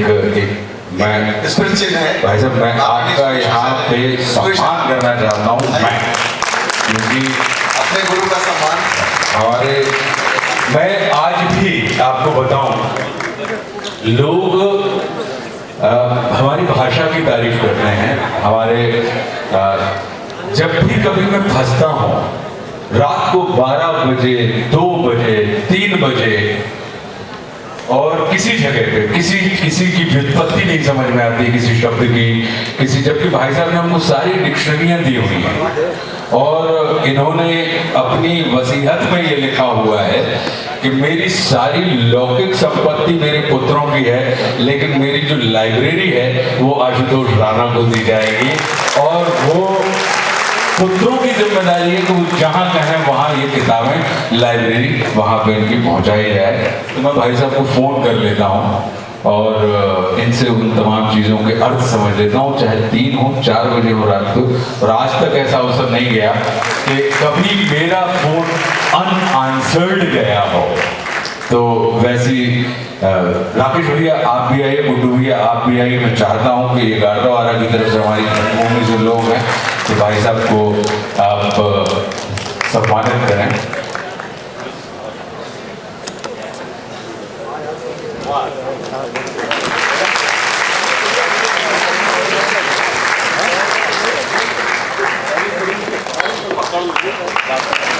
मैं स्मृति चिन्ह है भाई साहब, मैं आपका यहाँ पे सम्मान करना चाहता हूँ मैं, क्योंकि अपने गुरु का सम्मान हमारे, मैं आज भी आपको बताऊं, लोग हमारी भाषा की तारीफ करते हैं। हमारे जब भी कभी मैं फंसता हूँ रात को 12 बजे, 2 बजे, 3 बजे, और किसी जगह पे किसी की व्युत्पत्ति नहीं समझ में आती किसी शब्द की, जबकि भाई साहब ने हमको सारी डिक्शनरियां दी हुई हैं, और इन्होंने अपनी वसीयत में ये लिखा हुआ है कि मेरी सारी लौकिक संपत्ति मेरे पुत्रों की है, लेकिन मेरी जो लाइब्रेरी है वो आशुतोष राणा को दी जाएगी, और वो पुत्रों की जिम्मेदारी है कि वो जहाँ कहें वहाँ ये किताबें लाइब्रेरी वहाँ पे इनकी पहुँचाई जाए। तो मैं भाई साहब को फ़ोन कर लेता हूँ और इनसे उन तमाम चीज़ों के अर्थ समझ लेता हूँ, चाहे 3 हो 4 बजे हो रात को। और आज तक ऐसा अवसर नहीं गया कि कभी मेरा फ़ोन अनआंसर्ड गया हो। तो वैसी राकेश भैया आप भी आइए, गुड्डू भैया आप भी आइए। मैं चाहता हूँ कि ये गाड़वारा की तरफ से हमारी जन्मभूमि जो लोग हैं तो भाई साहब को आप सम्मानित करें। Thank you.